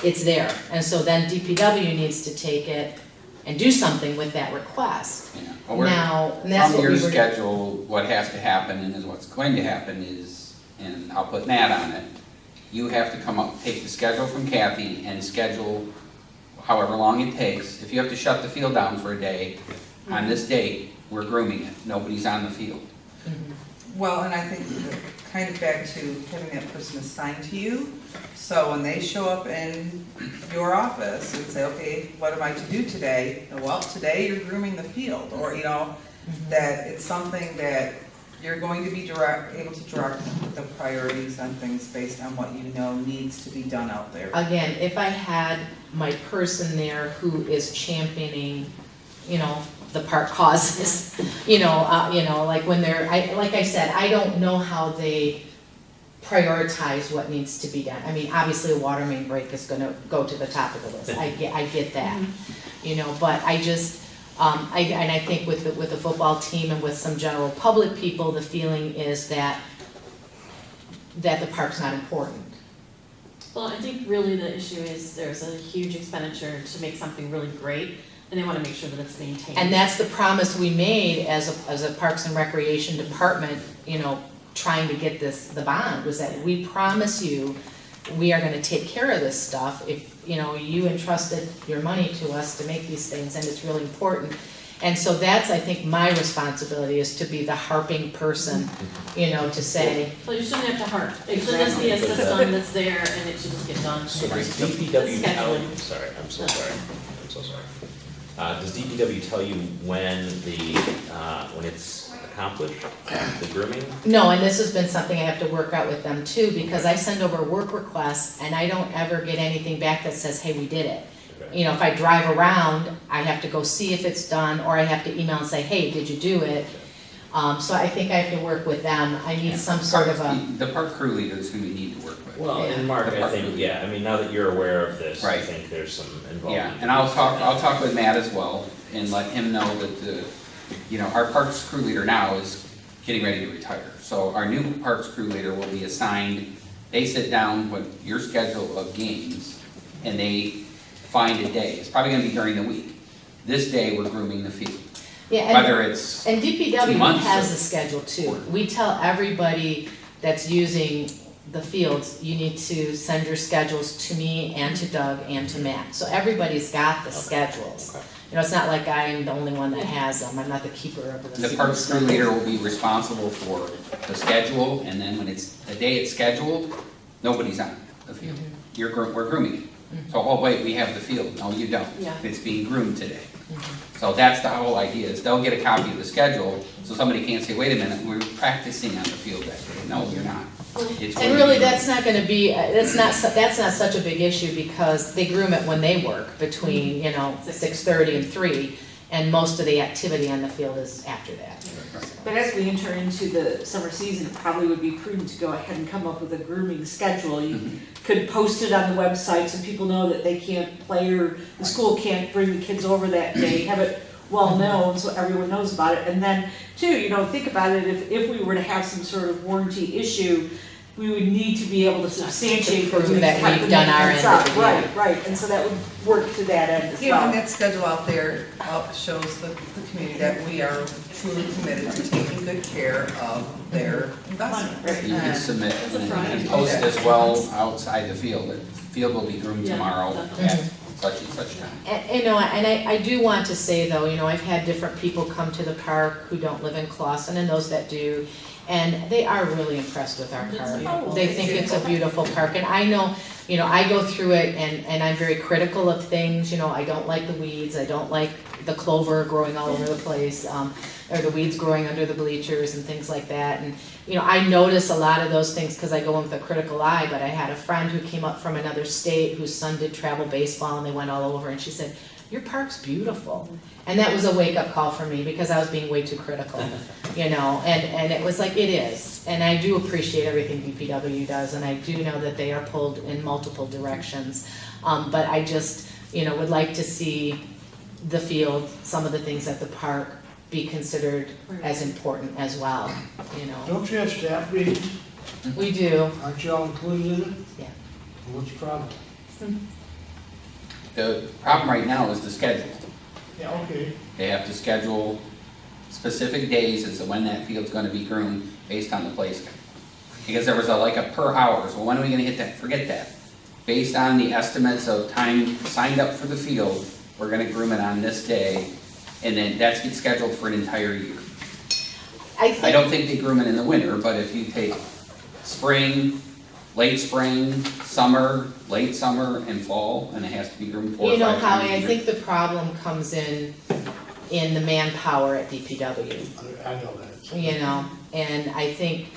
it's there, and so then DPW needs to take it and do something with that request. Yeah. Well, we're- Now, and that's From what your we were. schedule, what has to happen and is what's going to happen is, and I'll put Nat on it, you have to come up, take the schedule from Kathy and schedule however long it takes. If you have to shut the field down for a day, on this date, we're grooming it, nobody's on the field. Mhm. Well, and I think that kind of back to having that person assigned to you, so when they show up in your office and say, okay, what am I to do today? Well, today you're grooming the field, or, you know, that it's something that you're going to be able to direct the priorities on things based on what you know needs to be done out there. Again, if I had my person there who is championing, you know, the park causes, you know, like when like I said, I don't know how they prioritize what needs to be done. I mean, obviously a water main break is gonna go to the top of the list, I get that, you know, but I just, and I think with the football team and with some general public people, the feeling is that the park's not important. Well, I think really the issue is there's a huge expenditure to make something really great, and they wanna make sure that it's maintained. And that's the promise we made as a Parks and Recreation Department, you know, trying to get the bond, was that we promise you, we are gonna take care of this stuff. If, you know, you entrusted your money to us to make these things, and it's really important. And so that's, I think, my responsibility, is to be the harping person, you know, to say, So you shouldn't have to harp, it should just be a system that's there and it should just get done. So And does it's DPW tell scheduling. you, sorry, I'm so sorry. Does DPW tell you when when it's accomplished, the grooming? no, and this has been something I have to work out with them too, because I send over work requests and I don't ever get anything back that says, hey, we did it. Okay. You know, if I drive around, I have to go see if it's done, or I have to email and say, hey, did you do it? So I think I have to work with them, I need some sort of a, The park crew leaders who we need to work with. Well, and Mark, I think, yeah, I mean, now that you're aware of this, I Right. think there's some involvement. Yeah, and I'll talk with Matt as well, and let him know that you know, our parks crew leader now is getting ready to retire. So our new parks crew leader will be assigned, they sit down with your schedule of games, and they find a day, it's probably gonna be during the week. This day, we're grooming the field, yeah, whether it's, and 2 2 months has or- a schedule too. We tell everybody that's using the fields, you need to send your schedules to me and to Doug and to Matt. So everybody's got the schedules. Okay. You know, it's not like I'm the only one that has them, I'm not the keeper of the. the parks crew leader will be responsible for the schedule, and then when it's, the day it's scheduled, nobody's on the field. We're grooming it. So, oh wait, we have the field, no, you don't. Yeah. It's being groomed today. So that's the whole idea, is they'll get a copy of the schedule, so somebody can't say, wait a minute, we're practicing on the field that day. No, you're not. It's And when really, you- that's not gonna be, that's not such a big issue, because they groom it when they work, between, you know, 6:30 and 3, and most of the activity on the field is after that. But as we enter into the summer season, it probably would be prudent to go ahead and come up with a grooming schedule. You could post it on the website so people know that they can't play, or the school can't bring the kids over that day, have it well known so everyone knows about it. And then, too, you know, think about it, if we were to have some sort of warranty issue, we would need to be able to substantiate Prove we've that kept we've the done our maintenance end of up. the deal. Right, and so that would work to that end as You know, and well. that schedule out there shows the community that we are truly committed to taking good care of their investment. You can And- submit It's a Friday. and post as well outside the field. The field will be groomed Yeah, tomorrow definitely. at such and such time. And, you know, and I do want to say though, you know, I've had different people come to the park who don't live in Clawson, and those that do, and they are really impressed with our It's park. beautiful. They think it's a beautiful park, and I know, you know, I go through it and I'm very critical of things, you know, I don't like the weeds, I don't like the clover growing all over the place, or the weeds growing under the bleachers and things like that, and, you know, I notice a lot of those things because I go in with a critical eye, but I had a friend who came up from another state whose son did travel baseball, and they went all over, and she said, your park's beautiful. And that was a wake-up call for me, because I was being way too critical, you know, and it was like, it is. And I do appreciate everything DPW does, and I do know that they are pulled in multiple directions. But I just, you know, would like to see the field, some of the things at the park be considered as important as well, you know. Don't you have staff meetings? We do, Aren't you all included in it? Yeah. What's the problem? The problem right now is the schedule. Yeah, okay. They have to schedule specific days as to when that field's gonna be groomed based on the place. Because there was like a per hours, well, when are we gonna hit that? Forget that. Based on the estimates of time signed up for the field, we're gonna groom it on this day, and then that's gets scheduled for an entire year. I think. I don't think they groom it in the winter, but if you take spring, late spring, summer, late summer, and fall, and it has to be groomed 4 or 5 You know, times Howie, a I year. think the problem comes in the manpower at DPW, I know that. you know, and I think,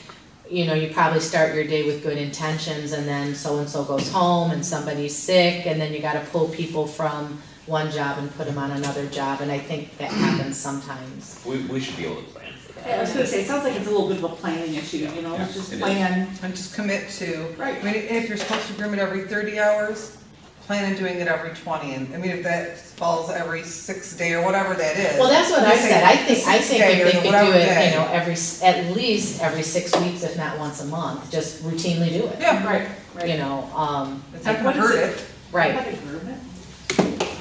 you know, you probably start your day with good intentions, and then so-and-so goes home, and somebody's sick, and then you gotta pull people from one job and put them on another job, and I think that happens sometimes. We should be able to plan for that. I was gonna say, it sounds like it's a little bit of a planning issue, you know, let's just it is. plan. And just commit to, Right. I mean, if you're supposed to groom it every 30 hours, plan on doing it every 20. And I mean, if that falls every 6th day or whatever that is. Well, that's what I just say said, I the think 6th day if or they the could do whatever it, day. you know, at least every 6 weeks, if not once a month, just routinely do it. Yeah, Right, You know, it's not What gonna is hurt it? it. right. How to groom it?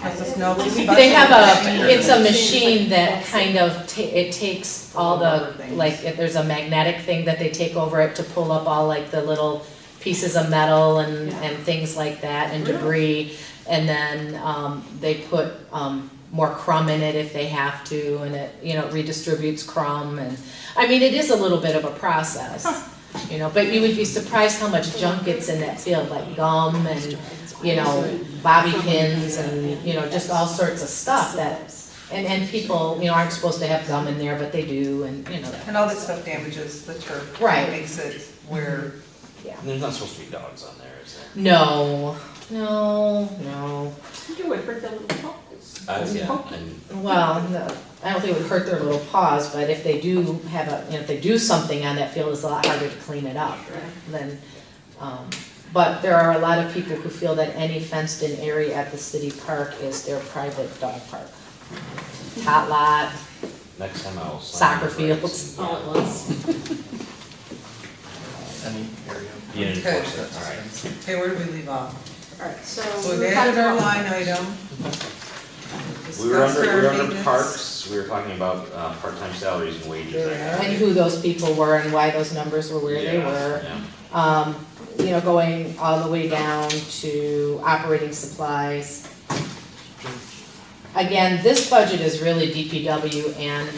That's a snow They have special. it's a machine that kind of, it takes all the, like, if there's a magnetic thing that they take over it to pull up all like the little pieces of metal and things like that and debris. And then, they put, more crumb in it if they have to, and it, you know, redistributes crumb, and, I mean, it is a little bit of a process. You know, but you would be surprised how much junk gets in that field, like gum and, you know, bobby pins and, you know, just all sorts of stuff that, and people, you know, aren't supposed to have gum in there, but they do, and, you know, that. And all this stuff damages the turf. Right. Makes it where, Yeah. And there's not supposed to be dogs on there, is there? No. I think it would hurt the little paws. Yeah, and Well, no, I don't think it would hurt their little paws, but if they do have a, you know, if they do something on that field, it's a lot harder to clean it up than, but there are a lot of people who feel that any fenced-in area at the city park is their private dog park. Tot lot, next time I'll. Soccer fields. All at once. Any area. You didn't Okay. enforce it, alright. okay, where did we leave off? Alright, so. So we we were added talking our about- line item. We were Discussed our under maintenance. parks, we were talking about, part-time salaries and wages. Yeah. And who those people were and why those numbers were where they Yeah, were. yeah. You know, going all the way down to operating supplies. Again, this budget is really DPW and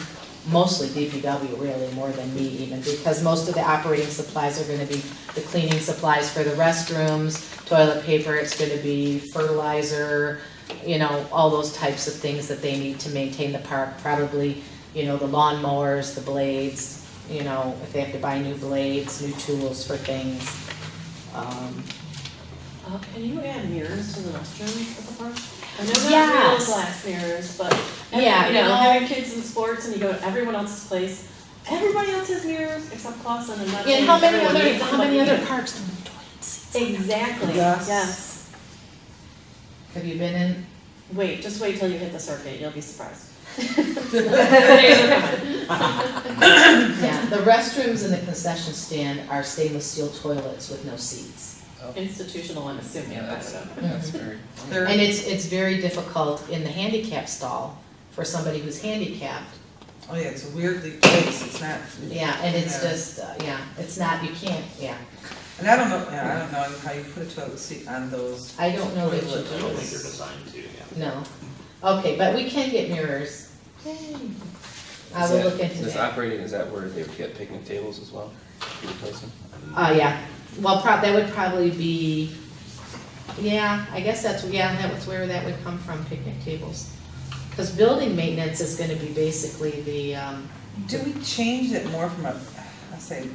mostly DPW really, more than me even, because most of the operating supplies are gonna be the cleaning supplies for the restrooms, toilet paper, it's gonna be fertilizer, you know, all those types of things that they need to maintain the park, probably, you know, the lawn mowers, the blades, you know, if they have to buy new blades, new tools for things. Can you add mirrors to the restrooms at the park? I know not real Yes. glass mirrors, but, Yeah, you know, no. having kids in sports and you go to everyone else's place, everybody else has mirrors except Clausen and not. And how many everyone other, needs how them, many but other you parks don't have toilet seats? can't. Exactly, Yes. yes. Have you been in? Wait, just wait till you hit the circuit, you'll be surprised. The days are coming. Yeah, the restrooms in the concession stand are stainless steel toilets with no seats. Institutional, I'm assuming. Yeah, I don't know. that's very. There- And it's very difficult in the handicap stall for somebody who's handicapped. Oh, yeah, it's weirdly placed, it's not, Yeah, and it's Yeah. just, yeah, it's not, you can't, yeah. and I don't know how you put a toilet seat on those. I don't know that you I don't think they're do. designed to, yeah. No. Okay, but we can get mirrors. I will look into This that. operating, is that where they would get picnic tables as well? You replace them? Yeah, well, that would probably be, yeah, I guess that's where that would come from, picnic tables. Because building maintenance is gonna be basically the, Do we change it more from a, I say,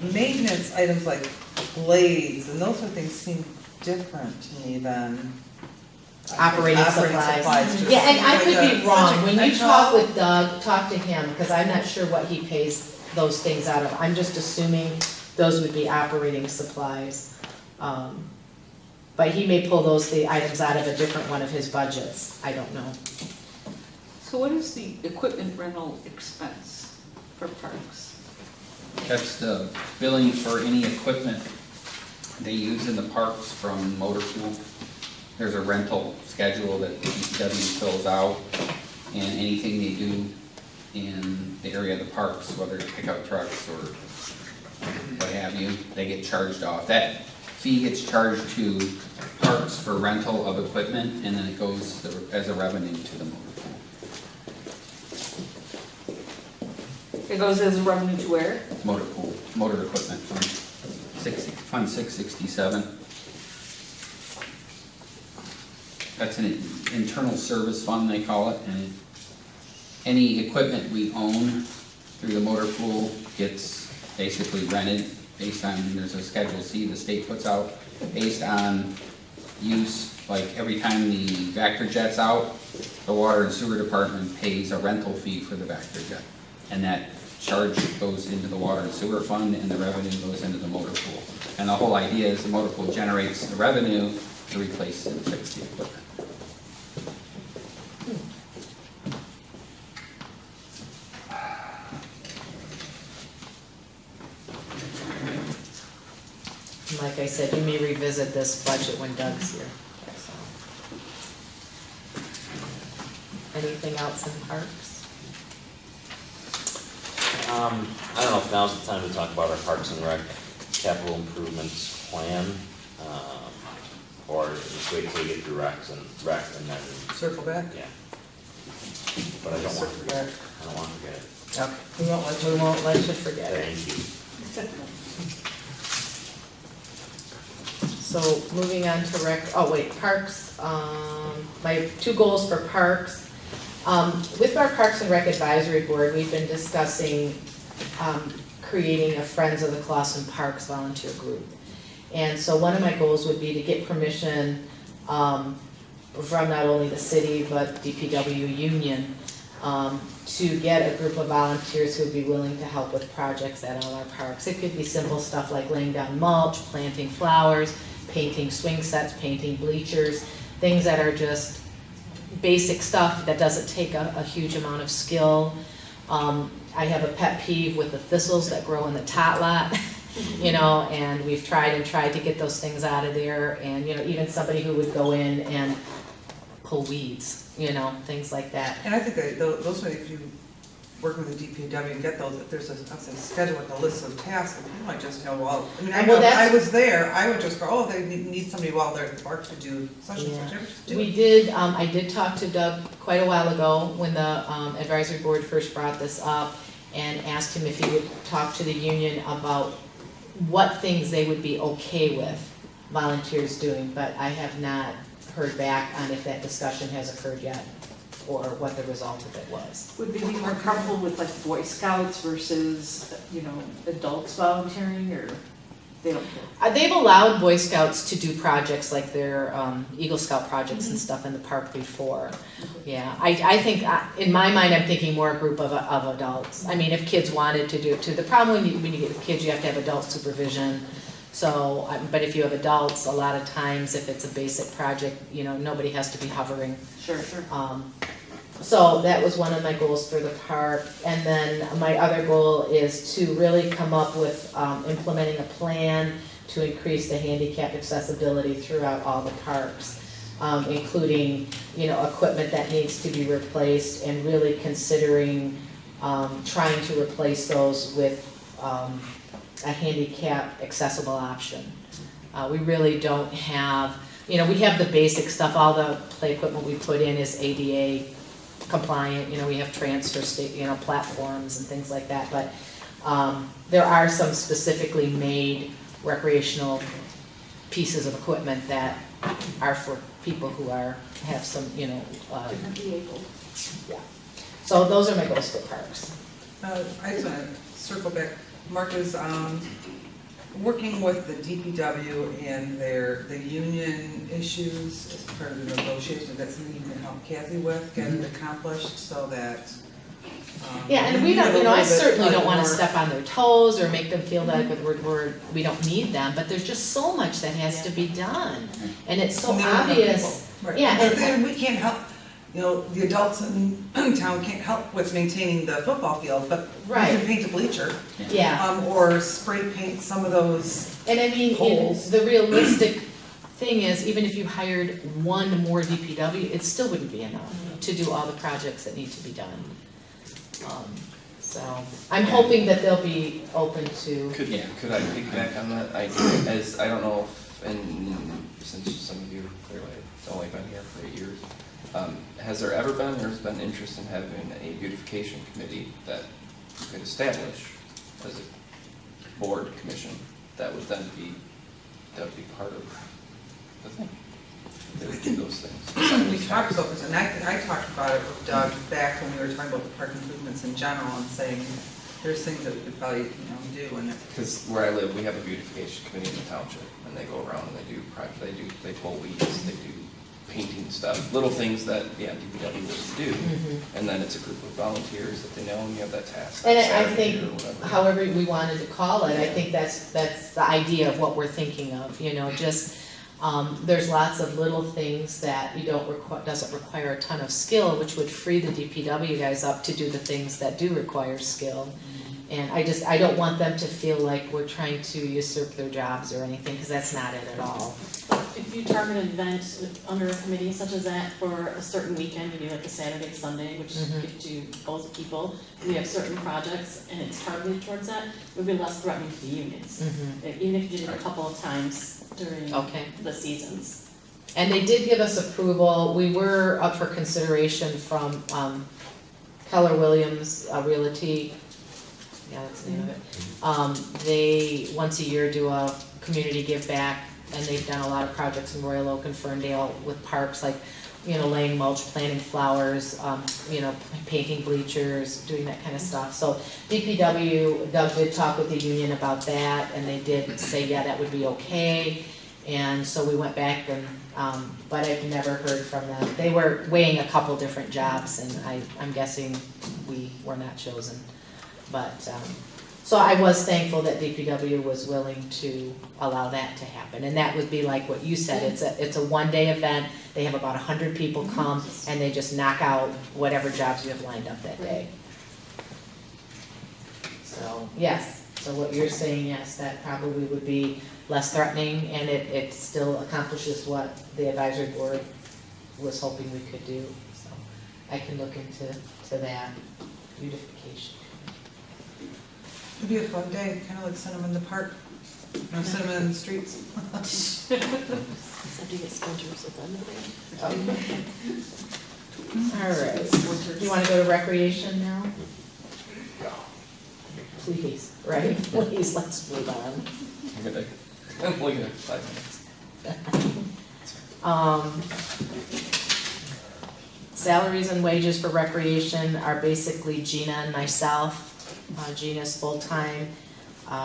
maintenance items like blades, and those sort of things seem different to me than. operating supplies. just Yeah, and I seems could like be a- wrong, such a when you catch-all. talk with Doug, talk to him, because I'm not sure what he pays those things out of. I'm just assuming those would be operating supplies. But he may pull the items out of a different one of his budgets, I don't know. So what is the equipment rental expense for parks? That's the billing for any equipment they use in the parks from motor pool. There's a rental schedule that the DPW fills out, and anything they do in the area of the parks, whether it's pickup trucks or what have you, they get charged off. That fee gets charged to parks for rental of equipment, and then it goes as a revenue to the motor pool. It goes as a revenue to where? Motor pool, motor equipment fund, Fund 667. That's an internal service fund, they call it, and any equipment we own through the motor pool gets basically rented based on, there's a Schedule C the state puts out, based on use, like every time the Vector jet's out, the water and sewer department pays a rental fee for the Vector jet. And that charge goes into the water and sewer fund, and the revenue goes into the motor pool. And the whole idea is the motor pool generates the revenue to replace and fix the equipment. Like I said, you may revisit this budget when Doug's here. Anything else in parks? I don't know if now's the time to talk about our Parks and Rec capital improvements plan, or just wait till we get through recs and then, Circle back. yeah. But I don't want to Circle forget, back. I don't want to forget. Yep, we won't let you. We won't let you forget it. Thank you. So moving on to parks, my 2 goals for parks. With our Parks and Rec Advisory Board, we've been discussing, creating a Friends of the Clawson Parks volunteer group. And so one of my goals would be to get permission, from not only the city, but DPW union, to get a group of volunteers who would be willing to help with projects at all our parks. It could be simple stuff like laying down mulch, planting flowers, painting swing sets, painting bleachers, things that are just basic stuff that doesn't take a huge amount of skill. I have a pet peeve with the thistles that grow in the tot lot, you know, and we've tried to get those things out of there, and, you know, even somebody who would go in and pull weeds, you know, things like that. And I think that those are, if you work with the DPW and get those, if there's a schedule with a list of tasks, you might just know, well, I mean, I Well, know, that's- I was there, I would just go, oh, they need somebody while they're at the park to do such and such. Just do We it. did, I did talk to Doug quite a while ago when the advisory board first brought this up, and asked him if he would talk to the union about what things they would be okay with volunteers doing, but I have not heard back on if that discussion has occurred yet, or what the result of it was. Would they be more comfortable with like Boy Scouts versus, you know, adults volunteering, or they don't care? They've allowed Boy Scouts to do projects like their Eagle Scout projects and stuff in the park before. Yeah, I think, in my mind, I'm thinking more a group of adults. I mean, if kids wanted to do it too. The problem when you get kids, you have to have adult supervision. So, but if you have adults, a lot of times, if it's a basic project, you know, nobody has to be hovering. Sure, sure. So that was one of my goals for the park. And then my other goal is to really come up with implementing a plan to increase the handicap accessibility throughout all the parks, including, you know, equipment that needs to be replaced, and really considering trying to replace those with a handicap accessible option. We really don't have, you know, we have the basic stuff. All the play equipment we put in is ADA compliant, you know, we have transfer platforms and things like that, but there are some specifically made recreational pieces of equipment that are for people who have some, you know, yeah. So those are my goals for parks. I just want to circle back. Mark is working with the DPW and the union issues as part of the negotiation. That's something you can help Kathy with, get it accomplished so that. Yeah, and we don't, you know, I certainly don't want to step on their toes or make them feel like we don't need them, but there's just so much that has to be done. And it's so obvious. Right. Yeah, And we can't help, you know, the adults in town can't help with maintaining the football field, but we Right. can paint a bleacher. Yeah, Or spray paint some of those. and I mean, Holes. the realistic thing is, even if you hired one more DPW, it still wouldn't be enough to do all the projects that need to be done. So, I'm hoping that they'll be open to, Could I piggyback on that? I don't know if, and since some of you clearly have only been here for 8 years, has there ever been, or has been interest in having a beautification committee that you could establish as a board commission that would then be part of the thing? They would do those things. We talked about this, and I talked about it with Doug back when we were talking about the park improvements in general, and saying, there's things that we could probably, you know, do, and Because where I live, we have a beautification committee in the township, and they go around and they pull weeds, they do painting stuff, little things that, DPW would do. And then it's a group of volunteers that they know, and you have that task. on and I Saturday think, or whatever. however we wanted to call it, I think that's the idea of what we're thinking of, you know, just, there's lots of little things that doesn't require a ton of skill, which would free the DPW guys up to do the things that do require skill. And I don't want them to feel like we're trying to usurp their jobs or anything, because that's not it at all. you target an event under a committee such as that for a certain weekend, maybe like a Saturday, Sunday, which gives you both people, we have certain projects and it's targeted towards that, it would be less threatening to the unions. Even if you did it a couple of times during Okay. the seasons. And they did give us approval, we were up for consideration from, Keller Williams Realty, yeah, that's the name of it. They, once a year, do a community give back, and they've done a lot of projects in Royal Oak and Ferndale with parks, like, laying mulch, planting flowers, painting bleachers, doing that kind of stuff. So DPW, Doug did talk with the union about that, and they did say, yeah, that would be okay. And so we went back and, but I've never heard from them. They were weighing a couple different jobs, and I'm guessing we were not chosen. But, so I was thankful that DPW was willing to allow that to happen. And that would be like what you said, it's a one-day event, they have about 100 people come, and they just knock out whatever jobs you have lined up that day. So, yes, so what you're saying, yes, that probably would be less threatening, and it still accomplishes what the advisory board was hoping we could do. So I can look into that beautification. It'd be a fun day, kind of like cinnamon in the park, no cinnamon in the streets. Except you get splinters at the end of the day. All right, do you want to go to recreation now? Please, right? Please, let's move on. I'm looking at 5 minutes. Salaries and wages for recreation are basically Gina and myself. Gina's full-time.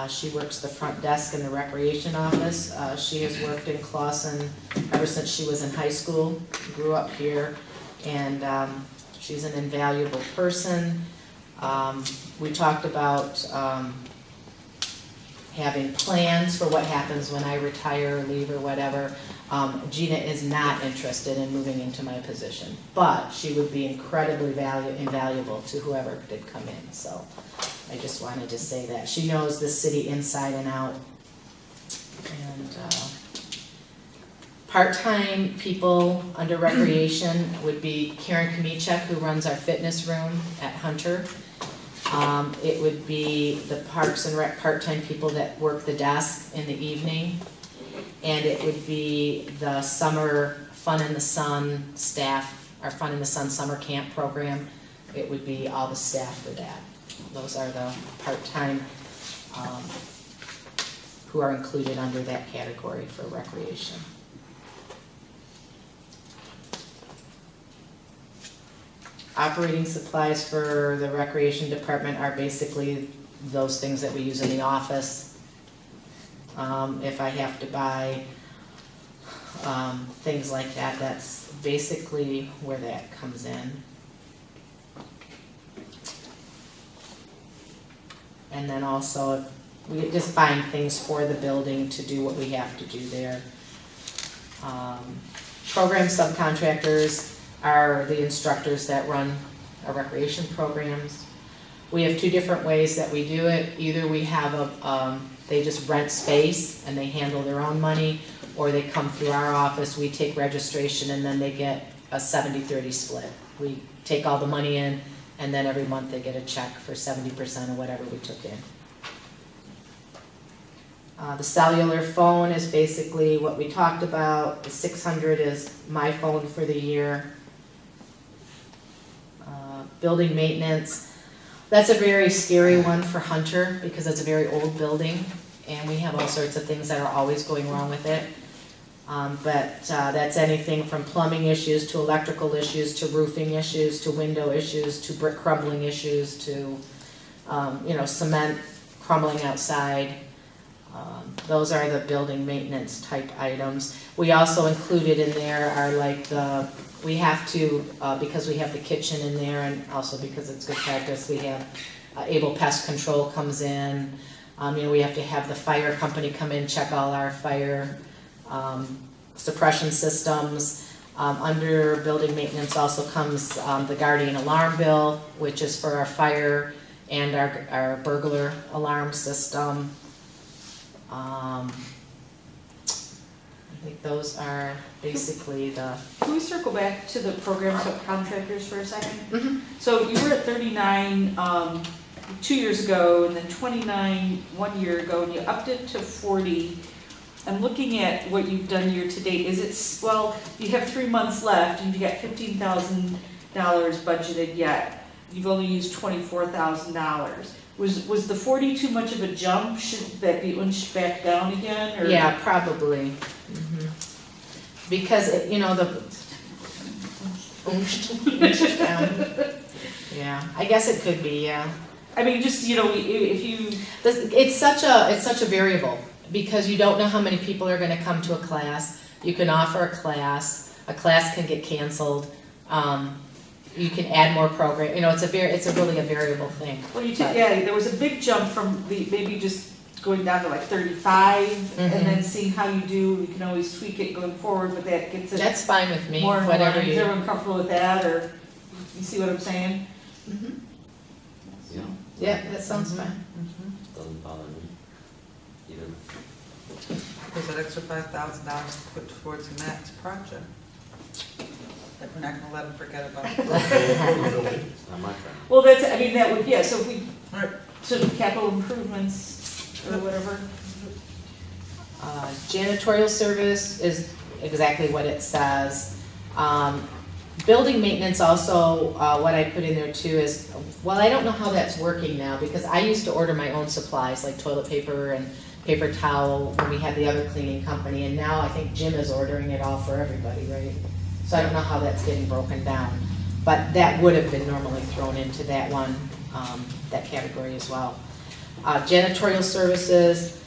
She works the front desk in the recreation office. She has worked in Clawson ever since she was in high school, grew up here, and she's an invaluable person. We talked about having plans for what happens when I retire or leave or whatever. Gina is not interested in moving into my position, but she would be incredibly invaluable to whoever did come in, so I just wanted to say that. She knows the city inside and out. And part-time people under recreation would be Karen Kamichek, who runs our fitness room at Hunter. It would be the Parks and Rec part-time people that work the desk in the evening. And it would be the summer Fun in the Sun staff, our Fun in the Sun summer camp program. It would be all the staff for that. Those are the part-time who are included under that category for recreation. Operating supplies for the recreation department are basically those things that we use in the office. If I have to buy things like that, that's basically where that comes in. And then also, we just buying things for the building to do what we have to do there. Program subcontractors are the instructors that run our recreation programs. We have two different ways that we do it. Either we have they just rent space and they handle their own money, or they come through our office, we take registration, and then they get a 70-30 split. We take all the money in, and then every month they get a check for 70% of whatever we took in. The cellular phone is basically what we talked about. The 600 is my phone for the year. Building maintenance, that's a very scary one for Hunter because it's a very old building and we have all sorts of things that are always going wrong with it. But that's anything from plumbing issues to electrical issues to roofing issues to window issues to brick crumbling issues to cement crumbling outside. Those are the building maintenance type items. We also included in there are like we have to, because we have the kitchen in there and also because it's good practice, we have Able Pest Control comes in. We have to have the fire company come in, check all our fire suppression systems. Under building maintenance also comes the Guardian alarm bill, which is for our fire and our burglar alarm system. I think those are basically the, Can we circle back to the program subcontractors for a second? Mhm. So you were at 39, 2 years ago, and then 29 1 year ago, and you upped it to 40. I'm looking at what you've done year to date, is it, well, you have 3 months left, and you got $15,000 budgeted yet. You've only used $24,000. Was the 40 too much of a jump? Should that be inched back down again, or? yeah, probably. Mhm. Because, you know, the, inched down. Yeah, I guess it could be, yeah. I mean, just, you know, if you, It's such a variable, because you don't know how many people are gonna come to a class. You can offer a class can get canceled. You can add more program, you know, it's really a variable thing. well, yeah, there was a big jump from the, maybe just going down to like 35, and then seeing how you do, you can always tweak it going forward, but that gets it That's fine with me, more and more. whatever Is you. everyone comfortable with that, or, you see what I'm saying? Mhm. Yeah, Yeah, that sounds fine. doesn't bother me either. There's that extra $5,000 to put towards Matt's project. That we're not gonna let him forget about. It's not my turn. Well, that's, I mean, that would, yeah, so if we, Right. sort of capital improvements, or whatever. Janitorial service is exactly what it says. Building maintenance also, what I put in there too is, well, I don't know how that's working now, because I used to order my own supplies, like toilet paper and paper towel, when we had the other cleaning company, and now I think Jim is ordering it all for everybody, right? So I don't know how that's getting broken down, but that would have been normally thrown into that one, that category as well. Janitorial services,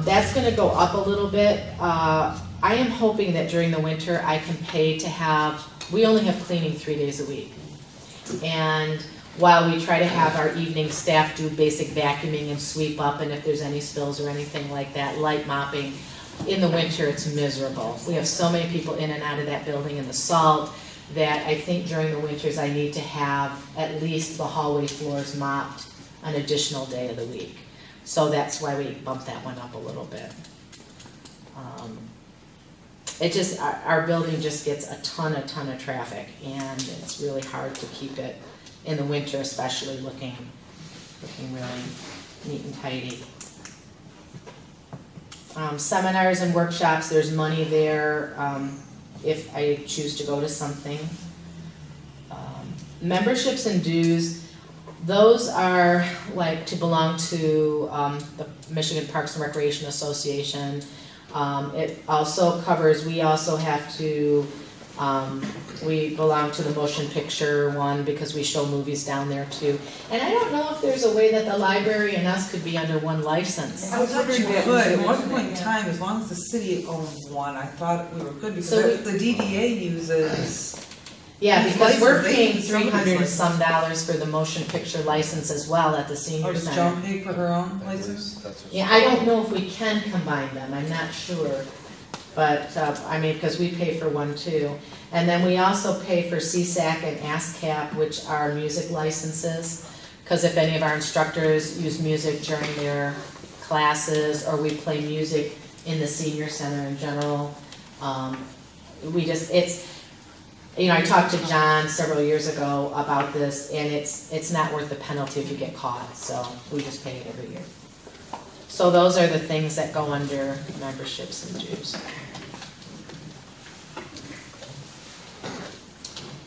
that's gonna go up a little bit. I am hoping that during the winter I can pay to have, we only have cleaning 3 days a week. And while we try to have our evening staff do basic vacuuming and sweep up, and if there's any spills or anything like that, light mopping, in the winter it's miserable. We have so many people in and out of that building and the salt, that I think during the winters I need to have at least the hallway floors mopped an additional day of the week. So that's why we bumped that one up a little bit. It just, our building just gets a ton of traffic, and it's really hard to keep it in the winter, especially looking really neat and tidy. Seminars and workshops, there's money there, if I choose to go to something. Memberships and dues, those are like to belong to the Michigan Parks and Recreation Association. It also covers, we also have to, we belong to the motion picture one because we show movies down there too. And I don't know if there's a way that the library and us could be under one license. I thought you wondering that. could, at one point in time, as long as the city owns one, I thought we were good, because So if the DDA uses, Yeah, These because we're licenses, paying they- some of these $300 and some dollars for the motion picture license as well at the or senior does center. Joan pay for her own license? Yeah, I don't know if we can combine them, I'm not sure. But, I mean, because we pay for one too. And then we also pay for CSAC and ASCAP, which are music licenses. Because if any of our instructors use music during their classes, or we play music in the senior center in general, we just, it's, you know, I talked to John several years ago about this, and it's not worth the penalty if you get caught, so we just pay it every year. So those are the things that go under memberships and dues.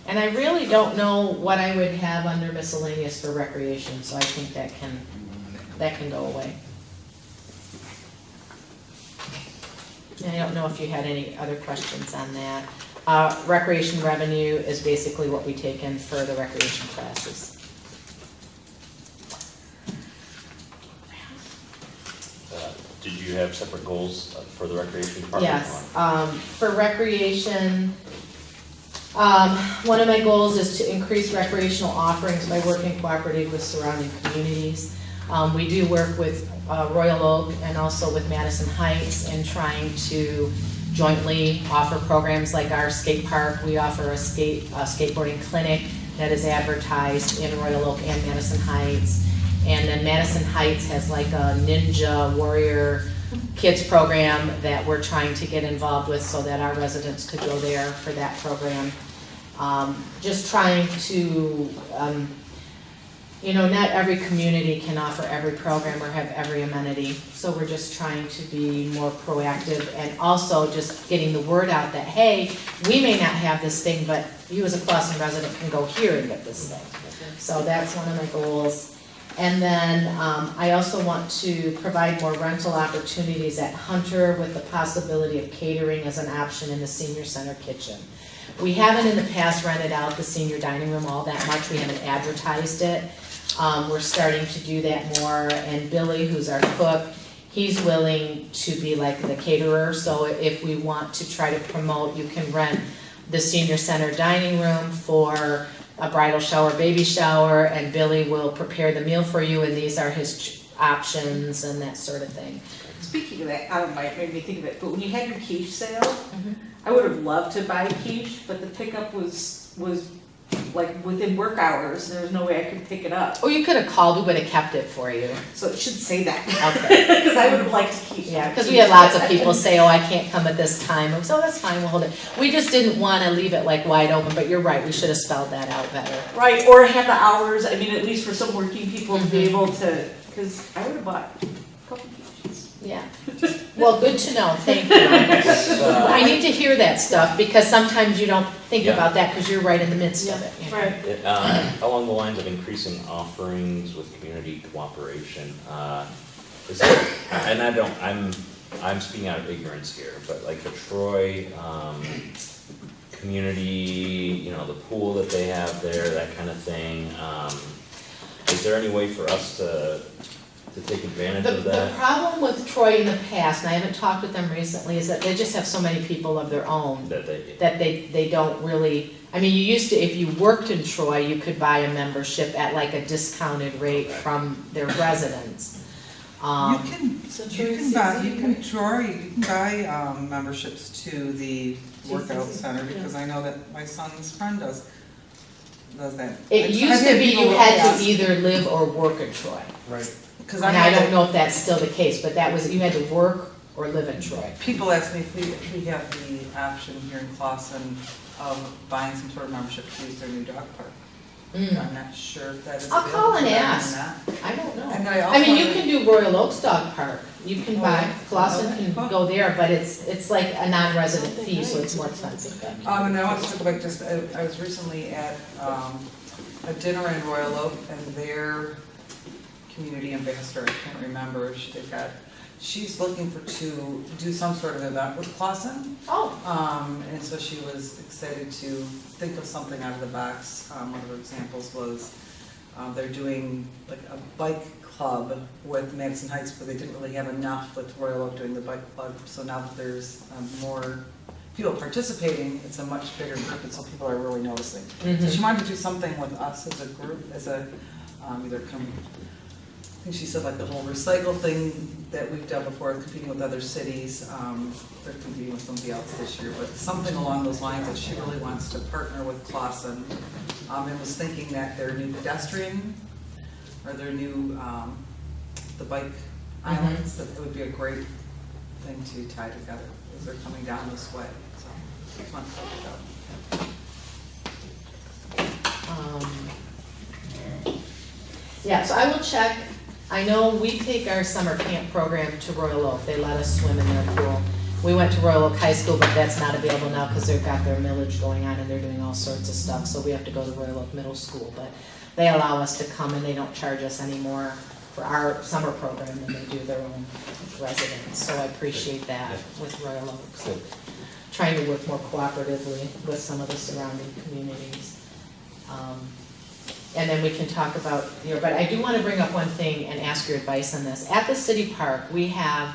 And I really don't know what I would have under miscellaneous for recreation, so I think that can go away. And I don't know if you had any other questions on that. Recreation revenue is basically what we take in for the recreation classes. Did you have separate goals for the recreation department? Yes, for recreation, one of my goals is to increase recreational offerings by working cooperatively with surrounding communities. We do work with Royal Oak and also with Madison Heights in trying to jointly offer programs like our skate park. We offer a skateboarding clinic that is advertised in Royal Oak and Madison Heights. And then Madison Heights has like a ninja warrior kids program that we're trying to get involved with so that our residents could go there for that program. Just trying to, not every community can offer every program or have every amenity. So we're just trying to be more proactive and also just getting the word out that, hey, we may not have this thing, but you as a Clawson resident can go here and get this thing. So that's one of my goals. And then I also want to provide more rental opportunities at Hunter with the possibility of catering as an option in the senior center kitchen. We haven't in the past rented out the senior dining room all that much. We haven't advertised it. We're starting to do that more, and Billy, who's our cook, he's willing to be like the caterer. So if we want to try to promote, you can rent the senior center dining room for a bridal shower, baby shower, and Billy will prepare the meal for you, and these are his options and that sort of thing. Speaking of that, I don't know, it made me think of it, but when you had your quiche sale, I would have loved to buy quiche, but the pickup was like within work hours, there was no way I could pick it up. Or you could have called, we would have kept it for you. So it should say that. Okay. Because I would have liked to keep. Yeah, because we had lots of people say, oh, I can't come at this time. So that's fine, we'll hold it. We just didn't want to leave it like wide open, but you're right, we should have spelled that out better. Right, or have the hours, I mean, at least for some working people to be able to, because I would have bought a couple quiches. Yeah. Well, good to know, thank you. I need to hear that stuff, because sometimes you don't think Yeah. about that, because you're right in the midst of it. you know. Right. Along the lines of increasing offerings with community cooperation, is there, and I'm speaking out of ignorance here, but like the Troy, community, the pool that they have there, that kind of thing, is there any way for us to take advantage of The that? problem with Troy in the past, and I haven't talked with them recently, is that they just have so many people of their own That they, that they don't really, I mean, you used to, if you worked in Troy, you could buy a membership at like a discounted rate from their residents. You can buy memberships to the workout center, because I know that my son's friend does that. It used to be you had to either live or work in Troy. Right. Because And I don't know if that's still the case, but that was, you had to work or live in Troy. People ask me if we have the option here in Clawson of buying some sort of membership to use their new dog park. I'm not sure if that is I'll available. call and to them or ask. not. I don't know. And I I mean, you also- can do Royal Oaks Dog Park. You can buy, yeah. Clawson Okay. can go there, but it's like a non-resident fee, so it's more expensive. And I want to talk about just, I was recently at a dinner in Royal Oak, and their community ambassador, I can't remember, she's looking to do some sort of event with Clawson. Oh, And so she was excited to think of something out of the box. One of her examples was, they're doing like a bike club with Madison Heights, but they didn't really have enough with Royal Oak doing the bike club. So now that there's more people participating, it's a much bigger group, and so people are really noticing. So she wanted to do something with us as a group, as a, either come, I think she said like the whole recycle thing that we've done before, competing with other cities. They're competing with somebody else this year, but something along those lines that she really wants to partner with Clawson. And was thinking that their new pedestrian, or their new, the bike islands, that it would be a great thing to tie together as they're coming down this way, so just want to talk about. Yeah, so I will check. I know we take our summer camp program to Royal Oak. They let us swim in their pool. We went to Royal Oak High School, but that's not available now because they've got their millage going on and they're doing all sorts of stuff. So we have to go to Royal Oak Middle School, but they allow us to come and they don't charge us anymore for our summer program than they do their own residents. So I appreciate that with Royal Oak. So trying to work more cooperatively with some of the surrounding communities. And then we can talk about, but I do want to bring up one thing and ask your advice on this. At the city park, we have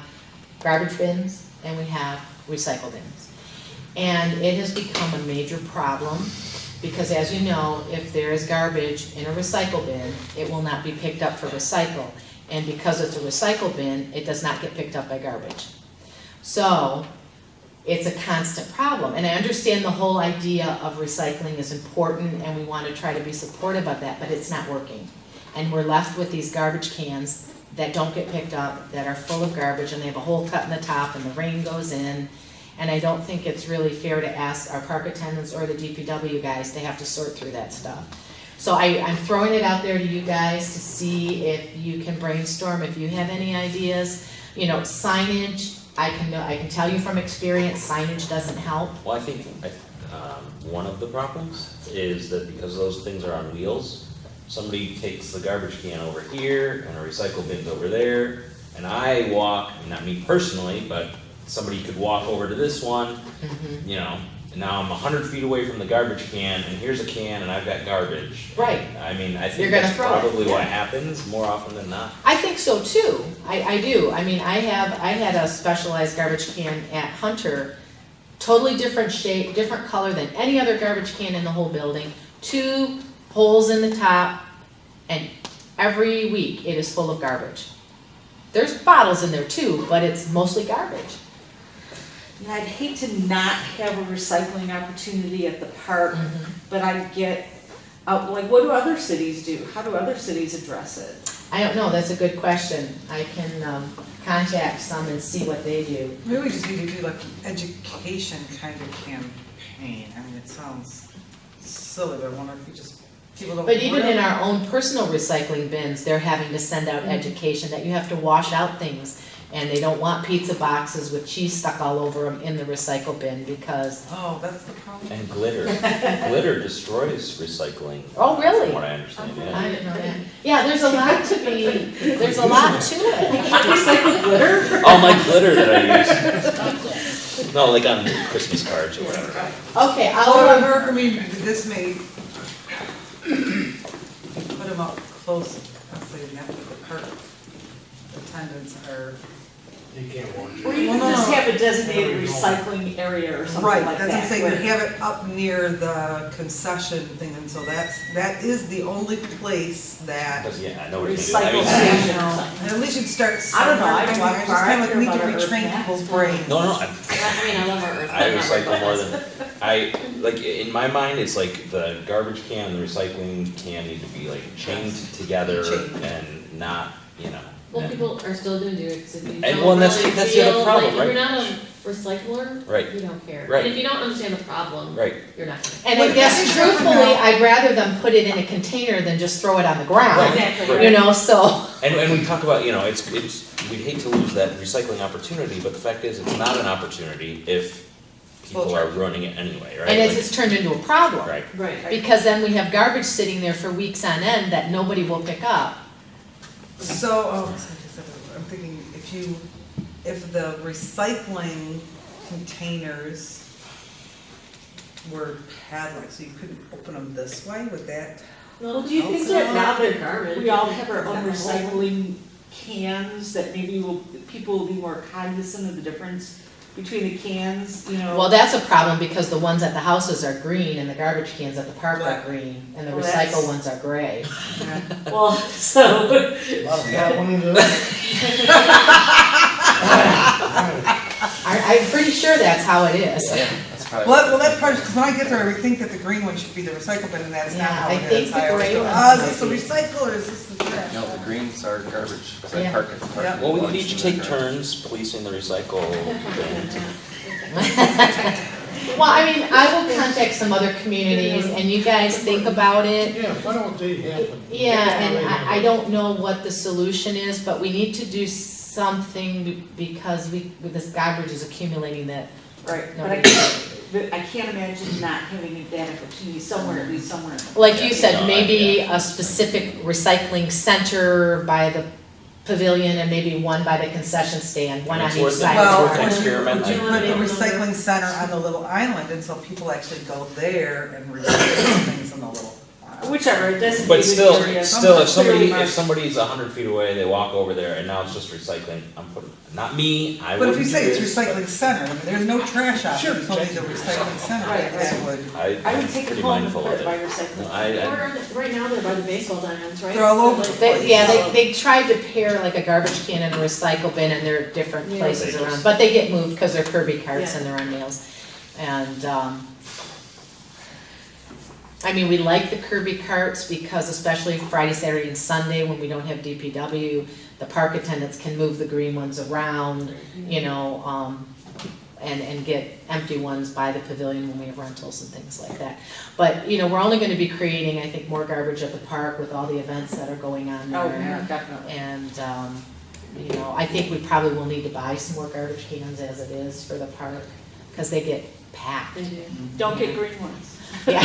garbage bins and we have recycle bins. And it has become a major problem because, as you know, if there is garbage in a recycle bin, it will not be picked up for recycle. And because it's a recycle bin, it does not get picked up by garbage. So it's a constant problem. And I understand the whole idea of recycling is important and we want to try to be supportive of that, but it's not working. And we're left with these garbage cans that don't get picked up, that are full of garbage, and they have a hole cut in the top and the rain goes in. And I don't think it's really fair to ask our park attendants or the DPW guys to have to sort through that stuff. So I'm throwing it out there to you guys to see if you can brainstorm, if you have any ideas. You know, signage, I can tell you from experience, signage doesn't help. Well, I think, one of the problems is that because those things are on wheels, somebody takes the garbage can over here and a recycle bin's over there, and I walk, not me personally, but somebody could walk over to this one, you know, and now I'm 100 feet away from the garbage can, and here's a can, and I've got garbage. Right. I mean, I You're think gonna that's throw it, probably yeah. what happens more often than not. I think so too. I do. I mean, I had a specialized garbage can at Hunter, totally different shape, different color than any other garbage can in the whole building. 2 holes in the top, and every week it is full of garbage. There's bottles in there too, but it's mostly garbage. Yeah, I'd hate to not have a recycling opportunity at the park, but I get, like, what do other cities do? How do other cities address it? I don't know, that's a good question. I can contact some and see what they do. Maybe we just need to do like education kind of campaign. I mean, it sounds silly, but I wonder if we just, people don't. But even in really- our own personal recycling bins, they're having to send out education that you have to wash out things. And they don't want pizza boxes with cheese stuck all over them in the recycle bin because, Oh, that's the problem. And glitter. Glitter destroys recycling. Oh, really? From what I understand, yeah. I didn't know that. Yeah, there's a lot to be, there's a lot to it. Recycle glitter? All my glitter that I use. No, like on Christmas cards or whatever. Okay, I'll, However, I mean, this may put them up close, I'll say, the park attendants are. You can't walk. Or you Well, can no, just no. have a designated recycling area or something like Right, that. that's what I'm saying, where- we have it up near the concession thing, and so that is the only place that, But yeah, I know what you're saying. I Recycle mean, station. and at least you'd start I don't know, somewhere. I don't I want just far kind of after need to about our retrain Earth people's Maps. brains. no, I mean, I love our Earth. I Maps, recycle but more that's- than, like, in my mind, it's like the garbage can and the recycling can need to be like chained together Chained. and not, you know. Well, and- people are still gonna do it, because if you And- don't well, and that's- really that's the other feel, problem, like, if right? you're not a recycler, Right. you don't care. Right. And if you don't understand the problem, Right, you're not gonna. and I guess truthfully, I'd rather them put it in a container than just throw it on the ground. Exactly. You know, so, and we talk about, you know, it's, we'd hate to lose that recycling opportunity, but the fact is, it's not an opportunity if people are ruining it anyway, right? and Like- it's turned into a problem. Right, Right. Because then we have garbage sitting there for weeks on end that nobody will pick up. So, I'm thinking, if the recycling containers were padlocked, so you couldn't open them this way, would that? Well, do you think Also, that now that garbage. we all have our own Is that a whole- recycling cans, that maybe people will be more cognizant of the difference between the cans, you know? Well, that's a problem because the ones at the houses are green and the garbage cans at the park are Black. green and the Well, that's- recycle ones are gray. Well, so, A lot of that one into it. I'm pretty sure that's how it is. That's probably. Well, that part, because when I get there, I would think that the green one should be the recycle bin, and that's not Yeah, how I it think is. the I always gray go, ones is this the might be- recycle or is this the trash? No, the greens are garbage, 'cause I Yeah. park at the park. Yeah. well, we could each take turns policing the recycle bin. Well, I mean, I will contact some other communities and you guys think about it. Yeah, why don't they happen? Yeah, and I don't know what the solution is, but we need to do something because this garbage is accumulating that. right, No, but I can't imagine not having that opportunity somewhere, at least somewhere. Like you Yeah, said, no, maybe a specific recycling center by the pavilion and maybe one by the concession stand, one on It's each worth it. side. Well, It's worth an experiment. Would you put the recycling center on the little island, and so people actually go there and recycle things in the little. Whichever, it doesn't. But still, if Clearly somebody's 100 feet away, they walk over there and now it's just recycling, I'm putting, not me, I But if wouldn't you do say it's this, recycling center, I mean, there's no trash out there, it's only the recycling center Right, that would. I would I'm take it pretty home and mindful put of it by it. recycling. I, Right now, they're by the baseball diamonds, right? They're all over the place. They tried to pair like a garbage can and a recycle bin and they're different Yeah. places They around, just- but they get moved because they're Kirby carts Yeah. and they're on nails. And, I mean, we like the Kirby carts because especially Friday, Saturday, and Sunday when we don't have DPW, the park attendants can move the green ones around, you know, and get empty ones by the pavilion when we have rentals and things like that. But, you know, we're only gonna be creating, I think, more garbage at the park with all the events that are going on there. Oh, yeah, definitely. And, you know, I think we probably will need to buy some more garbage cans as it is for the park, cause they get packed. They do. Don't get green ones. Yeah.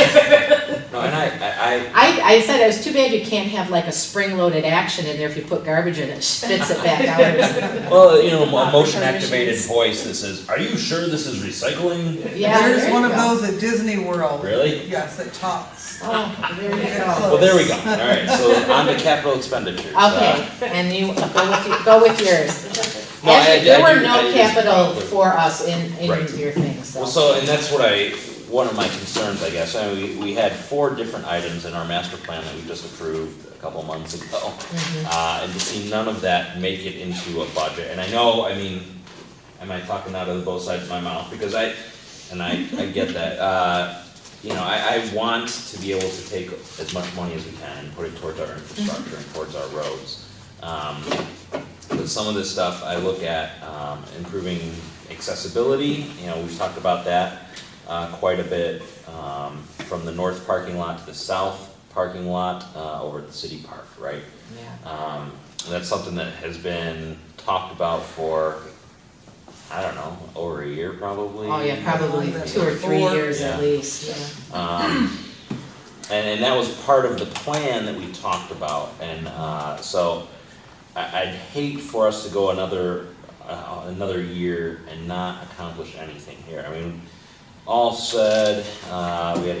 No, and I said it was too bad you can't have like a spring-loaded action in there if you put garbage in it, spits it back out. well, you know, a motion activated voice that says, "Are you sure this is recycling?" Yeah, There's there one you of go. those at Disney World. Really? Yes, that talks. Oh, there you Get go. close. Well, there we go. All right, so on to capital expenditures. Okay, and you, go with yours. No, Actually, there were I no do capital probably. for us in Right. your thing, so. Well, so, and that's what one of my concerns, I guess, I mean, we had 4 different items in our master plan that we just approved a couple months ago. And to see none of that make it into a budget, and I know, I mean, am I talking out of both sides of my mouth? Because I get that, you know, I want to be able to take as much money as we can and put it towards our infrastructure and towards our roads. But some of this stuff I look at, improving accessibility, you know, we've talked about that quite a bit, from the north parking lot to the south parking lot, over at the city park, right? Yeah. That's something that has been talked about for, I don't know, over a year probably. Oh, yeah, probably 2 or 3 years at Yeah. least, yeah. And that was part of the plan that we talked about, and so I'd hate for us to go another year and not accomplish anything here. I mean, all said, we had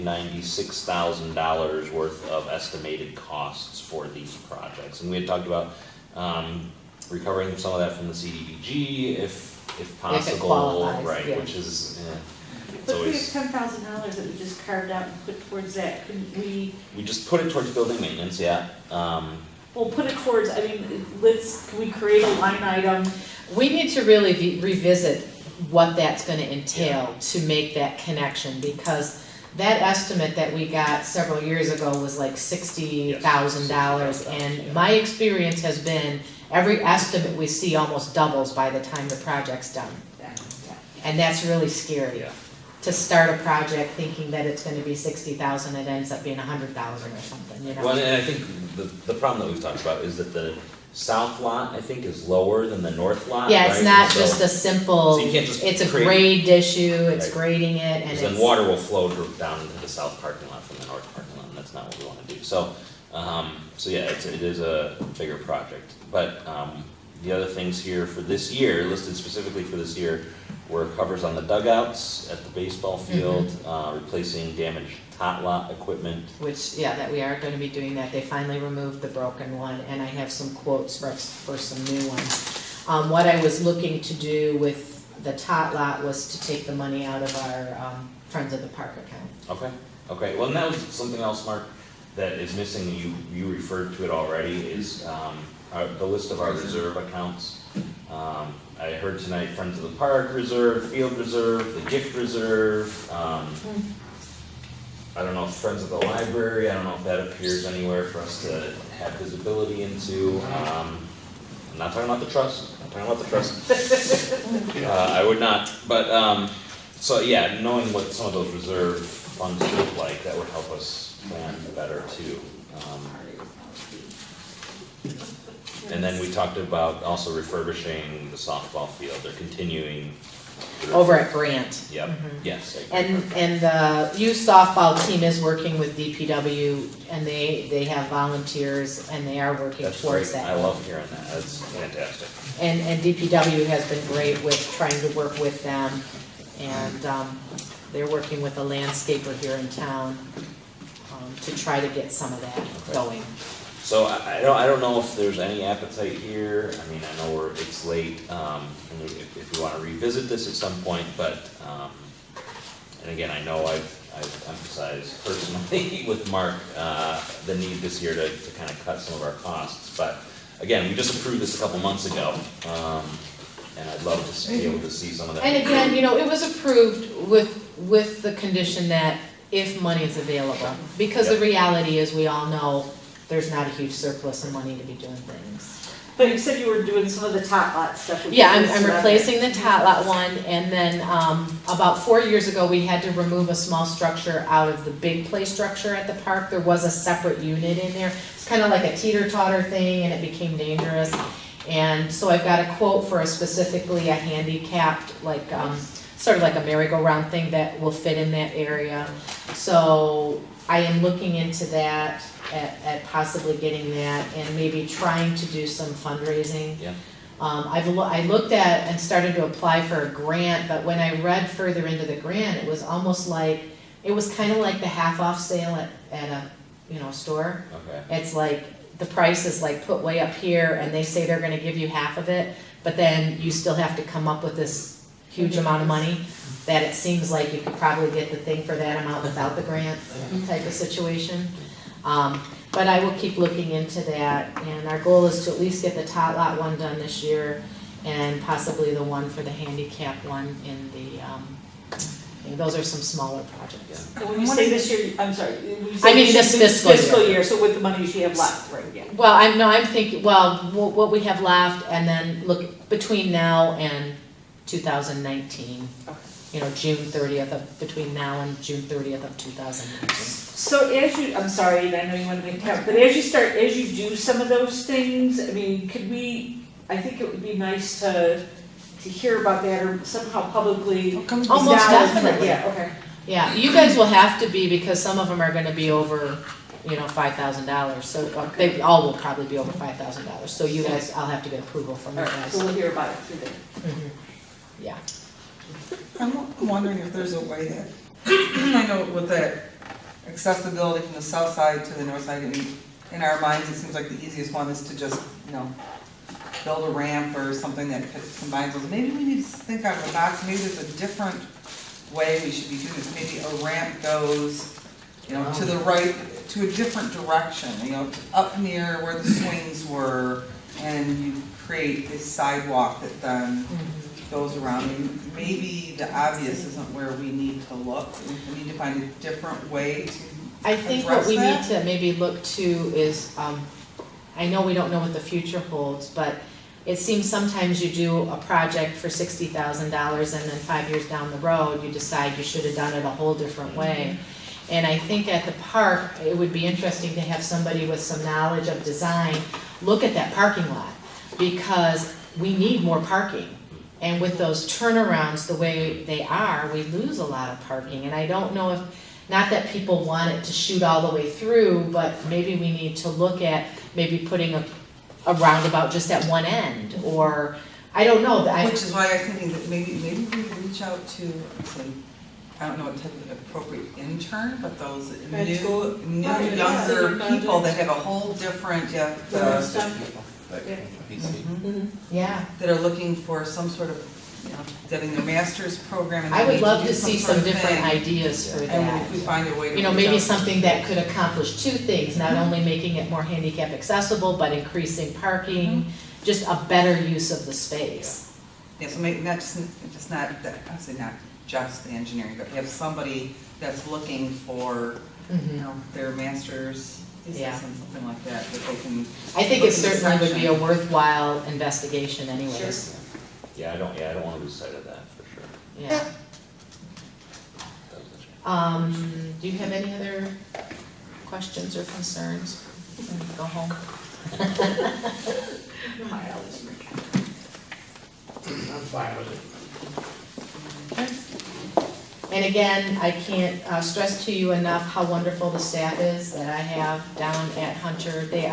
$96,000 worth of estimated costs for these projects, and we had talked about recovering some of that from the CDBG if possible, qualifies, right? yeah. Which is, it's But we have always. $10,000 that we just carved out and put towards that, couldn't we? We just put it towards building maintenance, yeah. Well, put it towards, I mean, can we create a line item? We need to really revisit what that's gonna entail to make that connection, because that estimate that we got several years ago was like $60,000, and my experience has been, every estimate we see almost doubles by the time the project's done. And that's really scary. Yeah. To start a project thinking that it's gonna be 60,000, it ends up being 100,000 or something, you know? Well, and I think the problem that we've talked about is that the south lot, I think, is lower than the north lot, Yeah, it's right? not And so- just a simple, So you can't just it's a create- grade issue, it's Right. grading it, and Because it's. then water will flow down into the south parking lot from the north parking lot, and that's not what we wanna do. So yeah, it is a bigger project. But, the other things here for this year, listed specifically for this year, were covers on the dugouts at the baseball field, replacing damaged tot lot equipment. Which, yeah, that we are gonna be doing that, they finally removed the broken one, and I have some quotes for some new ones. What I was looking to do with the tot lot was to take the money out of our, Friends of the Park account. Okay, well, and that was something else, Mark, that is missing, you referred to it already, is, the list of our reserve accounts. I heard tonight Friends of the Park Reserve, Field Reserve, the Gift Reserve, I don't know if Friends of the Library, I don't know if that appears anywhere for us to have visibility into. I'm not talking about the trust, I would not, but, so yeah, knowing what some of those reserve funds look like, that would help us plan better too. And then we talked about also refurbishing the softball field, they're continuing. the Over at Grant. Yep, Mhm. yes. And the youth softball team is working with DPW, and they have volunteers, and they are working That's towards great, that. I love hearing that, that's fantastic. And DPW has been great with trying to work with them, and they're working with a landscaper here in town to try to get some of that going. So I don't know if there's any appetite here, I mean, I know it's late, and if we wanna revisit this at some point, but, and again, I know I've emphasized personally with Mark, the need this year to kind of cut some of our costs, but again, we just approved this a couple months ago, and I'd love to be able to see some of that. And again, you know, it was approved with the condition that if money is available. Because the reality is, we all know, there's not a huge surplus of money to be doing things. But you said you were doing some of the top lot stuff. with Yeah, the I'm replacing the tot lot one, and then, about 4 years ago, we had to remove a small structure out of the big play structure at the park. There was a separate unit in there. It's kind of like a teeter-totter thing, and it became dangerous. And so I've got a quote for specifically a handicapped, like, sort of like a merry-go-round thing that will fit in that area. So I am looking into that, at possibly getting that, and maybe trying to do some fundraising. Yeah. I looked at and started to apply for a grant, but when I read further into the grant, it was almost like, it was kind of like the half-off sale at a, store. Okay. It's like, the price is like put way up here, and they say they're gonna give you half of it, but then you still have to come up with this huge amount of money, that it seems like you could probably get the thing for that amount without the grant type of situation. But I will keep looking into that, and our goal is to at least get the tot lot one done this year, and possibly the one for the handicap one in the, those are some smaller projects. So when you say this year, I'm sorry. when you say I mean this fiscal year. So with the monies you have left, right, yeah. Well, I'm thinking, what we have left, and then look, between now and 2019, June 30th between now and June 30th of 2019. So as you, I'm sorry, and I know you want to make time, but as you do some of those things, I mean, I think it would be nice to hear about that, or somehow publicly. Almost acknowledge it. definitely. Yeah, okay. Yeah, you guys will have to be, because some of them are gonna be over, $5,000, so they all will probably be over $5,000, so you guys, I'll have to get approval from you All right, guys. so we'll hear about it through there. Mhm. Yeah. I'm wondering if there's a way that, I know with that accessibility from the south side to the north side, I mean, in our minds, it seems like the easiest one is to just, build a ramp or something that combines those. Maybe we need to think out of the box, maybe there's a different way we should be doing this. Maybe a ramp goes, to the right, to a different direction, up near where the swings were, and you create this sidewalk that then goes around. And maybe the obvious isn't where we need to look. We need to find a different way to I think what address we need that. to maybe look to is, I know we don't know what the future holds, but it seems sometimes you do a project for $60,000 and then 5 years down the road, you decide you should have done it a whole different way. And I think at the park, it would be interesting to have somebody with some knowledge of design look at that parking lot, because we need more parking. And with those turnarounds the way they are, we lose a lot of parking. And I don't know if, not that people want it to shoot all the way through, but maybe we need to look at maybe putting a roundabout just at one end, or, I don't know. Which is why I'm thinking that maybe we could reach out to, I don't know what type of appropriate intern, but those new younger people that have a whole different, Yeah, that are looking for some sort of, getting their master's program. And I they would need to love do to see sort some of different thing. ideas for And that. if we find a way to. Maybe reach out something to that could accomplish two things, not only making it more handicap accessible, but increasing parking, just a better use of the space. Yeah, so maybe not just not, honestly, not just the engineering, but have somebody that's looking for, their master's thesis Yeah. and something like that they can. I think look it in the certainly would be a section. worthwhile investigation anyways. Yeah, I don't wanna lose sight of that, for sure. Yeah. That was a shame. Do you have any other questions or concerns? Go home. I'm fine with it. And again, I can't stress to you enough how wonderful the staff is that I have down at Hunter. They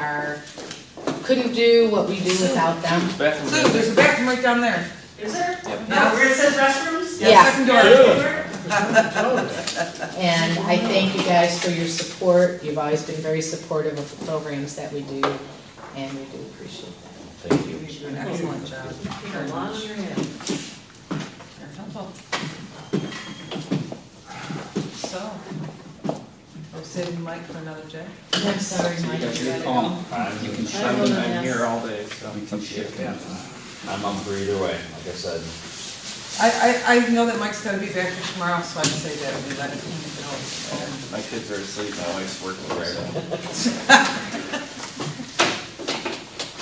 couldn't do what we do without them. Bathroom. So there's a bathroom right down there. Is there? Yeah. Where it says restrooms? Yeah. Second door. And I thank you guys for your support. You've always been very supportive of the programs that we do, and we do appreciate that. Thank you. You do an excellent job. Very much. Very helpful. So, we're saving Mike for another day. I'm sorry, So you Mike. got you your gotta call. go. You can I'm shut it down. here all day, so. We can shift it. I'm up for either way, like I said. I I know that Mike's gotta be back here tomorrow, so I'd say that we let him know. My kids are asleep, my wife's working, so.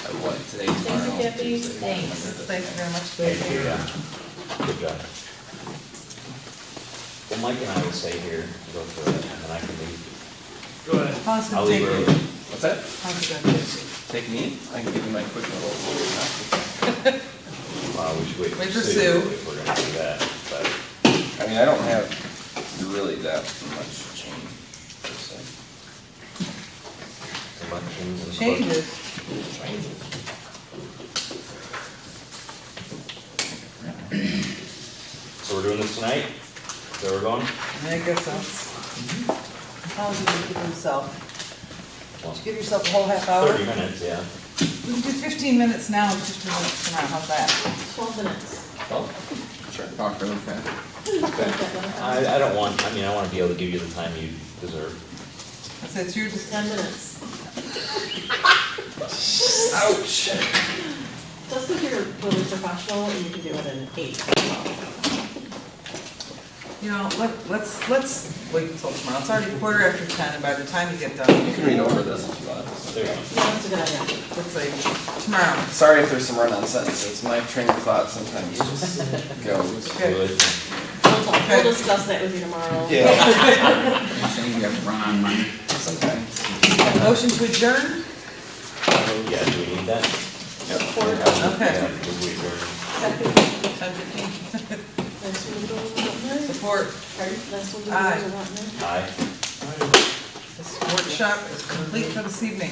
I want it today, tomorrow. Thank you, Kathy. Tuesday, Thanks. Wednesday. Thank you very much. Thank you, yeah. Good job. Well, Mike and I will stay here, go through it, and then I can leave. Go ahead. How's it I'll gonna leave take early. you? What's that? How's it gonna take you? Take me? I can give you my quick little. We should wait Wait for for Sue Sue. if we're gonna do that, but. I mean, I don't have really that much change, per se. Elections and. Changes. So we're doing this tonight? Is that where we're going? I guess so. How long did you give yourself? Well, Did you give yourself a whole half hour? 30 minutes, yeah. We can do 15 minutes now and 15 minutes tomorrow, how's that? 12 minutes. Well, sure. Talk really fast. I don't want, I mean, I wanna be able to give you the time you deserve. I said, it's your 10 decision. minutes. Ouch. Just because you're really professional and you can do it in 8. You know, let's wait until tomorrow. It's already 10:15, and by the time you get done, You can read over this if you want. There you go. Yeah, that's a good idea. let's say, tomorrow. Sorry if there's some run-on sentences. My train of thought sometimes just goes. Okay. Good. We'll discuss that with you tomorrow. Yeah, You're saying you have to run on money? sometimes. Motion to adjourn? Yeah, do we need that? Yep. Okay. Yeah, do we adjourn? 10:15. Next one, we're going to Support. Next one, Aye. we're going to Aye. This workshop is complete for this evening.